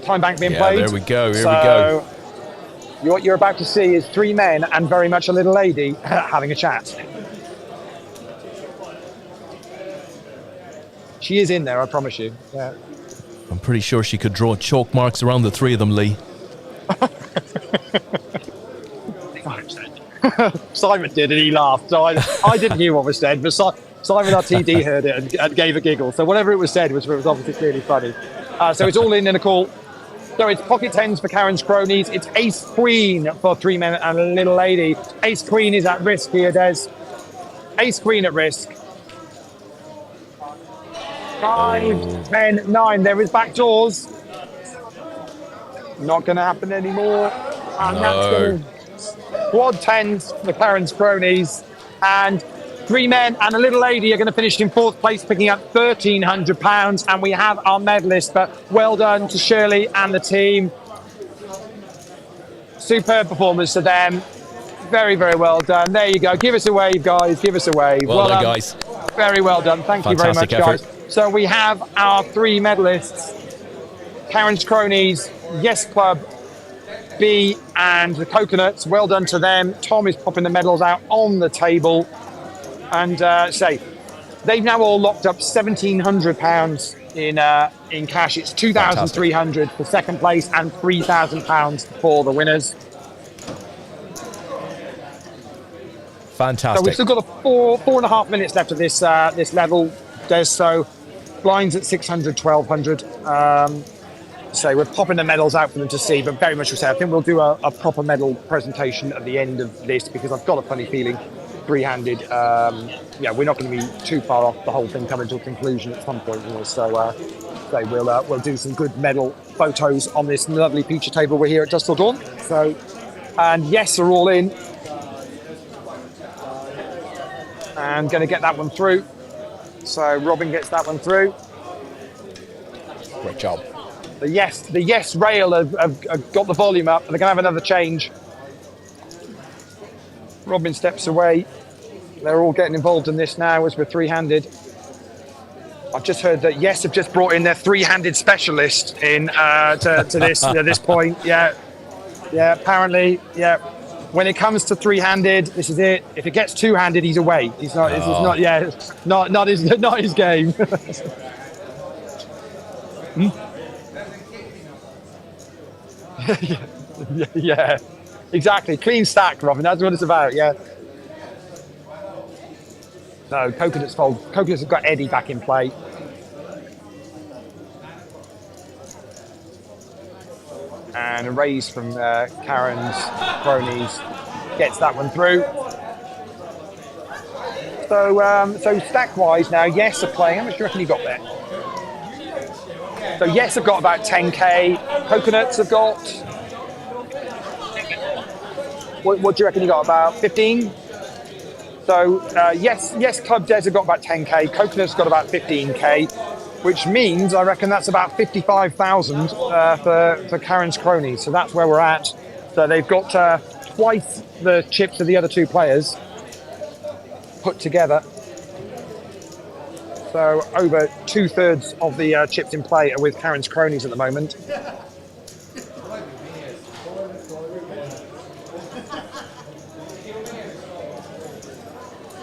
There we go. Here we go. What you're about to see is 3 men and very much a little lady having a chat. She is in there, I promise you. Yeah. I'm pretty sure she could draw chalk marks around the 3 of them, Leigh. Simon did, and he laughed. So I didn't hear what was said, but Simon, our TD, heard it and gave a giggle. So whatever it was said was obviously clearly funny. So it's all in a call. So it's pocket 10s for Karen's Cronies. It's ace queen for 3 men and a little lady. Ace queen is at risk here, Des. Ace queen at risk. 5, 10, 9. There is back doors. Not going to happen anymore. And that's going to quad 10s for Karen's Cronies. And 3 men and a little lady are going to finish in 4th place, picking up £1,300. And we have our medalist. But well done to Shirley and the team. Superb performance to them. Very, very well done. There you go. Give us a wave, guys. Give us a wave. Well done, guys. Very well done. Thank you very much, effort. guys. So we have our 3 medalists. Karen's Cronies, Yes Club, B, and the Coconuts. Well done to them. Tom is popping the medals out on the table. And they've now all locked up £1,700 in cash. It's £2,300 for second place and £3,000 for the winners. Fantastic. So we've still got 4.5 minutes left of this level, Des. So blinds at 600, 1,200. So we're popping the medals out for them to see, but very much to say, I think we'll do a proper medal presentation at the end of this, because I've got a funny feeling, 3-handed, we're not going to be too far off the whole thing coming to a conclusion at some point. So we'll do some good medal photos on this lovely feature table. We're here at Dusk Till Dawn. So, and Yes are all in. And going to get that one through. So Robin gets that one through. Great job. The yes rail have got the volume up, and they're going to have another change. Robin steps away. They're all getting involved in this now as we're three-handed. I've just heard that Yes have just brought in their three-handed specialist in to this point. Yeah, apparently, yeah. When it comes to three-handed, this is it. If it gets two-handed, he's away. He's not. It's not. Yeah, not his game. yeah, exactly. Clean stack, Robin. That's what it's about. Yeah. No, Coconuts fold. Coconuts have got Eddie back in play. And a raise from Karen's cronies gets that one through. So stack-wise now, Yes are playing. How much do you reckon you got there? So Yes have got about 10k. Coconuts have got. What do you reckon you got? About 15. So yes, Club Des have got about 10k. Coconuts got about 15k, which means I reckon that's about 55,000 for Karen's cronies. So that's where we're at. So they've got twice the chips of the other two players put together. So over 2/3 of the chips in play are with Karen's cronies at the moment.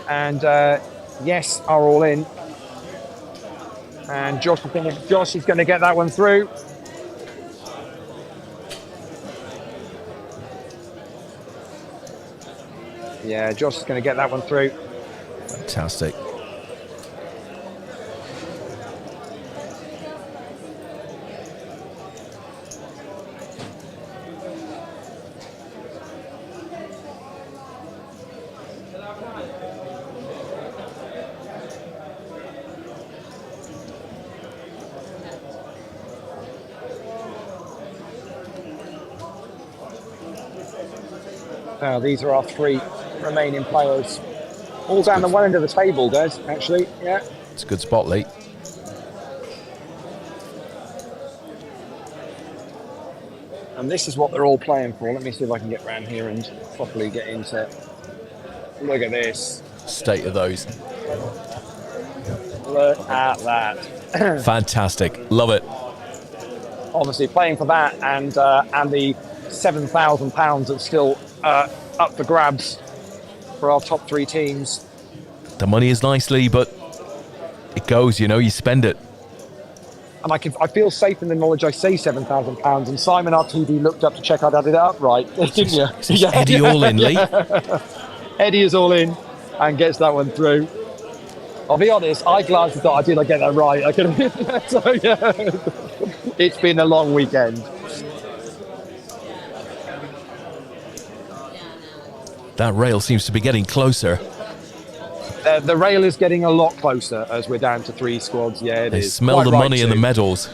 And Yes are all in. And Josh is going to get that one through. Yeah, Josh is going to get that one through. Fantastic. Now these are our three remaining players. All down the one end of the table, Des, actually. Yeah. It's a good spot, Leigh. And this is what they're all playing for. Let me see if I can get around here and properly get into. Look at this. State of those. Look at that. Fantastic. Love it. Obviously playing for that and the £7,000 that's still up for grabs for our top three teams. The money is nice, Leigh, but it goes, you spend it. And I feel safe in the knowledge I say £7,000. And Simon RTV looked up to check I'd added it up right, didn't you? Yeah. Eddie all in, Leigh. Eddie is all in and gets that one through. I'll be honest, I glanced and thought, did I get that right? I could have. So yeah, it's been a long weekend. That rail seems to be getting closer. The rail is getting a lot closer as we're down to three squads. Yeah, They smell Quite the right money and the too. medals.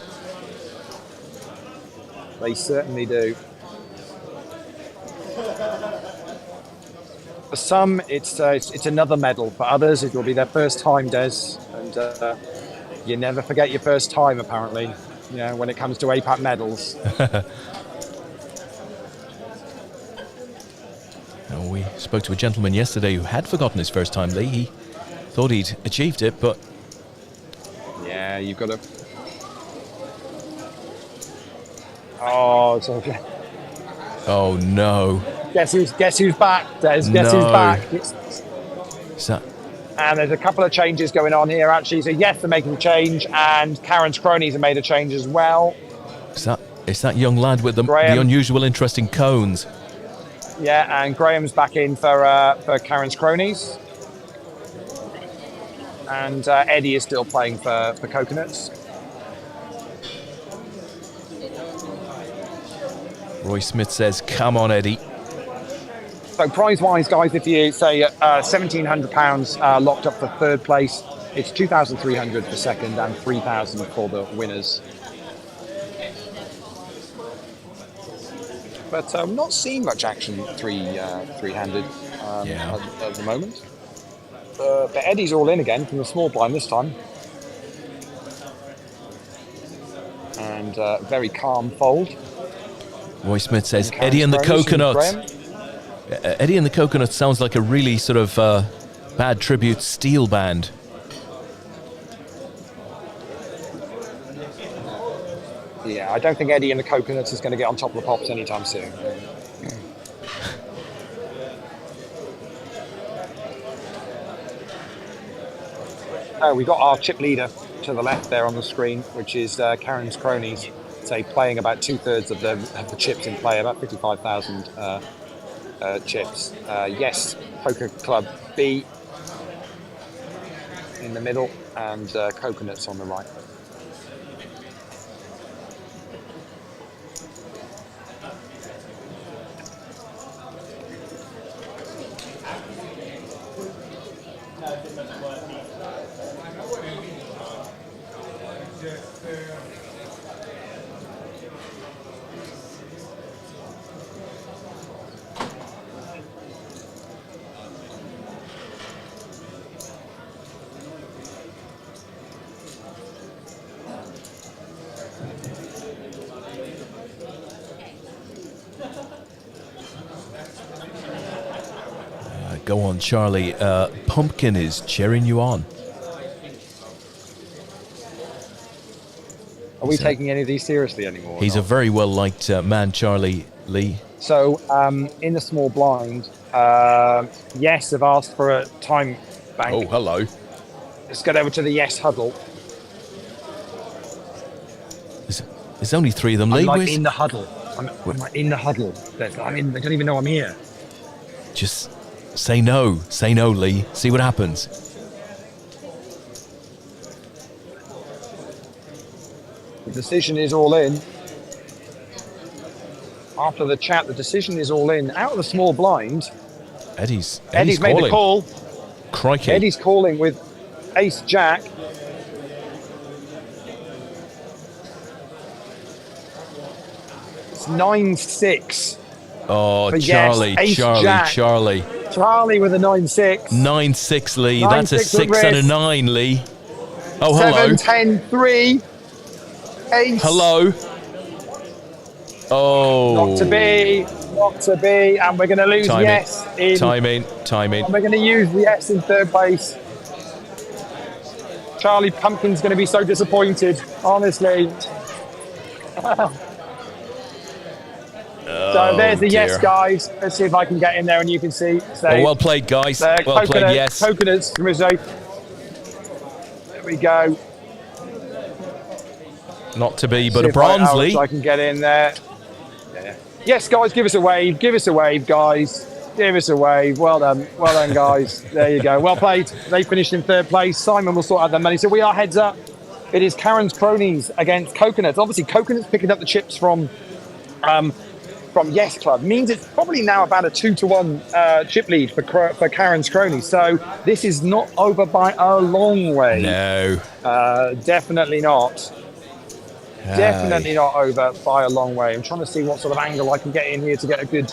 They certainly do. For some, it's another medal. For others, it will be their first time, Des. And you never forget your first time, apparently. When it comes to APAT medals. We spoke to a gentleman yesterday who had forgotten his first time, Leigh. He thought he'd achieved it, but... Yeah, you've got to... Oh, it's okay. Oh, no. Guess who's back, Des? Guess No. who's back? Is that... And there's a couple of changes going on here, actually. So, yes, they're making a change, and Karen's cronies have made a change as well. Is that young lad with the unusual, interesting cones? Yeah, and Graham's back in for Karen's cronies. And Eddie is still playing for Coconuts. Roy Smith says, come on, Eddie. So prize-wise, guys, if you say £1,700 locked up for third place, it's $2,300 for second and $3,000 for the winners. But I'm not seeing much action three-handed at the moment. But Eddie's all in again from the small blind this time. And very calm fold. Roy Smith says, Eddie and the Coconut. Eddie and the Coconut sounds like a really sort of bad tribute steel band. Yeah, I don't think Eddie and the Coconuts is going to get on top of the pops anytime soon. We got our chip leader to the left there on the screen, which is Karen's Cronies, say playing about 2/3 of the chips in play, about 55,000 chips. Yes, Poker Club B in the middle, and Coconuts on the right. Go on, Charlie. Pumpkin is cheering you on. Are we taking any of these seriously anymore? He's a very well-liked man, Charlie Leigh. So, in the small blind, Yes have asked for a time bank. Oh, hello. Let's get over to the Yes huddle. There's only 3 of them, Leigh. I'm like in the huddle. I'm like in the huddle. They don't even know I'm here. Just say no. Say no, Leigh. See what happens. The decision is all in. After the chat, the decision is all in. Out of the small blind. Eddie's made the call. Crikey. Eddie's calling with Ace Jack. It's 9-6. Oh, But Charlie, yes, Ace Charlie, Jack. Charlie. Charlie with a 9-6. 9-6, Leigh. 9-6 That's a 6 and a 9, Leigh. Oh, hello. 7-10-3. Ace. Hello. Oh. Not to be. And we're going to lose Timing. Yes. Timing. And we're going to use the Yes in third place. Charlie Pumpkin's going to be so disappointed, honestly. So there's the dear. Yes, guys. Let's see if I can get in there and you can see. So Oh, well played, guys. Well played, Yes. Coconuts, Rizzo. There we go. Not to be, but See a if bronze, Leigh. I can get in there. Yeah. Yes, guys, give us a wave. Give us a wave, guys. Give us a wave. Well done. Well done, guys. There you go. Well played. They finished in third place. Simon will sort out their money. So we are heads up. It is Karen's Cronies against Coconuts. Obviously, Coconuts picking up the chips from Yes Club. Means it's probably now about a 2-1 chip lead for Karen's Cronies. So this is not over by a long way. No. Definitely not. Definitely not over by a long way. I'm trying to see what sort of angle I can get in here to get a good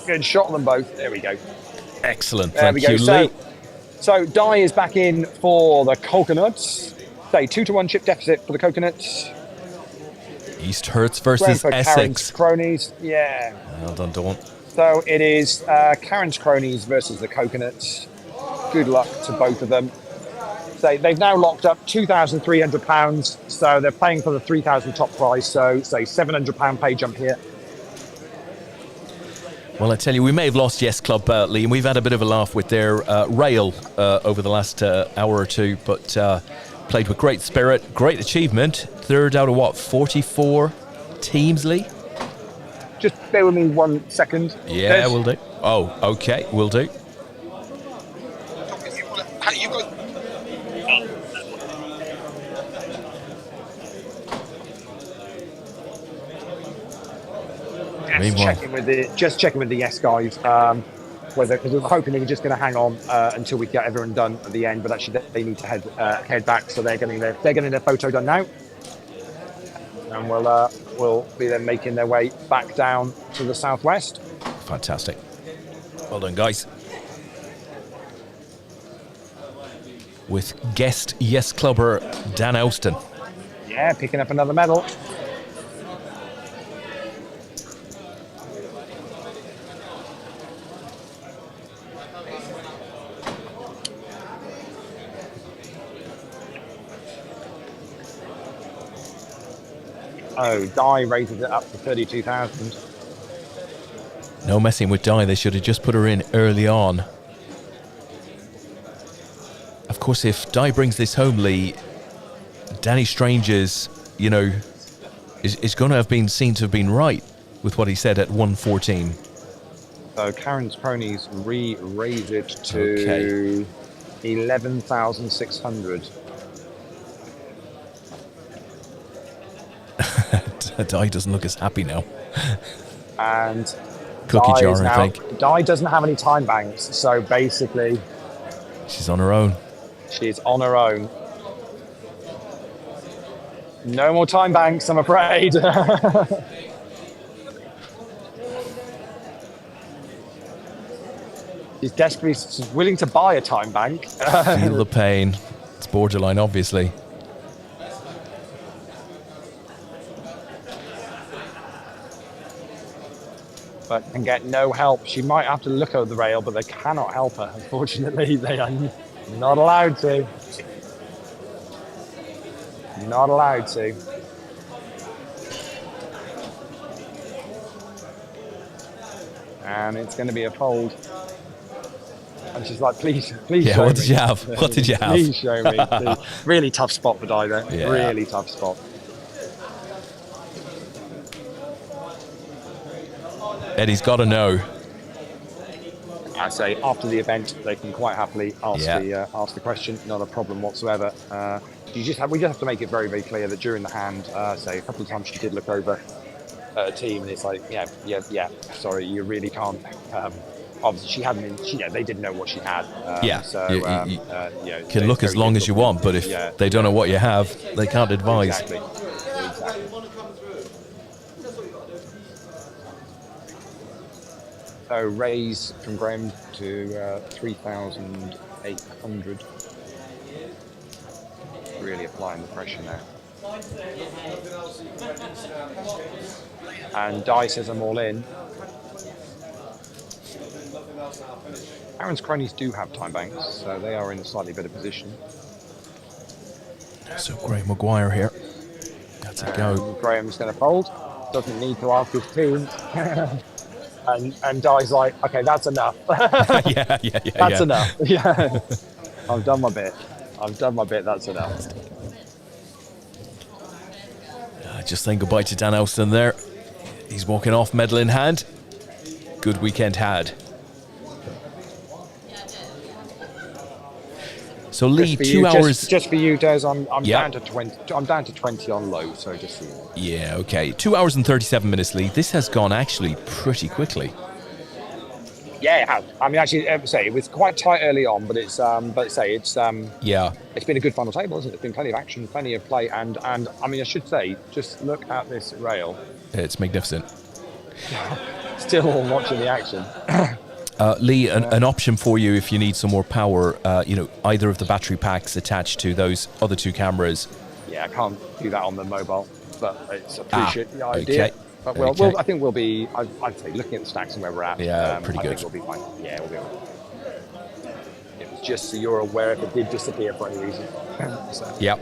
good shot on them both. There we go. Excellent. There we Thank go. you, Leigh. So Di is back in for the Coconuts. Say 2-1 chip deficit for the Coconuts. East Hertz versus For Essex. Karen's Cronies. Yeah. Well done, Dawn. So it is Karen's Cronies versus the Coconuts. Good luck to both of them. So they've now locked up £2,300. So they're playing for the 3,000 top prize. So say £700 pay jump here. Well, I tell you, we may have lost Yes Club, Leigh, and we've had a bit of a laugh with their rail over the last hour or two, but played with great spirit, great achievement. Third out of what, 44 teams, Leigh? Just bear with me 1 second. Yeah, we'll do. Oh, okay, we'll do. Just checking with the Yes guys, whether, because we're hoping they were just going to hang on until we get everyone done at the end, but actually they need to head back, so they're getting their photo done now, and we'll be then making their way back down to the southwest. Fantastic. Well done, guys. with guest Yes Clubber Dan Austin. Yeah, picking up another medal. Oh, Di raises it up to 32,000. No messing with Di. They should have just put her in early on. Of course, if Di brings this home, Leigh, Danny Strange's, you know, is going to have been seen to have been right with what he said at 114. So Karen's cronies raise it to 11,600. Di doesn't look as happy now. And Cookie Di jar, I think. Di doesn't have any time banks, so basically She's on her own. she's on her own. No more time banks, I'm afraid. She's willing to buy a time bank. Feel the pain. It's borderline, obviously. But can get no help. She might have to look over the rail, but they cannot help her. Unfortunately, they are not allowed to. Not allowed to. And it's going to be a fold. And she's like, please show me. Yeah, what did you have? What did you have? Please show me. Please. Really tough spot for Di there. Yeah. Really tough spot. Eddie's got to know. I say after the event, they can quite happily ask ask the question. Not a problem whatsoever. We just have to make it very, very clear that during the hand, say a couple of times she did look over at a team, and it's like, yeah. Sorry, you really can't. Obviously, she hadn't. They didn't know what she had. So you can look as long as you want, but if they don't know what you have, they can't advise. Exactly. So raise from Graham to 3,800. Really applying the pressure now. And Di says I'm all in. Aaron's cronies do have time banks, so they are in a slightly better position. So Graham Maguire here. That's a go. Graham's going to fold. Doesn't need to ask his team. And Di's like, okay, that's enough. That's enough. Yeah. I've done my bit. That's enough. Just saying goodbye to Dan Elston there. He's walking off, medal in hand. Good weekend had. So Leigh, 2 hours. Just for you, Des. I'm down to 20. I'm down to 20 on low. So just. Yeah. Okay. 2 hours and 37 minutes, Leigh. This has gone actually pretty quickly. Yeah, it has. I mean, actually, it was quite tight early on, but it's it's been a good final table, isn't it? It's been plenty of action, plenty of play, and I mean, I should say, just look at this rail. It's magnificent. Still watching the action. Leigh, an option for you if you need some more power. Either of the battery packs attached to those other two cameras. Yeah, I can't do that on the mobile, but it's appreciate the idea. Okay. But I think we'll be. I'd say looking at the stacks and where we're at. Pretty good. I think we'll be fine. Yeah, we'll be all right. It was just so you're aware if it did disappear for any reason. Yep.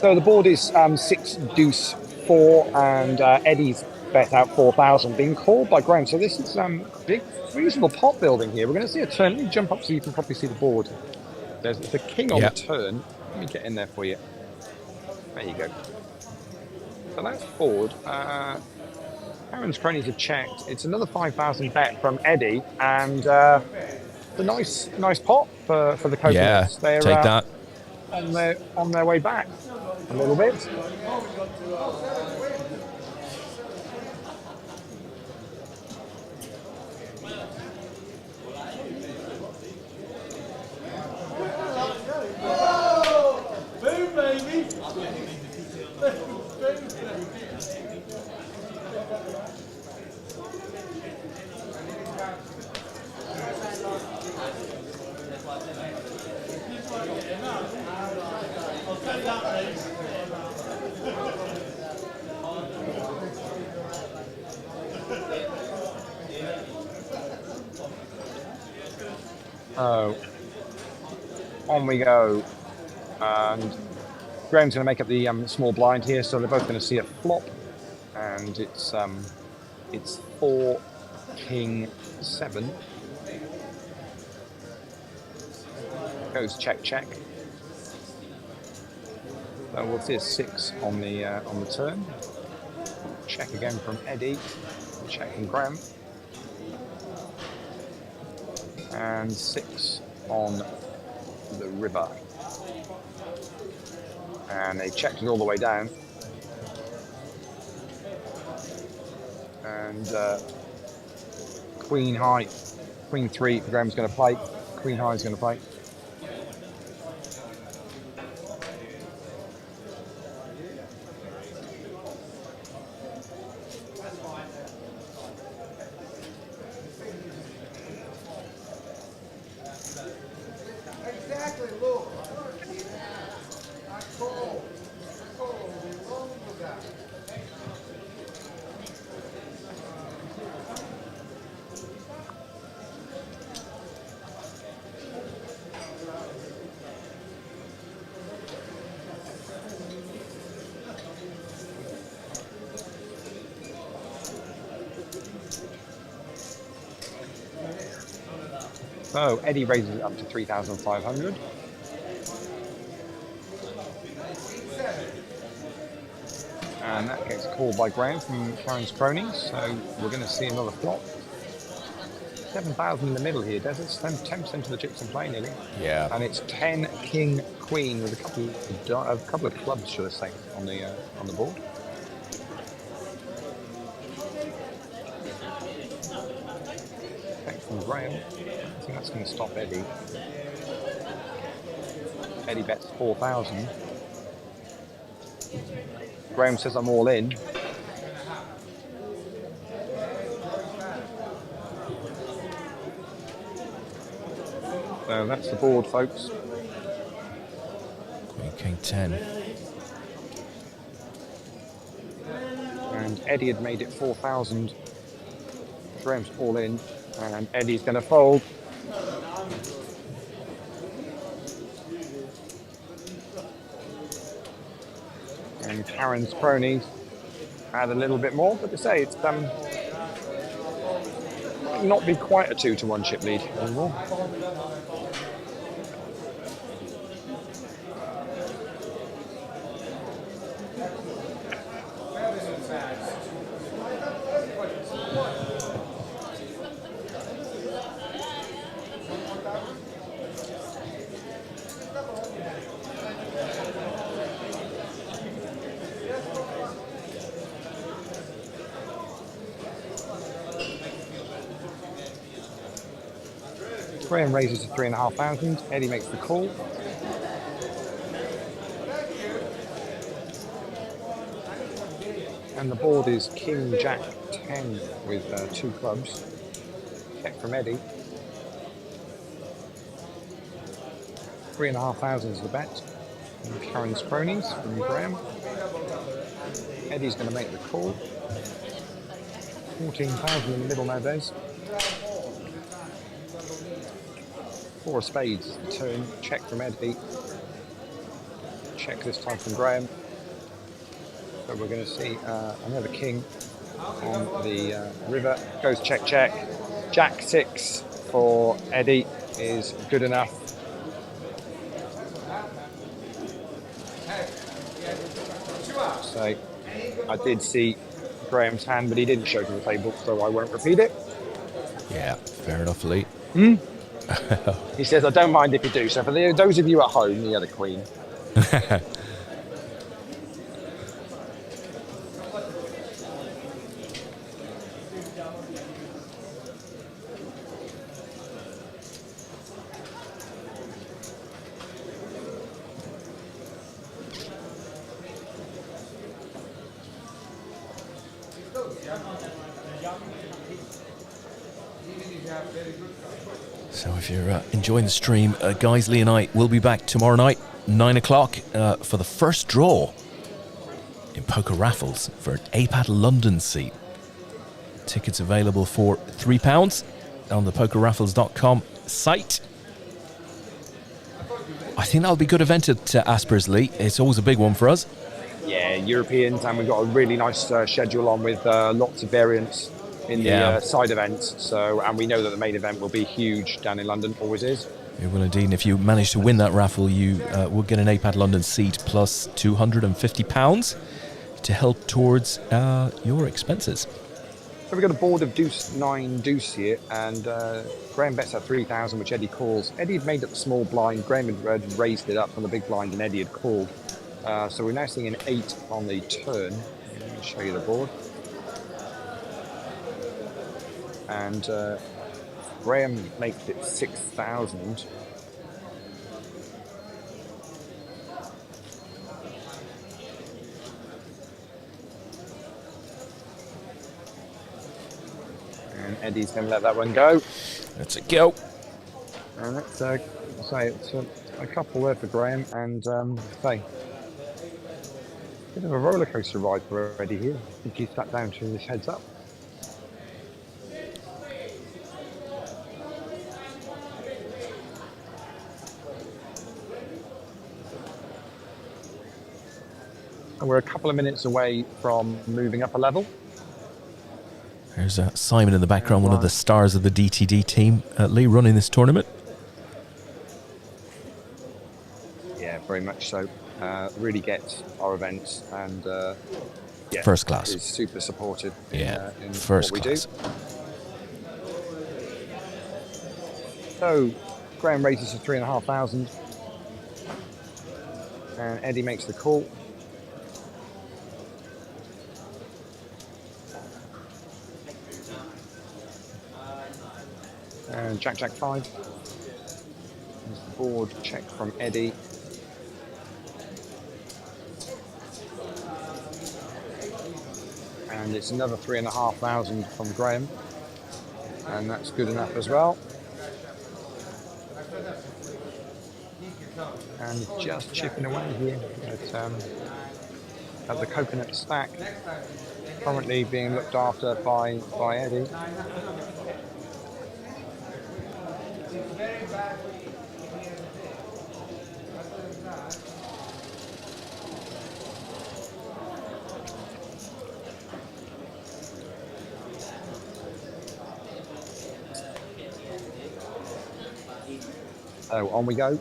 So the board is 6 deuce 4, and Eddie's bet out 4,000 being called by Graham. So this is big, reasonable pot building here. We're going to see a turn. Let me jump up so you can probably see the board. There's the king on the turn. Let me get in there for you. There you go. So that's board. Aaron's cronies have checked. It's another 5,000 bet from Eddie, and it's a nice pot for the Coconuts. Yeah, They're, take that. On their way back a little bit. Boom, baby! Oh, on we go. And Graham's going to make up the small blind here, so they're both going to see a flop, and it's 4 king 7. Goes check check. So we'll see a 6 on the turn. Check again from Eddie. Check from Graham. And 6 on the river. And they checked it all the way down. And Queen high, Queen 3, Graham's going to play. Queen high is going to play. So Eddie raises it up to 3,500. And that gets called by Graham from Karen's cronies. So we're going to see another flop. 7,000 in the middle here, Des. It's 10% of the chips in play nearly. Yeah. And it's 10 king queen with a couple of clubs, should I say, on the board. Check from Graham. I think that's going to stop Eddie. Eddie bets 4,000. Graham says I'm all in. So that's the board, folks. Queen king 10. And Eddie had made it 4,000. Graham's all in, and Eddie's going to fold. And Karen's cronies add a little bit more, but to say it's might not be quite a 2-to-1 chip lead anymore. Graham raises to 3,500. Eddie makes the call. And the board is King Jack 10 with 2 clubs. Check from Eddie. 3,500 is the bet. And Karen's cronies from Graham. Eddie's going to make the call. 14,000 in the middle nowadays. 4 of spades, turn, check from Eddie. Check this time from Graham. So we're going to see another king on the river. Goes check, check. Jack 6 for Eddie is good enough. So I did see Graham's hand, but he didn't show to the table, so I won't repeat it. Yeah, fair enough, Leigh. He says, I don't mind if you do. So for those of you at home, the other queen. So if you're enjoying the stream, guys, Leigh and I will be back tomorrow night, 9 o'clock, for the first draw in poker raffles for an APAT London seat. Tickets available for £3 on the pokerraffles.com site. I think that'll be a good event at Aspers, Leigh. It's always a big one for us. Yeah, Europeans, and we've got a really nice schedule on with lots of variants in the side events. So, and we know that the main event will be huge down in London, always is. It will indeed. And if you manage to win that raffle, you will get an APAT London seat plus £250 to help towards your expenses. So we've got a board of deuce 9 deuce here, and Graham bets at 3,000, which Eddie calls. Eddie had made up the small blind, Graham had raised it up from the big blind, and Eddie had called. So we're now seeing an 8 on the turn. Let me show you the board. And Graham makes it 6,000. And Eddie's going to let that one go. Let's go. And let's say it's a couple there for Graham, and say bit of a roller coaster ride for Eddie here. I think he's sat down to his heads up. And we're a couple of minutes away from moving up a level. There's Simon in the background, one of the stars of the DTD team. Leigh running this tournament. Yeah, very much so. Really gets our events, and yeah, first class. Is super supportive. In first what class. We do. So Graham raises to 3,500, and Eddie makes the call. And Jack 5. There's the board check from Eddie. And it's another 3,500 from Graham. And that's good enough as well. And just chipping away here at the coconut stack. Currently being looked after by Eddie. So on we go.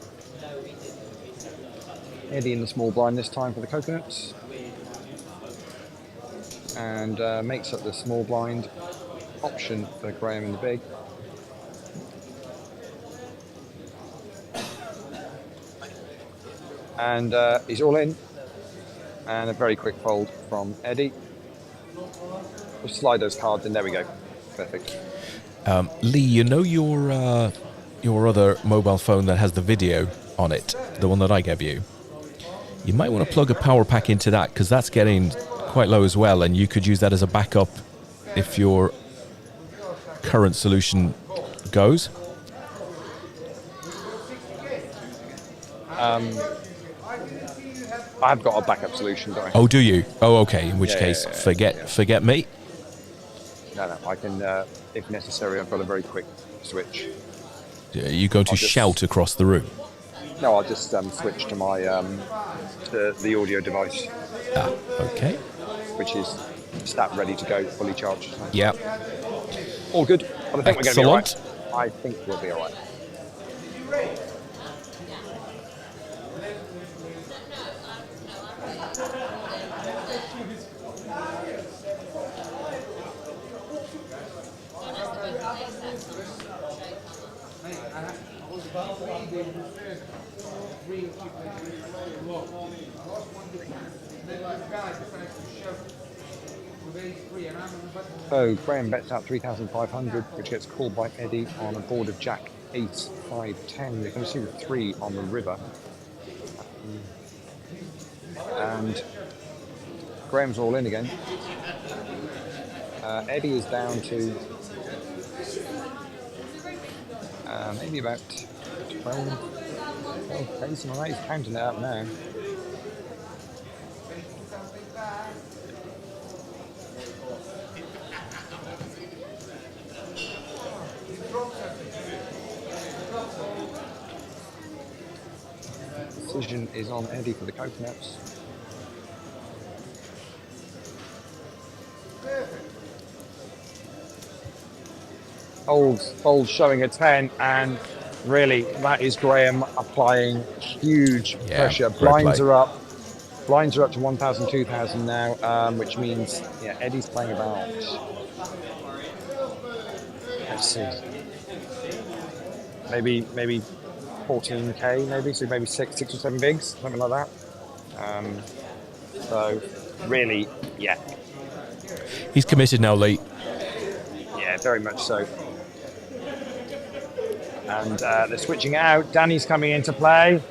Eddie in the small blind this time for the coconuts. And makes up the small blind option for Graham in the big. And he's all in. And a very quick fold from Eddie. We'll slide those cards in. There we go. Perfect. Leigh, you know your other mobile phone that has the video on it, the one that I gave you? You might want to plug a power pack into that, because that's getting quite low as well, and you could use that as a backup if your current solution goes. I've got a backup solution, don't I? Oh, do you? Oh, okay. In which case, forget me. No, I can, if necessary, I've got a very quick switch. You're going to shout across the room? No, I'll just switch to my the audio device. Ah, okay. Which is stat ready to go, fully charged. So. Yeah. All good. Well, I think Excellent. we're going to be all right. I think we'll be all right. So Graham bets out 3,500, which gets called by Eddie on a board of Jack 8, 5, 10. You can see the 3 on the river. And Graham's all in again. Eddie is down to Maybe about 12 days. All right, he's counting it up now. Decision is on Eddie for the coconuts. Folds showing a 10, and really that is Graham applying huge pressure. Blinds are up. Blinds are up to 1,000, 2,000 now, which means Eddie's playing about. Let's see. Maybe 14k, maybe six or seven bigs, something like that. So really, He's committed now, Leigh. Yeah, very much so. And they're switching out. Danny's coming into play.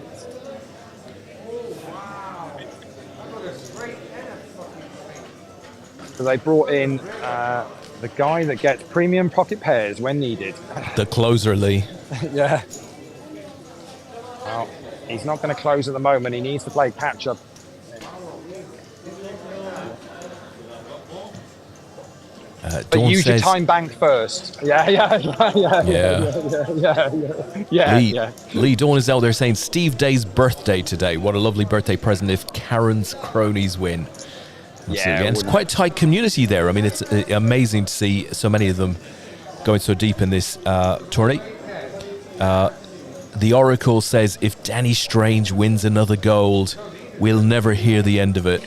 So they brought in the guy that gets premium pocket pairs when needed. The closer, Leigh. Yeah. Well, he's not going to close at the moment. He needs to play catch up. But use your time bank first. Yeah. Leigh, Dawn is out there saying Steve Day's birthday today. What a lovely birthday present if Karen's cronies win. Yeah, and it's quite a tight community there. I mean, it's amazing to see so many of them going so deep in this tourney. The Oracle says if Danny Strange wins another gold, we'll never hear the end of it.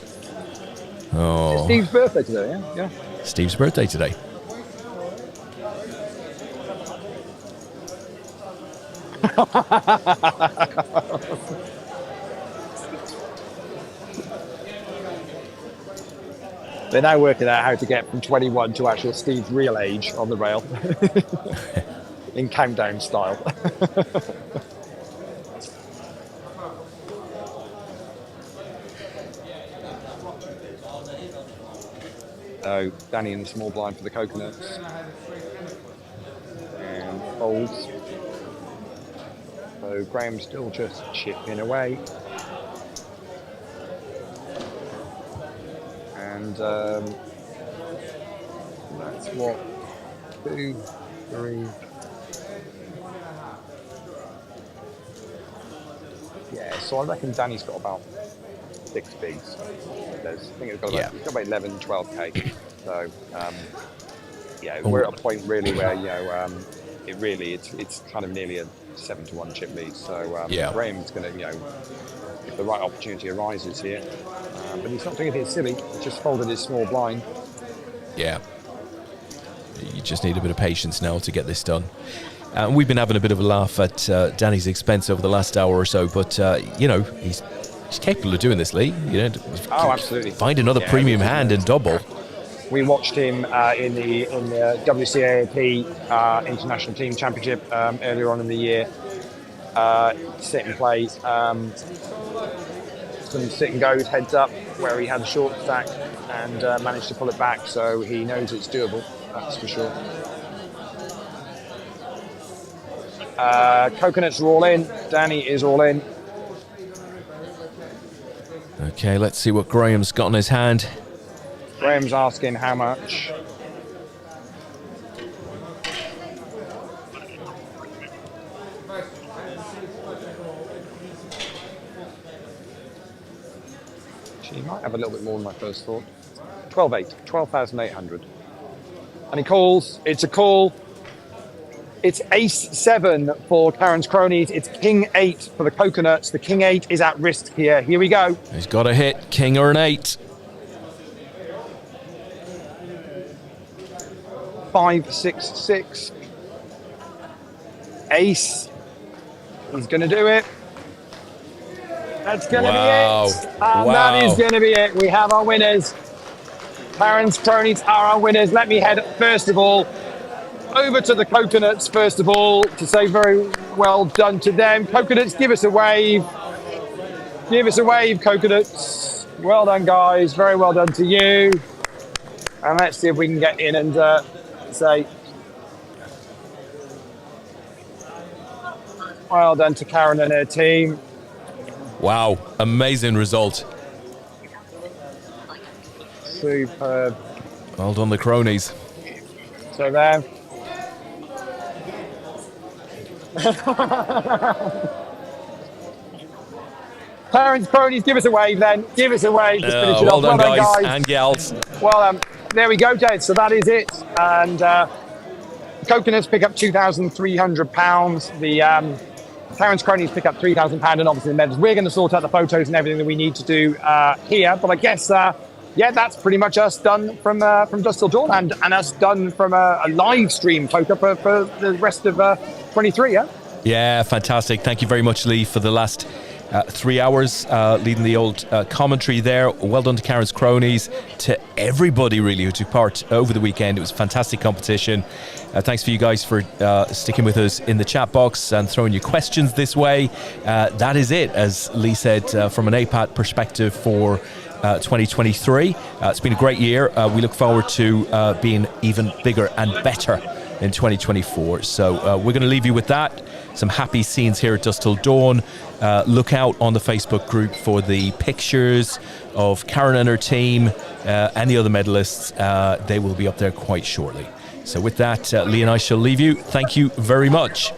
Oh, it's Steve's birthday today, yeah. Steve's birthday today. They're now working out how to get from 21 to actual Steve's real age on the rail in countdown style. So Danny in the small blind for the coconuts. And folds. So Graham's still just chipping away. And that's what, 2, 3. Yeah, so I reckon Danny's got about 6 bigs. I think it's got about 11, 12k. So we're at a point really where it's kind of nearly a 7-to-1 chip lead. So Graham's going to if the right opportunity arises here, but he's not doing anything silly. He's just folded his small blind. Yeah. You just need a bit of patience now to get this done. We've been having a bit of a laugh at Danny's expense over the last hour or so, but he's capable of doing this, Leigh. Absolutely. Find another premium hand and double. We watched him in the WCAAP International Team Championship earlier on in the year. Sit and play some sit and goes heads up where he had a short stack and managed to pull it back. So he knows it's doable. That's for sure. Coconuts are all in. Danny is all in. Okay, let's see what Graham's got in his hand. Graham's asking how much. She might have a little bit more than my first thought. 12,800. And he calls. It's a call. It's ace-7 for Karen's cronies. It's king-8 for the coconuts. The king-8 is at risk here. Here we go. He's got a hit. King or an 8. 5, 6, 6. Ace. He's going to do it. That's going to be it. And that is going to be it. We have our winners. Karen's cronies are our winners. Let me head, first of all, over to the coconuts, first of all, to say very well done to them. Coconuts, give us a wave. Give us a wave, coconuts. Well done, guys. Very well done to you. And let's see if we can get in and say Well done to Karen and her team. Wow, amazing result. Superb. Well done, the cronies. So there. Parents, cronies, give us a wave then. Give us a wave. Just finish it Well off. done, Well guys and gals. Well, there we go, Des. So that is it. And Coconuts pick up £2,300. The Terence Cronies pick up £3,000, and obviously the medals. We're going to sort out the photos and everything that we need to do here. But I guess, yeah, that's pretty much us done from Dusk Till Dawn and us done from a live stream poker for the rest of 23, yeah? Yeah, fantastic. Thank you very much, Leigh, for the last 3 hours leading the old commentary there. Well done to Karen's cronies, to everybody really who took part over the weekend. It was a fantastic competition. Thanks for you guys for sticking with us in the chat box and throwing your questions this way. That is it, as Leigh said, from an APAT perspective for 2023. It's been a great year. We look forward to being even bigger and better in 2024. So we're going to leave you with that. Some happy scenes here at Dusk Till Dawn. Look out on the Facebook group for the pictures of Karen and her team and the other medalists. They will be up there quite shortly. So with that, Leigh and I shall leave you. Thank you very much.